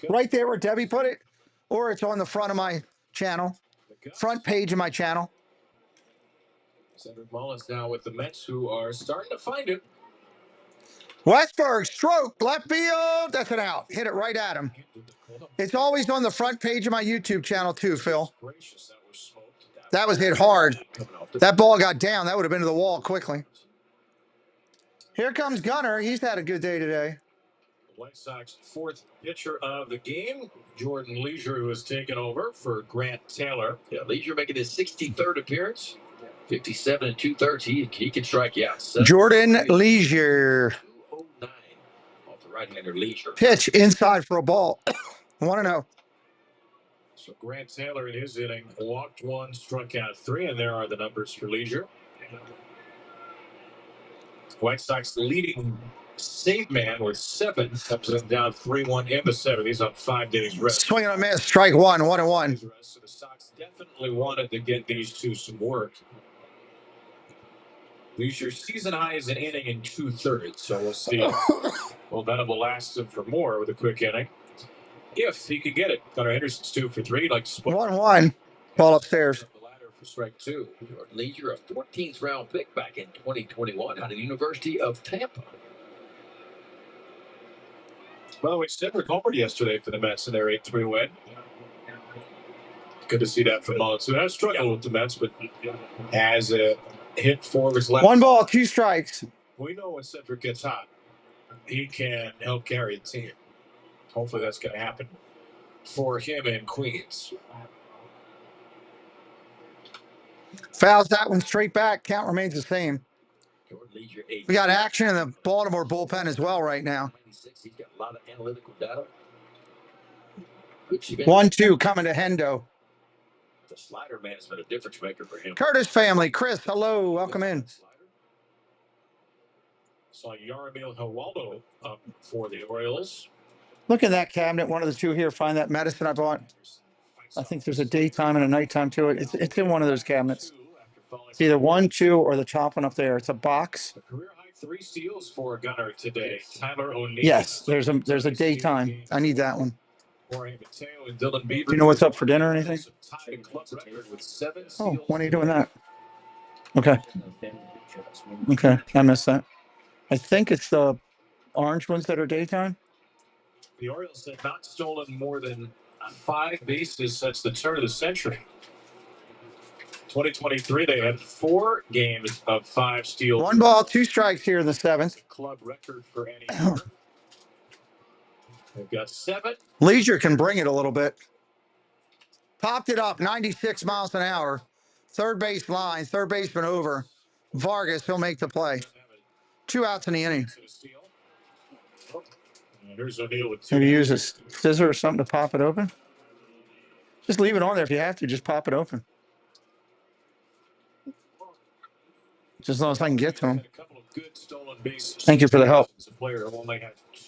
Right there where Debbie put it. Or it's on the front of my channel. Front page of my channel. Cedric Mullins now with the Mets, who are starting to find it. Westberg, stroke, left field. That's an out. Hit it right at him. It's always on the front page of my YouTube channel too, Phil. That was hit hard. That ball got down. That would have been to the wall quickly. Here comes Gunner. He's had a good day today. The White Sox 4th pitcher of the game, Jordan Leisure, who has taken over for Grant Taylor. Yeah, Leisure making his 63rd appearance. 57 2/3. He can strike you out. Jordan Leisure. 209 off the right-hander Leisure. Pitch inside for a ball. 1-0. So Grant Taylor in his inning walked 1, struck out 3, and there are the numbers for Leisure. White Sox leading save man with 7, comes in down 3-1 in the 7th. He's on 5 days rest. Swing and a miss. Strike 1. 1-1. So the Sox definitely wanted to get these two some work. Leisure's season high is an inning in 2/3, so we'll see. Well, Venom will last him for more with a quick inning. If he can get it. Gunnar Henderson's 2 for 3. Like 1-1. Ball upstairs. The ladder for strike 2. Jordan Leisure, a 14th round pick back in 2021 out of the University of Tampa. By the way, Cedric homered yesterday for the Mets in their 8-3 win. Good to see that from Mullins. So I struggled with the Mets, but has a hit 4 of his last. 1 ball, 2 strikes. We know when Cedric gets hot, he can help carry the team. Hopefully that's going to happen for him in Queens. Fouls that one straight back. Count remains the same. We got action in the Baltimore bullpen as well right now. He's got a lot of analytical data. 1-2 coming to Hendo. The slider man has been a difference maker for him. Curtis family. Chris, hello. Welcome in. Saw Yaramil Hawaldo up for the Orioles. Look at that cabinet. One of the 2 here. Find that medicine I bought. I think there's a daytime and a nighttime to it. It's in one of those cabinets. It's either 1, 2, or the top one up there. It's a box. Career high 3 steals for Gunnar today. Tyler O'Neill. Yes, there's a daytime. I need that one. Jorge Mateo and Dylan Bieber. Do you know what's up for dinner or anything? Oh, when are you doing that? Okay. Okay, I missed that. I think it's the orange ones that are daytime. The Orioles have not stolen more than 5 bases since the turn of the century. 2023, they had 4 games of 5 steals. 1 ball, 2 strikes here in the 7th. Club record for any year. They've got 7. Leisure can bring it a little bit. Popped it up, 96 miles an hour. Third base line, third baseman over. Vargas, he'll make the play. 2 outs in the inning. Here's O'Neill with 2. Maybe use a scissor or something to pop it open. Just leave it on there if you have to. Just pop it open. Just as long as I can get to him. Thank you for the help.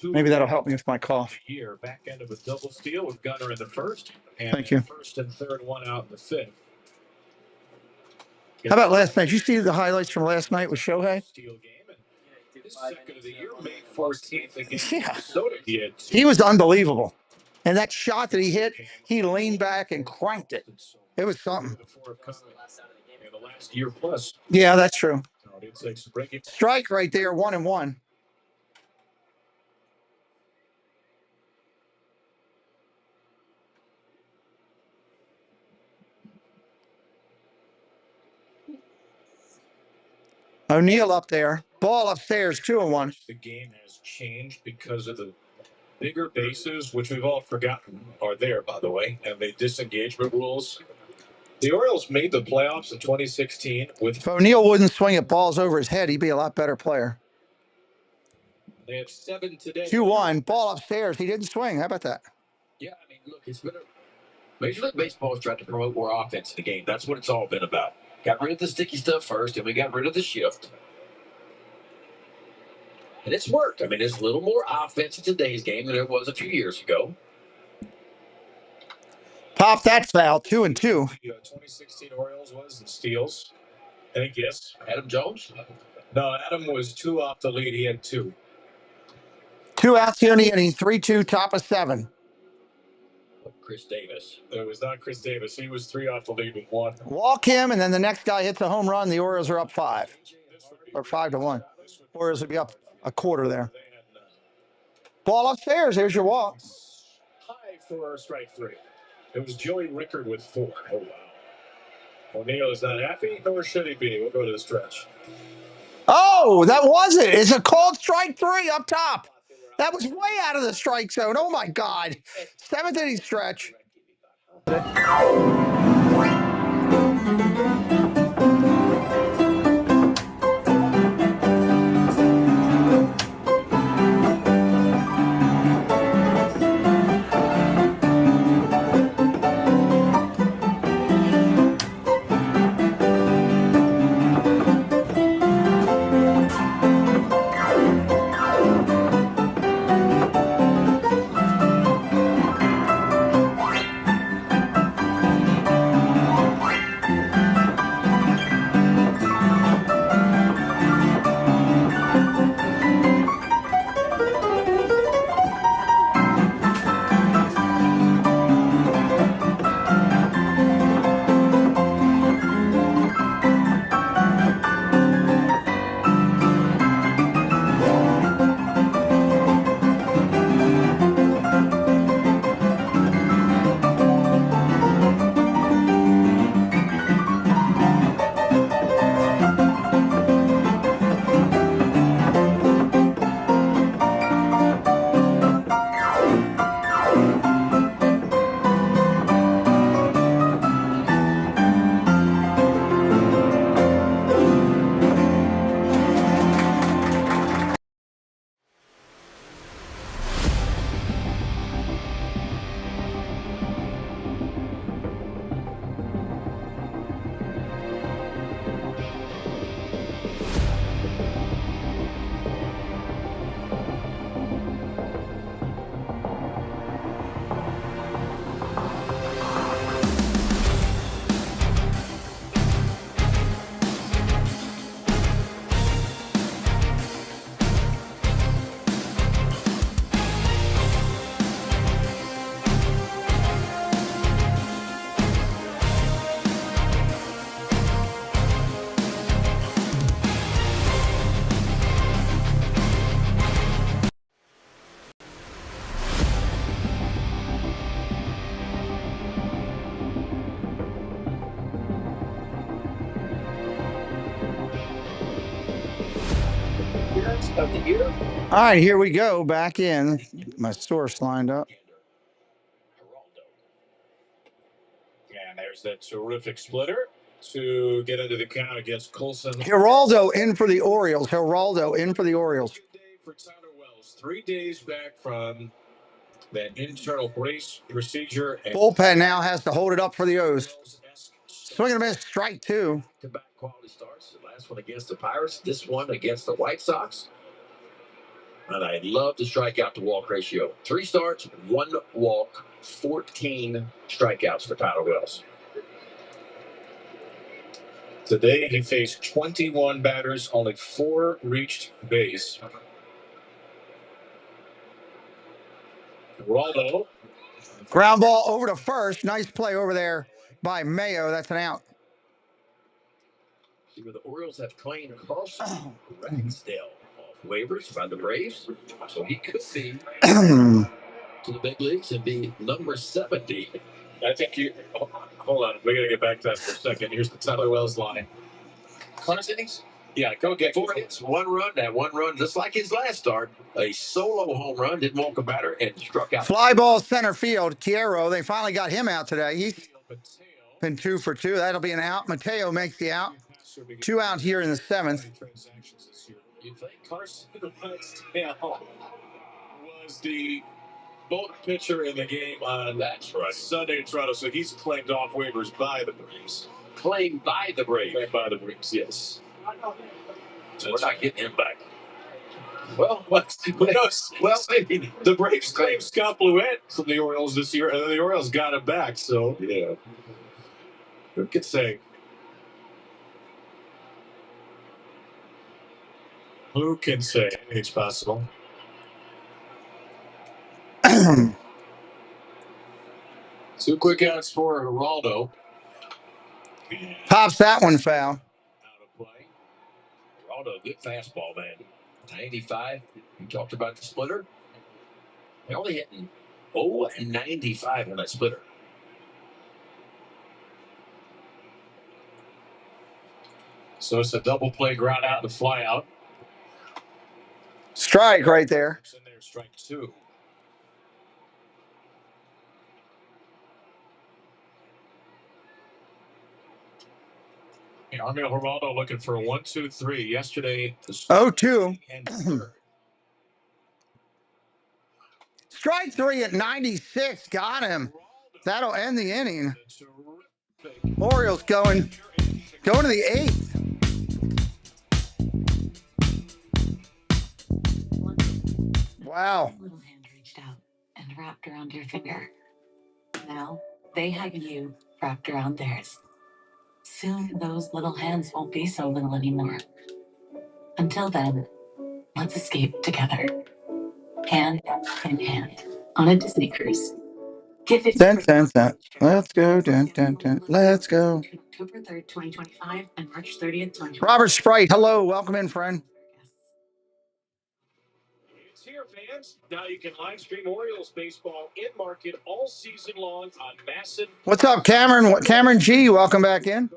Maybe that'll help me with my cough. Back end of a double steal with Gunnar in the first. And Thank you. First and third one out in the fifth. How about last night? Did you see the highlights from last night with Shohei? Second of the year, May 14th against Yeah. Minnesota. He was unbelievable. And that shot that he hit, he leaned back and cranked it. It was something. In the last year plus. Yeah, that's true. It's like breaking. Strike right there, 1-1. O'Neill up there. Ball upstairs, 2-1. The game has changed because of the bigger bases, which we've all forgotten are there, by the way, and the disengagement rules. The Orioles made the playoffs in 2016 with. If O'Neill wouldn't swing at balls over his head, he'd be a lot better player. They have 7 today. 2-1. Ball upstairs. He didn't swing. How about that? Yeah, I mean, look, it's been Major League Baseball has tried to promote more offense in the game. That's what it's all been about. Got rid of the sticky stuff first, and we got rid of the shift. And it's worked. I mean, there's a little more offense in today's game than there was a few years ago. Pop that foul, 2-2. 2016 Orioles was in steals. I think yes. Adam Jones? No, Adam was 2 off the lead. He had 2. 2 outs here in the inning, 3-2, top of 7. Chris Davis. It was not Chris Davis. He was 3 off the lead with 1. Walk him, and then the next guy hits a home run. The Orioles are up 5. Or 5-1. Orioles would be up a quarter there. Ball upstairs. There's your walk. High for strike 3. It was Joey Rickard with 4. Oh, wow. O'Neill is not happy, nor should he be. We'll go to the stretch. Oh, that was it. It's a called strike 3 up top. That was way out of the strike zone. Oh, my God. 7th inning stretch. Of the year. All right, here we go. Back in. My source lined up. And there's that terrific splitter to get into the count against Colson. Geraldo in for the Orioles. Geraldo in for the Orioles. For Tyler Wells, 3 days back from that internal brace procedure. And Bullpen now has to hold it up for the O's. Swing and a miss, strike 2. Quality starts. Last one against the Pirates, this one against the White Sox. And I love the strikeout to walk ratio. 3 starts, 1 walk, 14 strikeouts for Tyler Wells. Today he faced 21 batters, only 4 reached base. Waldo. Ground ball over to first. Nice play over there by Mayo. That's an out. See where the Orioles have claimed Carlson Ragsdale off waivers by the Braves. So he could be to the big leagues and be number 70. I think you. Hold on. We got to get back to that for a second. Here's the Tyler Wells line. Connors innings? Yeah, go get 4 hits, 1 run. That 1 run, just like his last start, a solo home run, didn't walk a batter, and struck out. Fly ball center field. Chiaro, they finally got him out today. He's been 2 for 2. That'll be an out. Mateo makes the out. 2 out here in the 7th. You think Carson was the bulk pitcher in the game on Sunday in Toronto, so he's claimed off waivers by the Braves. Claimed by the Braves. Claimed by the Braves, yes. So we're not getting him back. Well, who knows? Well, I mean, the Braves claimed Scott Blewett from the Orioles this year, and then the Orioles got him back. So, yeah. Who could say? Who can say? It's possible. 2 quick outs for Geraldo. Pops that one foul. Out of play. Geraldo, good fastball, man. 95. You talked about the splitter. They're only hitting 0-95 on that splitter. So it's a double play, ground out, and a fly out. Strike right there. In there, strike 2. Armando Geraldo looking for a 1-2-3 yesterday. 0-2. Strike 3 at 96. Got him. That'll end the inning. Orioles going to the 8th. Wow. Little hand reached out and wrapped around your finger. Now they have you wrapped around theirs. Soon those little hands won't be so little anymore. Until then, let's escape together. Hand in hand on a Disney cruise. Get it. Dun, dun, dun. Let's go. Dun, dun, dun. Let's go. October 3rd, 2025 and March 30th, 2025. Robert Sprite, hello. Welcome in, friend. It's here, fans. Now you can live stream Orioles baseball in market all season long on Massive. What's up, Cameron? Cameron G, welcome back in.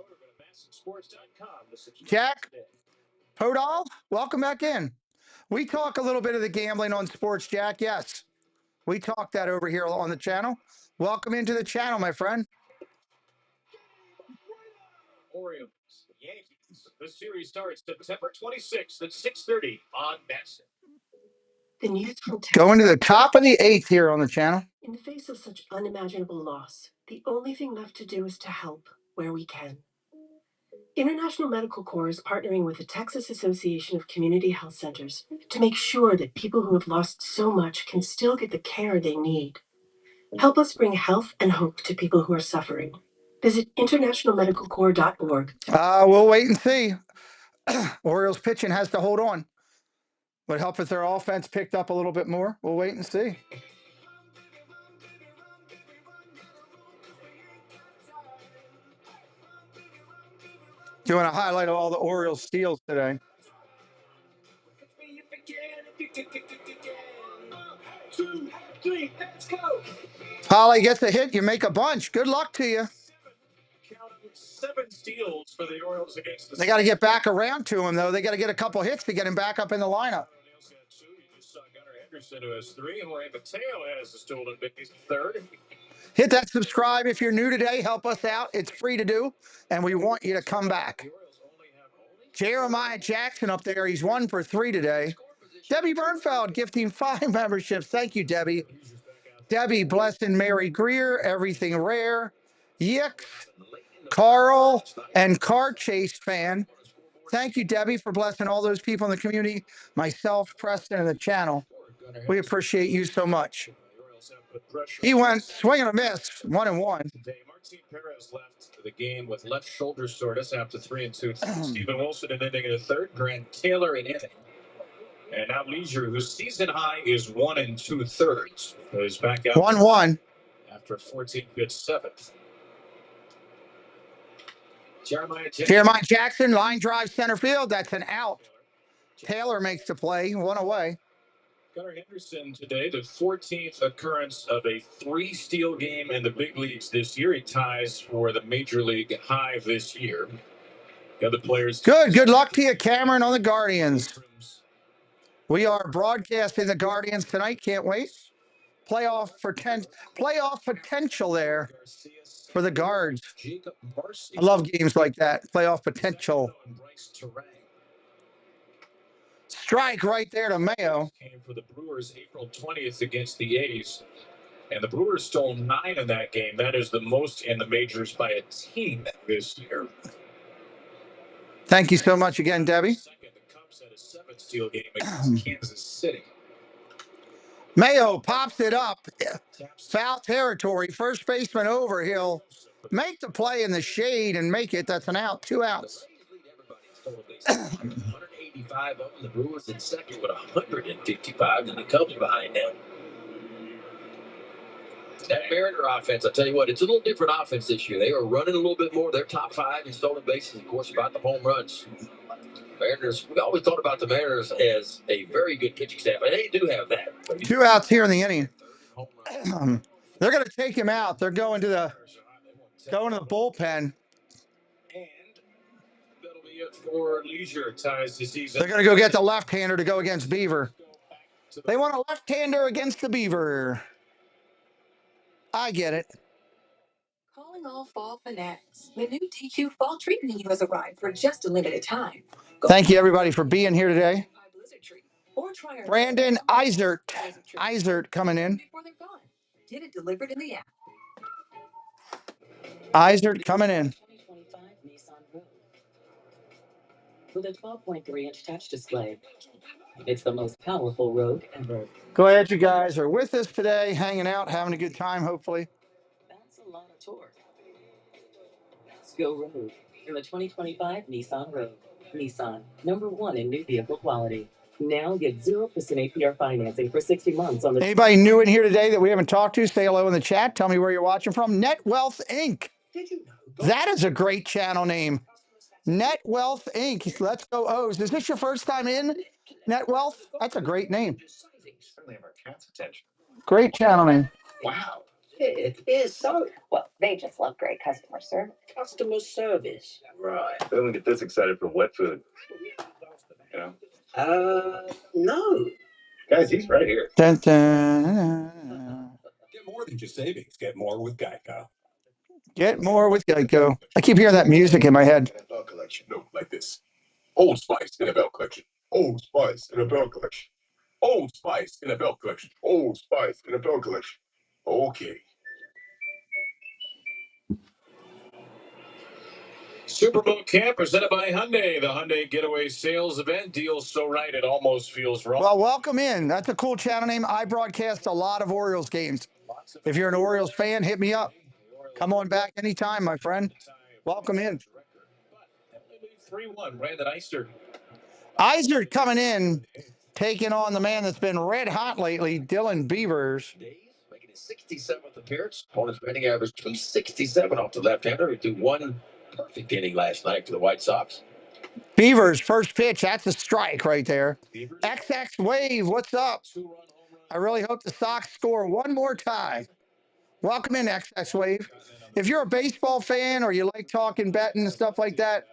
Jack Podol, welcome back in. We talk a little bit of the gambling on sports, Jack. Yes, we talk that over here on the channel. Welcome into the channel, my friend. Orioles, Yankees. The series starts September 26th at 6:30 on Massive. The news from Going to the top of the 8th here on the channel. In the face of such unimaginable loss, the only thing left to do is to help where we can. International Medical Corps is partnering with the Texas Association of Community Health Centers to make sure that people who have lost so much can still get the care they need. Help us bring health and hope to people who are suffering. Visit internationalmedicalcorps.org. We'll wait and see. Orioles pitching has to hold on. Would help if their offense picked up a little bit more. We'll wait and see. Doing a highlight of all the Orioles steals today. Holly gets a hit. You make a bunch. Good luck to you. 7 steals for the Orioles against the. They got to get back around to him, though. They got to get a couple hits to get him back up in the lineup. You just saw Gunnar Henderson, who has 3, and Jorge Mateo has a stolen base, 3rd. Hit that subscribe if you're new today. Help us out. It's free to do, and we want you to come back. Jeremiah Jackson up there. He's 1 for 3 today. Debbie Bernfeld gifting 5 memberships. Thank you, Debbie. Debbie, Blessed Mary Greer, Everything Rare, Yix, Carl, and Car Chase fan. Thank you, Debbie, for blessing all those people in the community, myself, Preston, and the channel. We appreciate you so much. He went swing and a miss, 1-1. Today, Martin Perez left the game with left shoulder soreness after 3 2. Stephen Wilson an inning in the third. Grant Taylor an inning. And now Leisure, whose season high is 1 2/3, is back out 1-1 after a 14-pitch seventh. Jeremiah Jackson, line drive center field. That's an out. Taylor makes the play, 1 away. Gunnar Henderson today, the 14th occurrence of a 3-steal game in the big leagues this year. He ties for the major league high this year. The other players. Good luck to you, Cameron, on the Guardians. We are broadcasting the Guardians tonight. Can't wait. Playoff potential there for the Guards. I love games like that. Playoff potential. Strike right there to Mayo. Came for the Brewers April 20th against the A's. And the Brewers stole 9 in that game. That is the most in the majors by a team this year. Thank you so much again, Debbie. Second, the Cubs had a 7-steal game against Kansas City. Mayo pops it up. Foul territory. First baseman over. He'll make the play in the shade and make it. That's an out. 2 outs. 185 up in the Brewers in second with 155, and the Cubs behind them. That Mariner offense, I tell you what, it's a little different offense this year. They are running a little bit more. They're top 5 in stolen bases, of course, about the home runs. Mariners, we always thought about the Mariners as a very good pitching staff, and they do have that. 2 outs here in the inning. They're going to take him out. They're going to the bullpen. That'll be it for Leisure. Ties the season. They're going to go get the left-hander to go against Beaver. They want a left-hander against the Beaver. I get it. Calling all fall fanatics. The new DQ fall treatment menu has arrived for just a limited time. Thank you, everybody, for being here today. Or try our Brandon Eisert coming in. before they're gone. Get it delivered in the app. Eisert coming in. 2025 Nissan Rogue. With a 12.3-inch touch display. It's the most powerful Rogue ever. Glad you guys are with us today, hanging out, having a good time, hopefully. That's a lot of torque. Let's go Rogue in the 2025 Nissan Rogue. Nissan, #1 in new vehicle quality. Now get 0% APR financing for 60 months on the... Anybody new in here today that we haven't talked to, say hello in the chat. Tell me where you're watching from. Net Wealth Inc. Did you know? That is a great channel name. Net Wealth Inc. Let's go O's. Is this your first time in Net Wealth? That's a great name. Certainly have our cat's attention. Great channel name. Wow. It is so. Well, they just love great customer service. Customer service. Right. They don't get this excited for wet food. You know? No. Guys, he's right here. Dun, dun. Get more than just savings. Get more with Geico. Get more with Geico. I keep hearing that music in my head. NFL collection. No, like this. Old Spice NFL collection. Old Spice NFL collection. Old Spice NFL collection. Old Spice NFL collection. Okay. Super Bowl camp presented by Hyundai. The Hyundai Getaway Sales Event. Deals so right it almost feels wrong. Well, welcome in. That's a cool channel name. I broadcast a lot of Orioles games. If you're an Orioles fan, hit me up. Come on back anytime, my friend. Welcome in. 3-1, Brandon Eisert. Eisert coming in, taking on the man that's been red hot lately, Dylan Beavers. Making his 67th appearance. Opponent's batting average 267 off the left-hander. He threw 1 perfect inning last night for the White Sox. Beavers, first pitch. That's a strike right there. XX Wave, what's up? I really hope the Sox score one more time. Welcome in, XX Wave. If you're a baseball fan or you like talking betting and stuff like that,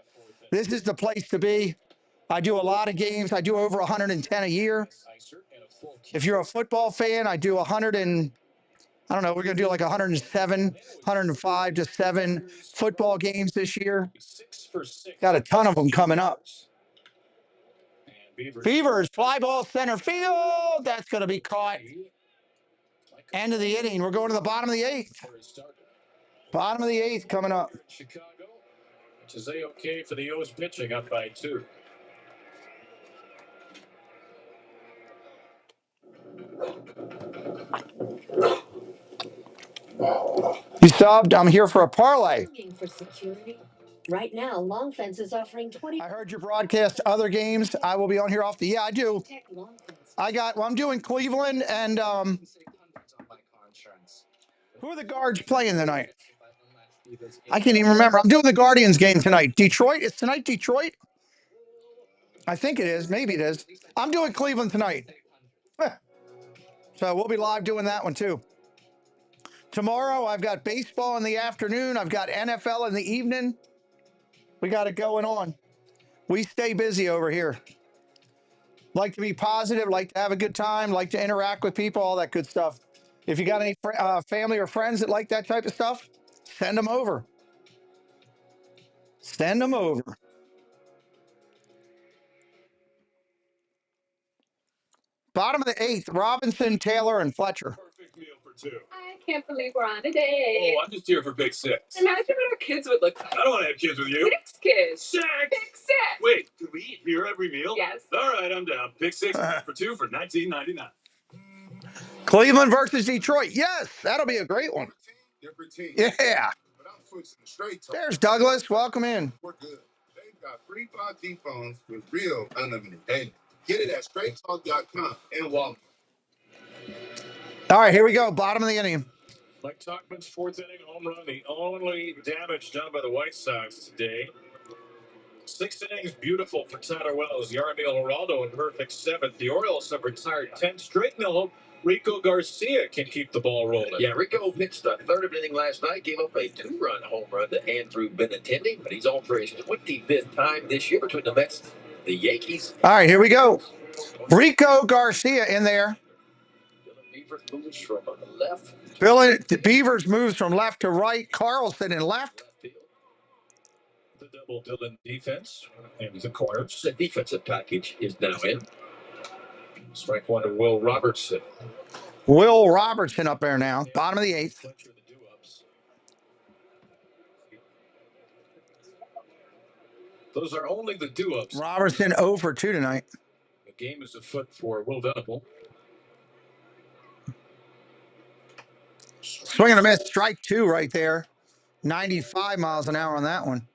this is the place to be. I do a lot of games. I do over 110 a year. If you're a football fan, I do 100 and, I don't know, we're going to do like 107, 105 to 7 football games this year. Got a ton of them coming up. Beavers, fly ball center field. That's going to be caught. End of the inning. We're going to the bottom of the 8th. Bottom of the 8th coming up. Chicago. Which is A-okay for the O's pitching up by 2. You subbed. I'm here for a parlay. For security. Right now, Long Fence is offering 20. I heard you broadcast other games. I will be on here off the. Yeah, I do. I'm doing Cleveland and who are the Guards playing tonight? I can't even remember. I'm doing the Guardians game tonight. Detroit. It's tonight. Detroit. I think it is. Maybe it is. I'm doing Cleveland tonight. So we'll be live doing that one too. Tomorrow, I've got baseball in the afternoon. I've got NFL in the evening. We got it going on. We stay busy over here. Like to be positive, like to have a good time, like to interact with people, all that good stuff. If you got any family or friends that like that type of stuff, send them over. Send them over. Bottom of the 8th, Robinson, Taylor, and Fletcher. Perfect meal for 2. I can't believe we're on a date. Oh, I'm just here for Big 6. Imagine what our kids would look like. I don't want to have kids with you. 6 kids. 6. Big 6. Wait, do we eat here every meal? Yes. All right, I'm down. Big 6 for 2 for $19.99. Cleveland versus Detroit. Yes, that'll be a great one. Different team. Yeah. But I'm switching to straight talk. There's Douglas. Welcome in. We're good. They've got free 5G phones with real unlimited data. Get it at straighttalk.com and Walmart. All right, here we go. Bottom of the inning. Mike Tauchman's 4th inning home run, the only damage done by the White Sox today. 6 innings, beautiful for Tyler Wells. Yarmil Geraldo in perfect 7th. The Orioles have retired 10 straight. Now Rico Garcia can keep the ball rolling. Yeah, Rico pitched a 3rd of an inning last night, gave up a 2-run home run to Andrew Benintendi, but he's on for his 25th time this year between the Mets, the Yankees. All right, here we go. Rico Garcia in there. Beavers moves from left. Beavers moves from left to right. Carlson in left. The double Dylan defense in the corners. The defensive package is now in. Strike 1 to Will Robertson. Will Robertson up there now. Bottom of the 8th. Those are only the do-ups. Robertson 0 for 2 tonight. The game is afoot for Will Venable. Swing and a miss. Strike 2 right there. 95 miles an hour on that one.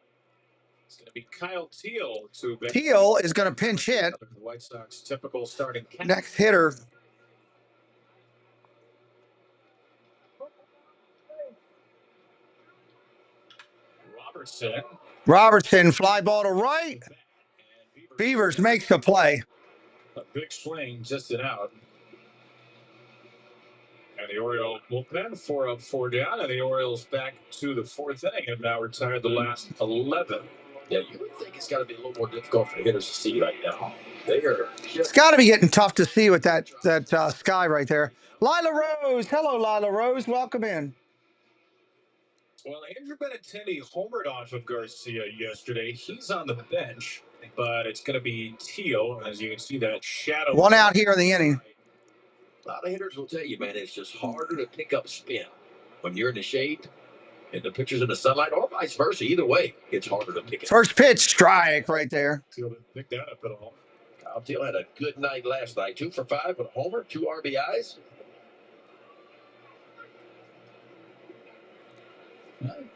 It's going to be Kyle Teal. Teal is going to pinch hit. The White Sox typical starting catch. Next hitter. Robertson, fly ball to right. Beavers makes the play. A big swing, just an out. And the Orioles bullpen 4 up, 4 down, and the Orioles back to the 4th inning have now retired the last 11. Yeah, you would think it's got to be a little more difficult for the hitters to see right now. It's got to be getting tough to see with that sky right there. Lila Rose. Hello, Lila Rose. Welcome in. Well, Andrew Benintendi homered off of Garcia yesterday. He's on the bench, but it's going to be Teal, as you can see that shadow. 1 out here in the inning. A lot of hitters will tell you, man, it's just harder to pick up spin when you're in the shade and the pitcher's in the sunlight, or vice versa. Either way, it's harder to pick it. First pitch, strike right there. Teal didn't pick that up at all. Kyle Teal had a good night last night. 2 for 5 with a homer, 2 RBIs.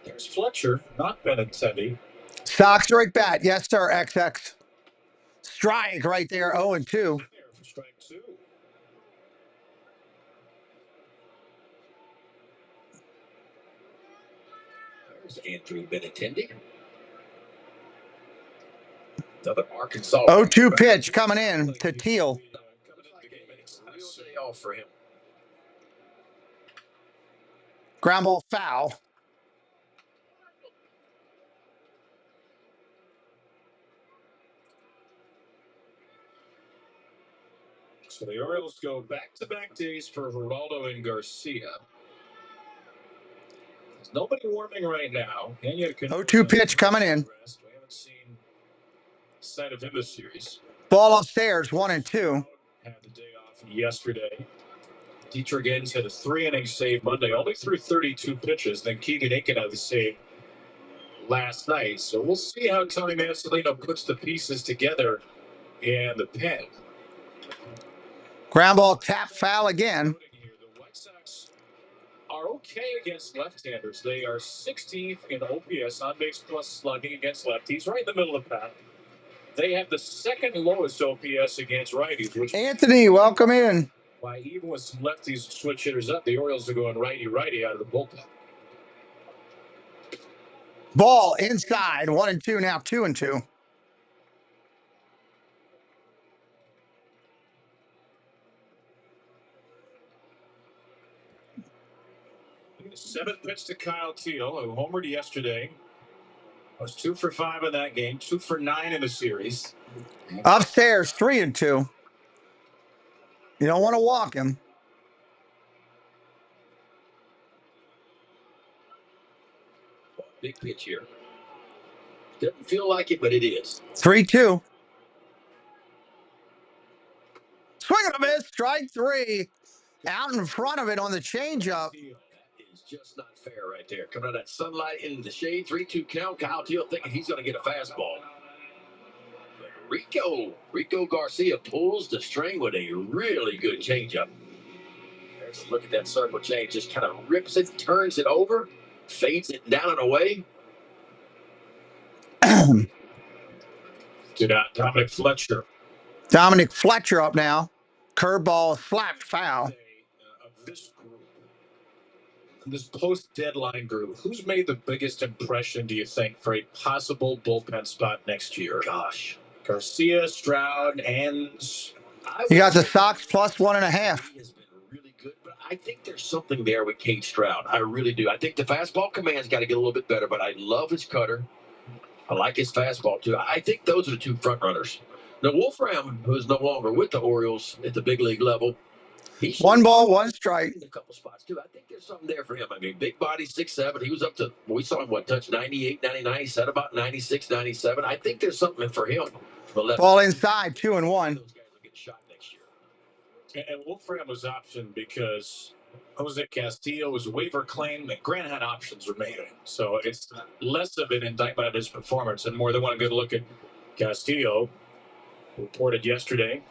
There's Fletcher, not Benintendi. Sox right bat. Yes, sir, XX. Strike right there, 0 and 2. Strike 2. There's Andrew Benintendi. Another Arkansas. 0-2 pitch coming in to Teal. Real day off for him. Ground ball foul. So the Orioles go back-to-back days for Geraldo and Garcia. There's nobody warming right now. 0-2 pitch coming in. We haven't seen sight of him this series. Ball upstairs, 1 and 2. Had the day off yesterday. Dietrich Enns had a 3-inning save Monday, only threw 32 pitches. Then Keegan Aiken had the save last night. So we'll see how Tony Mansolino puts the pieces together in the pen. Ground ball tap foul again. The White Sox are okay against left-handers. They are 16th in OPS, on base plus slugging against lefties, right in the middle of the pack. They have the second lowest OPS against righties. Which Anthony, welcome in. Why, even with some lefties switch hitters up, the Orioles are going righty-righty out of the bullpen. Ball inside, 1-2 now, 2-2. Seventh pitch to Kyle Teal, who homered yesterday. Was 2 for 5 in that game, 2 for 9 in the series. Upstairs, 3-2. You don't want to walk him. Big pitch here. Doesn't feel like it, but it is. 3-2. Swing and a miss, strike 3. Out in front of it on the changeup. That is just not fair right there. Coming out of that sunlight into the shade, 3-2 count. Kyle Teal thinking he's going to get a fastball. Rico Garcia pulls the string with a really good changeup. There's a look at that circle change. Just kind of rips it, turns it over, fades it down and away. Dominic Fletcher. Dominic Fletcher up now. Curveball slapped foul. This post-deadline group, who's made the biggest impression, do you think, for a possible bullpen spot next year? Gosh. Garcia, Stroud, and... You got the Sox plus 1.5. He has been really good, but I think there's something there with Cade Stroud. I really do. I think the fastball command's got to get a little bit better, but I love his cutter. I like his fastball, too. I think those are the two front runners. Now, Wolfram, who is no longer with the Orioles at the big league level, he's 1 ball, 1 strike. a couple spots, too. I think there's something there for him. I mean, big body, 6'7". He was up to, we saw him, touch 98, 99. He said about 96, 97. I think there's something for him. Ball inside, 2-1. Those guys will get shot next year. And Wolfram was optioned because Jose Castillo was a waiver claim, and Grant had options remaining. So it's less of an indictment of his performance and more they want a good look at Castillo. Reported yesterday.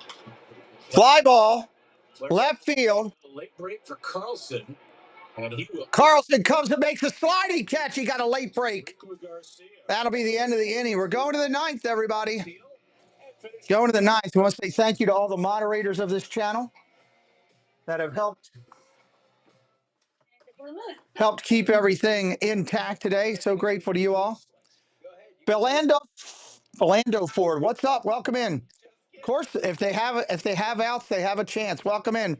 Fly ball, left field. Late break for Carlson. And he will. Carlson comes and makes a sliding catch. He got a late break. That'll be the end of the inning. We're going to the 9th, everybody. Going to the 9th. We want to say thank you to all the moderators of this channel that have helped keep everything intact today. So grateful to you all. Belando Ford, what's up? Welcome in. Of course, if they have outs, they have a chance. Welcome in,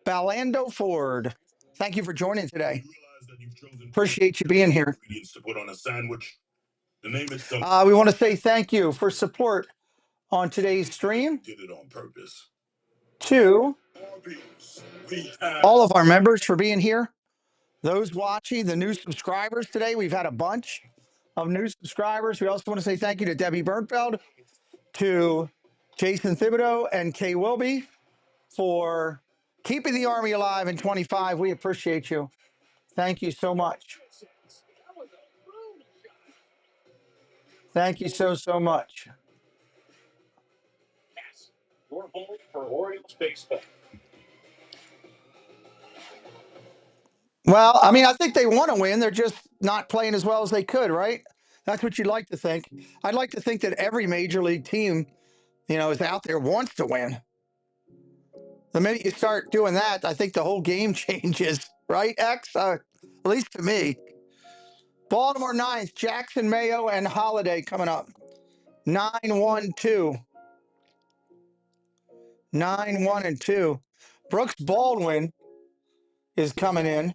Belando Ford. Thank you for joining today. Appreciate you being here. We want to say thank you for support on today's stream. Did it on purpose. To all of our members for being here. Those watching, the new subscribers today, we've had a bunch of new subscribers. We also want to say thank you to Debbie Bernfeld, to Jason Thibodeau, and Kay Wilby for keeping the Army alive in 25. We appreciate you. Thank you so much. Thank you so much. Your vote for Orioles baseball. Well, I mean, I think they want to win. They're just not playing as well as they could, right? That's what you'd like to think. I'd like to think that every major league team, is out there wants to win. The minute you start doing that, I think the whole game changes, right, X? At least to me. Baltimore 9th, Jackson, Mayo, and Holiday coming up. 9-1-2. 9-1-2. Brooks Baldwin is coming in.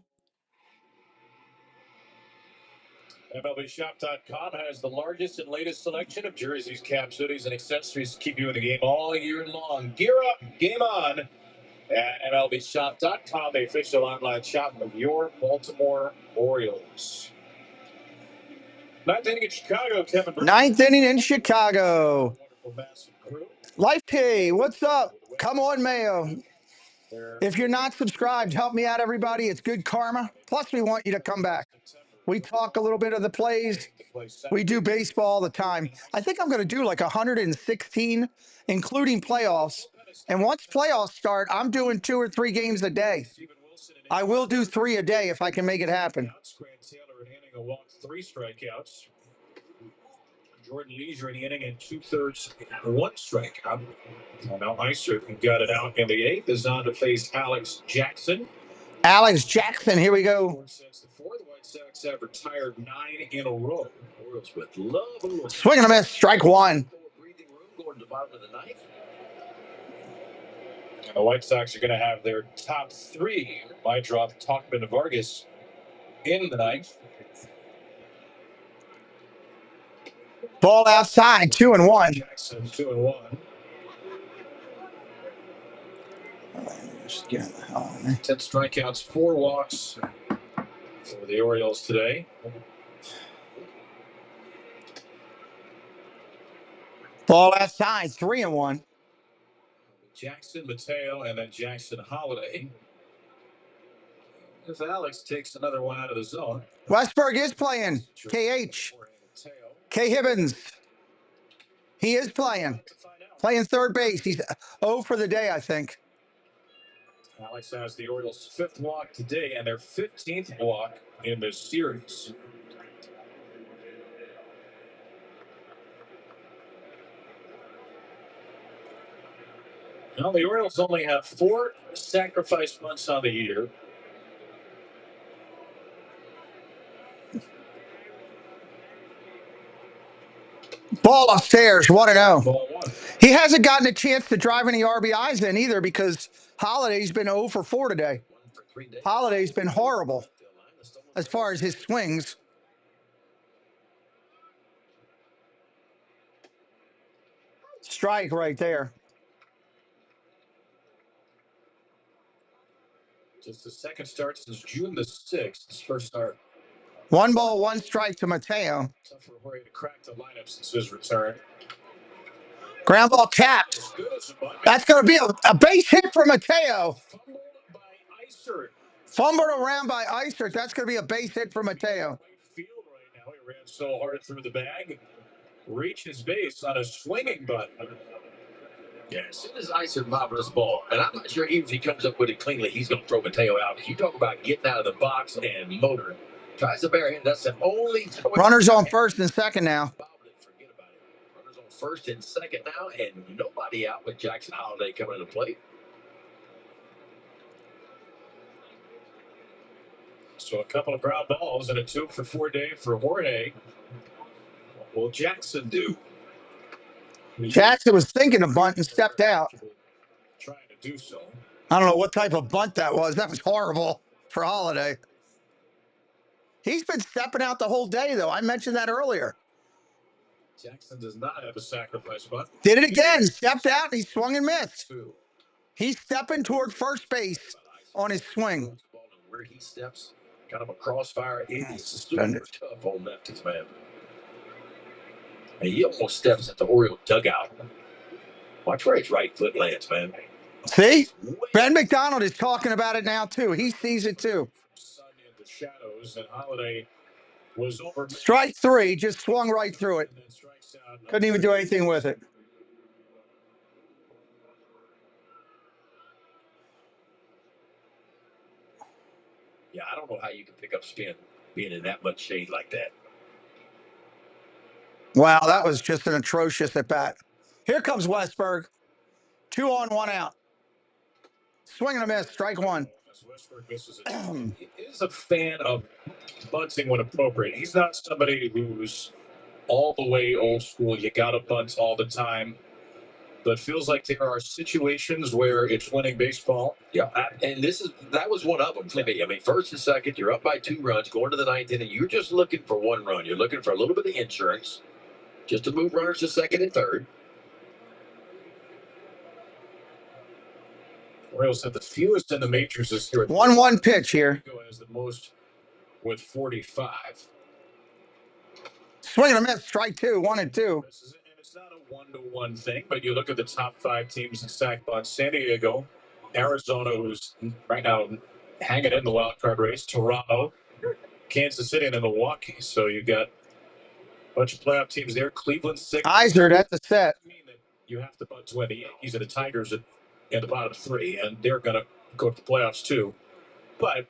MLBShop.com has the largest and latest selection of jerseys, caps, hoodies, and accessories to keep you in the game all year long. Gear up, game on at MLBShop.com, the official online shop of your Baltimore Orioles. 9th inning in Chicago, Kevin. 9th inning in Chicago. Life K, what's up? Come on, Mayo. If you're not subscribed, help me out, everybody. It's good karma. Plus, we want you to come back. We talk a little bit of the plays. We do baseball all the time. I think I'm going to do like 116, including playoffs. And once playoffs start, I'm doing 2 or 3 games a day. I will do 3 a day if I can make it happen. Grant Taylor an inning, a walk, 3 strikeouts. Jordan Leisure in the inning and 2/3 and 1 strikeout. Now Iser got it out in the 8th. Is on to face Alex Jackson. Alex Jackson, here we go. Since the 4th, the White Sox have retired 9 in a row. Orioles with love. Swing and a miss, strike 1. Breathing room going to the bottom of the 9th. And the White Sox are going to have their top 3. Might drop Talkman and Vargas in the 9th. Ball outside, 2-1. Jackson 2-1. Just get the hell on me. 10 strikeouts, 4 walks for the Orioles today. Ball outside, 3-1. Jackson, Mateo, and then Jackson Holiday. If Alex takes another one out of the zone. Westberg is playing. KH. K. Hibbins. He is playing. Playing third base. He's 0 for the day, I think. Alex has the Orioles' 5th walk today and their 15th walk in this series. Now, the Orioles only have 4 sacrifice bunts on the year. Ball upstairs, 1-0. He hasn't gotten a chance to drive any RBIs in either because Holiday's been 0 for 4 today. Holiday's been horrible as far as his swings. Strike right there. Just the second start since June the 6th. His first start. 1 ball, 1 strike to Mateo. Tough for Jorge to crack the lineup since his return. Ground ball capped. That's going to be a base hit for Mateo. Fumbled around by Iser. That's going to be a base hit for Mateo. Field right now. He ran so hard through the bag. Reaches base on a swinging button. Yeah, as soon as Iser bobbled this ball, and I'm not sure even if he comes up with it cleanly, he's going to throw Mateo out. You talk about getting out of the box and motoring. Tries to bury him. That's the only choice. Runners on first and second now. Forget about it. Runners on first and second now, and nobody out with Jackson Holiday coming to the plate. So a couple of ground balls and a 2 for 4 day for Jorge. What will Jackson do? Jackson was thinking of bunt and stepped out. Trying to do so. I don't know what type of bunt that was. That was horrible for Holiday. He's been stepping out the whole day, though. I mentioned that earlier. Jackson does not have a sacrifice bunt. Did it again. Stepped out and he swung and missed. He's stepping toward first base on his swing. Where he steps, kind of a crossfire. He's suspended. Super tough on lefties, man. And he almost steps at the Oriole dugout. Watch where his right foot lands, man. See? Ben McDonald is talking about it now, too. He sees it, too. Sun into shadows, and Holiday was over. Strike 3, just swung right through it. Couldn't even do anything with it. Yeah, I don't know how you can pick up spin being in that much shade like that. Wow, that was just an atrocious at bat. Here comes Westberg. 2 on, 1 out. Swing and a miss, strike 1. He is a fan of bunting when appropriate. He's not somebody who's all the way old school. You got to bunt all the time. But feels like there are situations where it's winning baseball. Yeah, and that was one of them. I mean, first and second, you're up by 2 runs, going to the 9th inning. You're just looking for 1 run. You're looking for a little bit of insurance, just to move runners to second and third. Orioles have the fewest in the majors this year. 1-1 pitch here. Has the most with 45. Swing and a miss, strike 2, 1-2. And it's not a 1-to-1 thing, but you look at the top 5 teams in sack bunts. San Diego, Arizona, who's right now hanging in the wild card race, Toronto, Kansas City and then Milwaukee. So you've got a bunch of playoff teams there. Cleveland 6. Iser, that's a set. You have to bunt to win. The Yankees and the Tigers at the bottom 3, and they're going to go to the playoffs too. But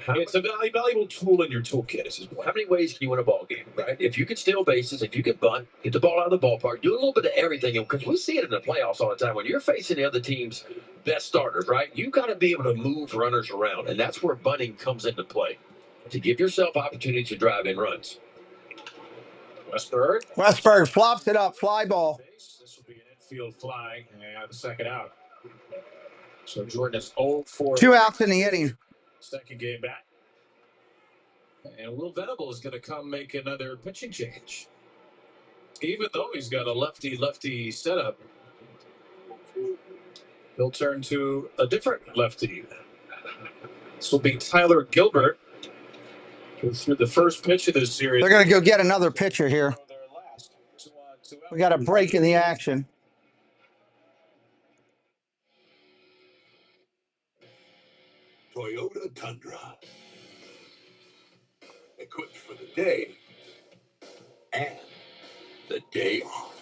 it's a valuable tool in your toolkit. How many ways can you win a ball game, right? If you can steal bases, if you can bunt, get the ball out of the ballpark, do a little bit of everything. Because we see it in the playoffs all the time. When you're facing the other team's best starters, right, you've got to be able to move runners around. And that's where bunting comes into play, to give yourself opportunities to drive in runs. Westberg flops it up, fly ball. This will be an infield fly, and the second out. So Jordan is 0 for 2 outs in the inning. Second game back. And Will Venable is going to come make another pitching change. Even though he's got a lefty setup, he'll turn to a different lefty. This will be Tyler Gilbert, who threw the first pitch of this series. They're going to go get another pitcher here. We got a break in the action. Toyota Tundra. Equipped for the day and the day off.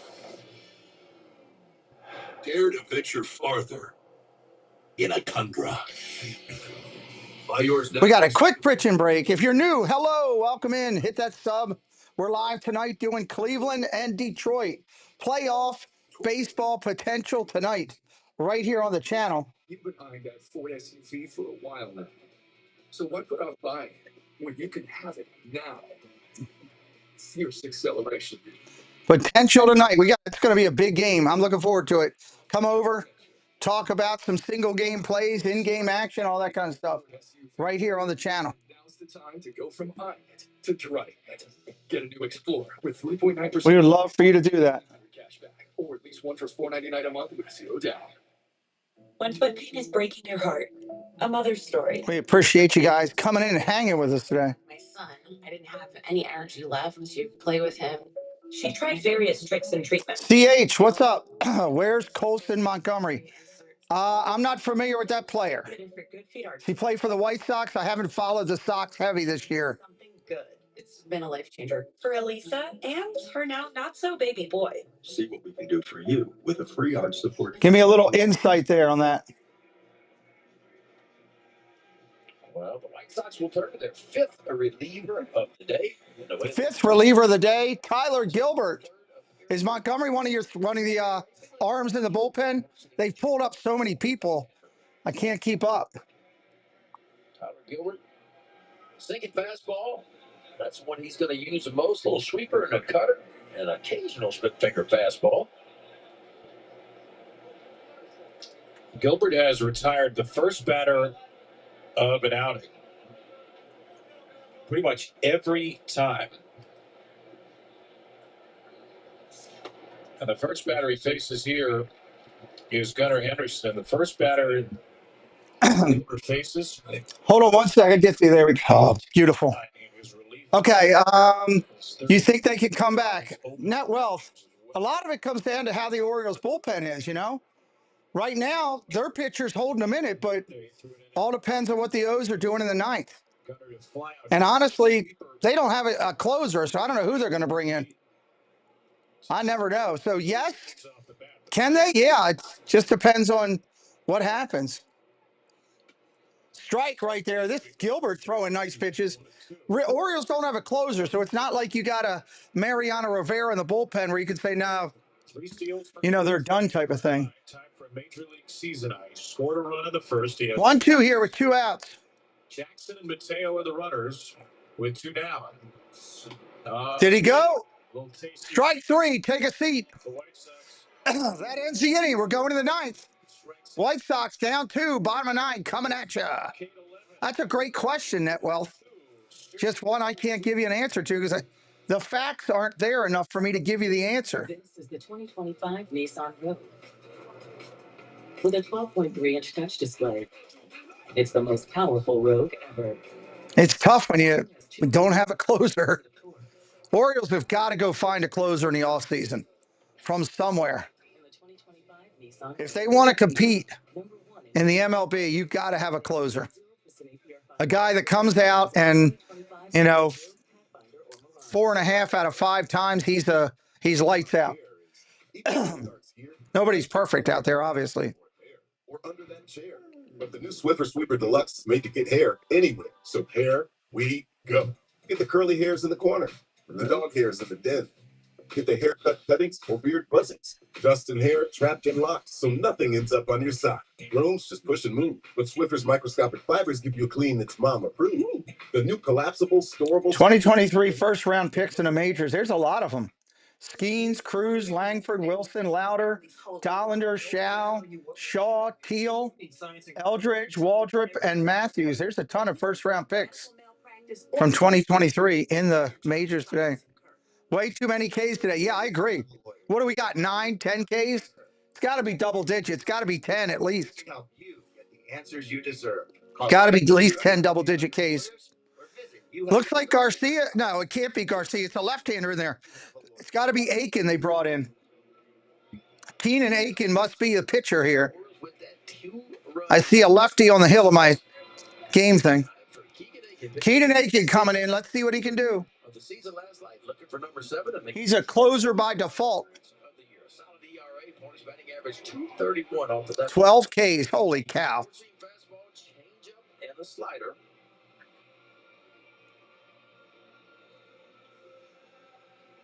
Dare to venture farther in a Tundra. Buy yours now. We got a quick pitching break. If you're new, hello, welcome in. Hit that sub. We're live tonight doing Cleveland and Detroit. Playoff baseball potential tonight, right here on the channel. You've been eyeing that Ford SUV for a while now. So why put off buying it when you can have it now? Fierce acceleration. Potential tonight. It's going to be a big game. I'm looking forward to it. Come over, talk about some single game plays, in-game action, all that kind of stuff. Right here on the channel. Now's the time to go from eyeing it to trying it. Get a new Explorer with 3.9%. We would love for you to do that. Cashback, or at least one for $4.99 a month with zero down. When foot pain is breaking your heart, a mother's story. We appreciate you guys coming in and hanging with us today. My son, I didn't have any energy left to play with him. She tried various tricks and treatments. CH, what's up? Where's Colson Montgomery? I'm not familiar with that player. He played for the White Sox. I haven't followed the Sox heavy this year. Something good. It's been a life changer for Elisa and her now not so baby boy. See what we can do for you with a free arch support. Give me a little insight there on that. Well, the White Sox will turn to their 5th reliever of the day. The 5th reliever of the day, Tyler Gilbert. Is Montgomery one of the arms in the bullpen? They've pulled up so many people, I can't keep up. Tyler Gilbert, sinking fastball. That's what he's going to use the most. Little sweeper and a cutter, and an occasional split finger fastball. Gilbert has retired the first batter of an outing pretty much every time. And the first batter he faces here is Gunnar Henderson. The first batter faces. Hold on one second. Get you there. We go. Oh, beautiful. Okay. You think they can come back? Net wealth. A lot of it comes down to how the Orioles bullpen is, you know? Right now, their pitcher's holding them in it, but all depends on what the O's are doing in the 9th. And honestly, they don't have a closer, so I don't know who they're going to bring in. I never know. So, yes, can they? Yeah, it just depends on what happens. Strike right there. This Gilbert throwing nice pitches. Orioles don't have a closer, so it's not like you got a Mariano Rivera in the bullpen where you can say, no, you know, they're done type of thing. Time for a major league season. I scored a run in the first. 1-2 here with 2 outs. Jackson and Mateo are the runners with 2 down. Did he go? Strike 3. Take a seat. That ends the inning. We're going to the 9th. White Sox down 2, bottom of 9, coming at you. That's a great question, Netwealth. Just one I can't give you an answer to because the facts aren't there enough for me to give you the answer. This is the 2025 Nissan Rogue with a 12.3-inch touch display. It's the most powerful Rogue ever. It's tough when you don't have a closer. Orioles have got to go find a closer in the offseason from somewhere. If they want to compete in the MLB, you've got to have a closer. A guy that comes out and You know, 4.5 out of 5 times he's lights out. Nobody's perfect out there, obviously. Or under that chair. But the new Swiffer Sweeper Deluxe is made to get hair anywhere. So here we go. Get the curly hairs in the corner, the dog hairs in the den. Get the haircut cuttings or beard buzzings. Dust and hair trapped and locked so nothing ends up on your sock. Brooms just push and move. But Swiffer's microscopic fibers give you a clean that's mom approved. The new collapsible, storable... 2023 first-round picks in the majors. There's a lot of them. Skeens, Cruz, Langford, Wilson, Lauder, Dollander, Shaw, Teal, Eldridge, Waldrop, and Matthews. There's a ton of first-round picks from 2023 in the majors today. Way too many Ks today. Yeah, I agree. What do we got, 9, 10 Ks? It's got to be double digits. It's got to be 10 at least. Help you get the answers you deserve. Got to be at least 10 double-digit Ks. Looks like Garcia. No, it can't be Garcia. It's a left-hander in there. It's got to be Aiken they brought in. Keenan Aiken must be the pitcher here. I see a lefty on the hill of my game thing. Keenan Aiken coming in. Let's see what he can do. He's a closer by default. 12 Ks. Holy cow.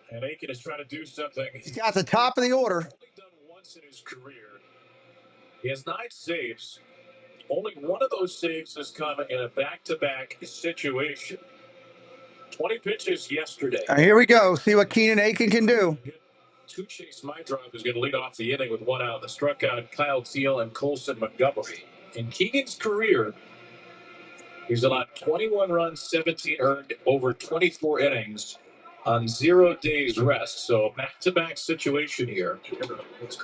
And Aiken is trying to do something. He's got the top of the order. Only done once in his career. He has 9 saves. Only one of those saves has come in a back-to-back situation. 20 pitches yesterday. Here we go. See what Keenan Aiken can do. Two Chase Mydrop is going to lead off the inning with 1 out. The struck out Kyle Teal and Colson Montgomery. In Keegan's career, he's allowed 21 runs, 17 earned over 24 innings on 0 days rest. So back-to-back situation here.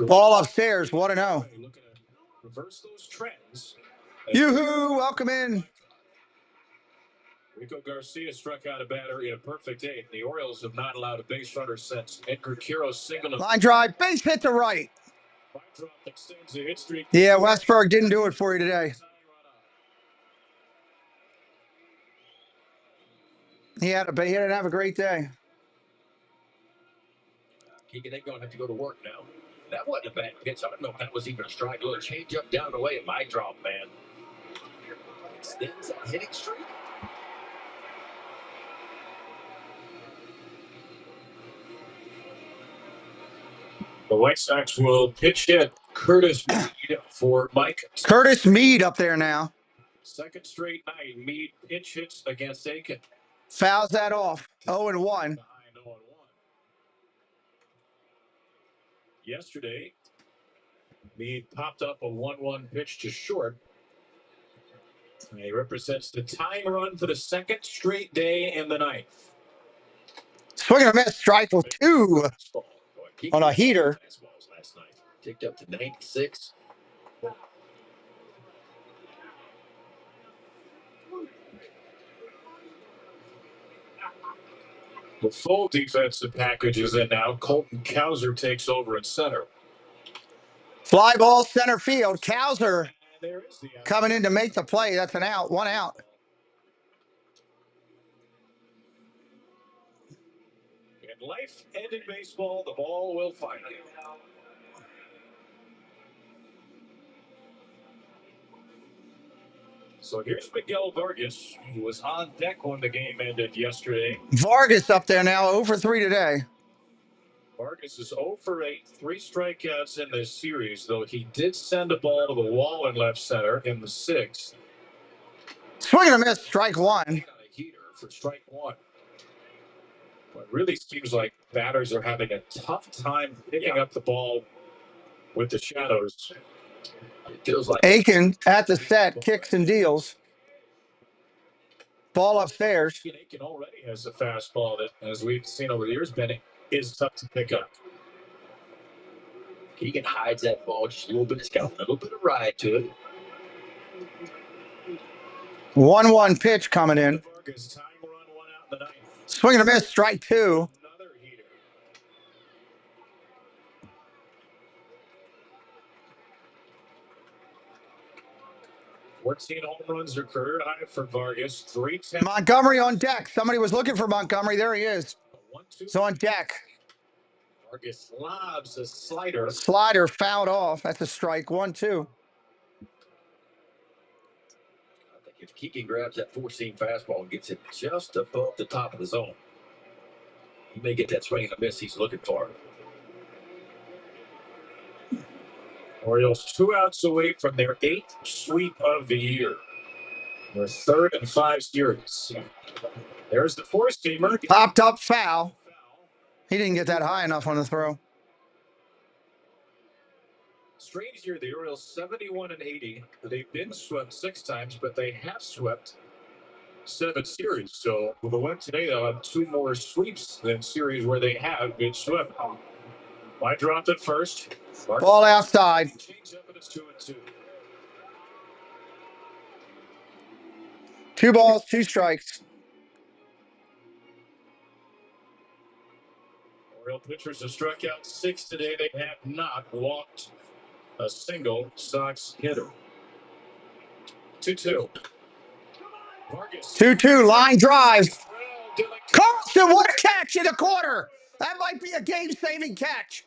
Ball upstairs, 1-0. Looking to reverse those trends. Yoo-hoo, welcome in. Rico Garcia struck out a batter in a perfect 8. The Orioles have not allowed a base runner since Edgar Quiroz singled. Line drive, base hit to right. Mydrop extends the hit streak. Yeah, Westberg didn't do it for you today. He didn't have a great day. Keegan, they're going to have to go to work now. That wasn't a bad pitch. I don't know if that was even a strike. A little change up down the way at Mydrop, man. Extends that hitting streak. The White Sox will pitch hit Curtis Mead for Mike. Curtis Mead up there now. Second straight night, Mead pitch hits against Aiken. Fouls that off. 0-1. Yesterday, Mead popped up a 1-1 pitch to short. And he represents the tying run for the second straight day in the ninth. Swing and a miss, strike with 2 on a heater. Last night. Ticked up to 96. The full defensive package is in now. Colton Cowser takes over at center. Fly ball center field. Cowser coming in to make the play. That's an out. 1 out. In life-ending baseball, the ball will find you. So here's Miguel Vargas, who was on deck when the game ended yesterday. Vargas up there now, 0-for-3 today. Vargas is 0-for-8, 3 strikeouts in this series, though he did send a ball to the wall in left center in the 6th. Swing and a miss, strike 1. A heater for strike 1. But it really seems like batters are having a tough time picking up the ball with the shadows. It feels like Aiken at the set, kicks and deals. Ball upstairs. Aiken already has a fastball that, as we've seen over the years, Benny, is tough to pick up. Keegan hides that ball just a little bit. It's got a little bit of ride to it. 1-1 pitch coming in. Swing and a miss, strike 2. 14 home runs are career high for Vargas. 310. Montgomery on deck. Somebody was looking for Montgomery. There he is. He's on deck. Vargas lobs a slider. Slider fouled off. That's a strike. 1-2. I think if Keegan grabs that four-seam fastball and gets it just above the top of the zone, he may get that swing and a miss he's looking for. Orioles 2 outs away from their 8th sweep of the year. Their 3rd in 5 series. There's the four-seamer. Popped up foul. He didn't get that high enough on the throw. Strange year, the Orioles 71-80. They've been swept 6 times, but they have swept 7 series. So with the win today, they'll have 2 more sweeps than series where they have been swept. I dropped it first. Ball outside. Change up and it's 2-2. 2 balls, 2 strikes. Oriole pitchers have struck out 6 today. They have not walked a single Sox hitter. 2-2. 2-2, line drive. Carlson, what a catch in the corner. That might be a game-saving catch.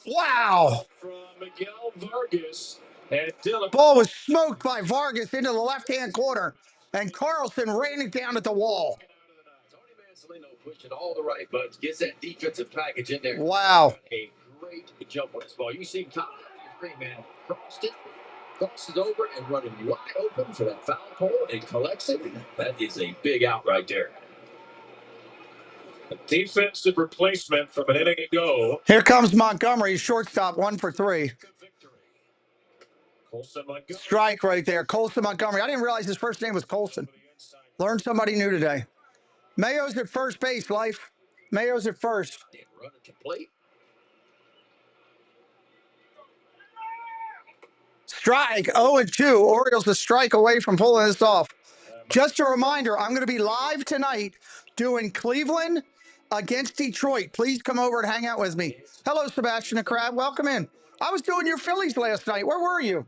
Wow. From Miguel Vargas and Dylan. Ball was smoked by Vargas into the left-hand corner, and Carlson ran it down at the wall. Tony Mansolino pushing all the right buttons, gets that defensive package in there. Wow. A great jump on this ball. You see him top the screen, man. Crossed it, crosses over, and running wide open for that foul pole and collects it. That is a big out right there. A defensive replacement from an inning ago. Here comes Montgomery, shortstop, 1 for 3. Strike right there. Colson Montgomery. I didn't realize his first name was Colson. Learned somebody new today. Mayo's at first base, Life. Mayo's at first. Run at the plate. Strike, 0-2. Orioles a strike away from pulling this off. Just a reminder, I'm going to be live tonight doing Cleveland against Detroit. Please come over and hang out with me. Hello, Sebastian the Crab. Welcome in. I was doing your Phillies last night. Where were you?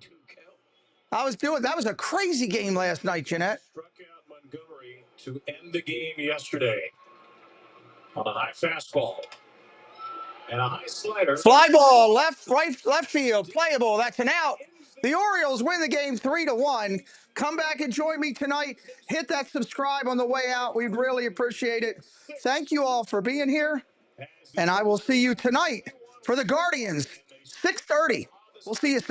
That was a crazy game last night, Jeanette. Struck out Montgomery to end the game yesterday on a high fastball and a high slider. Fly ball, left field, playable. That's an out. The Orioles win the game 3-1. Come back and join me tonight. Hit that subscribe on the way out. We'd really appreciate it. Thank you all for being here. And I will see you tonight for the Guardians, 6:30. We'll see you soon.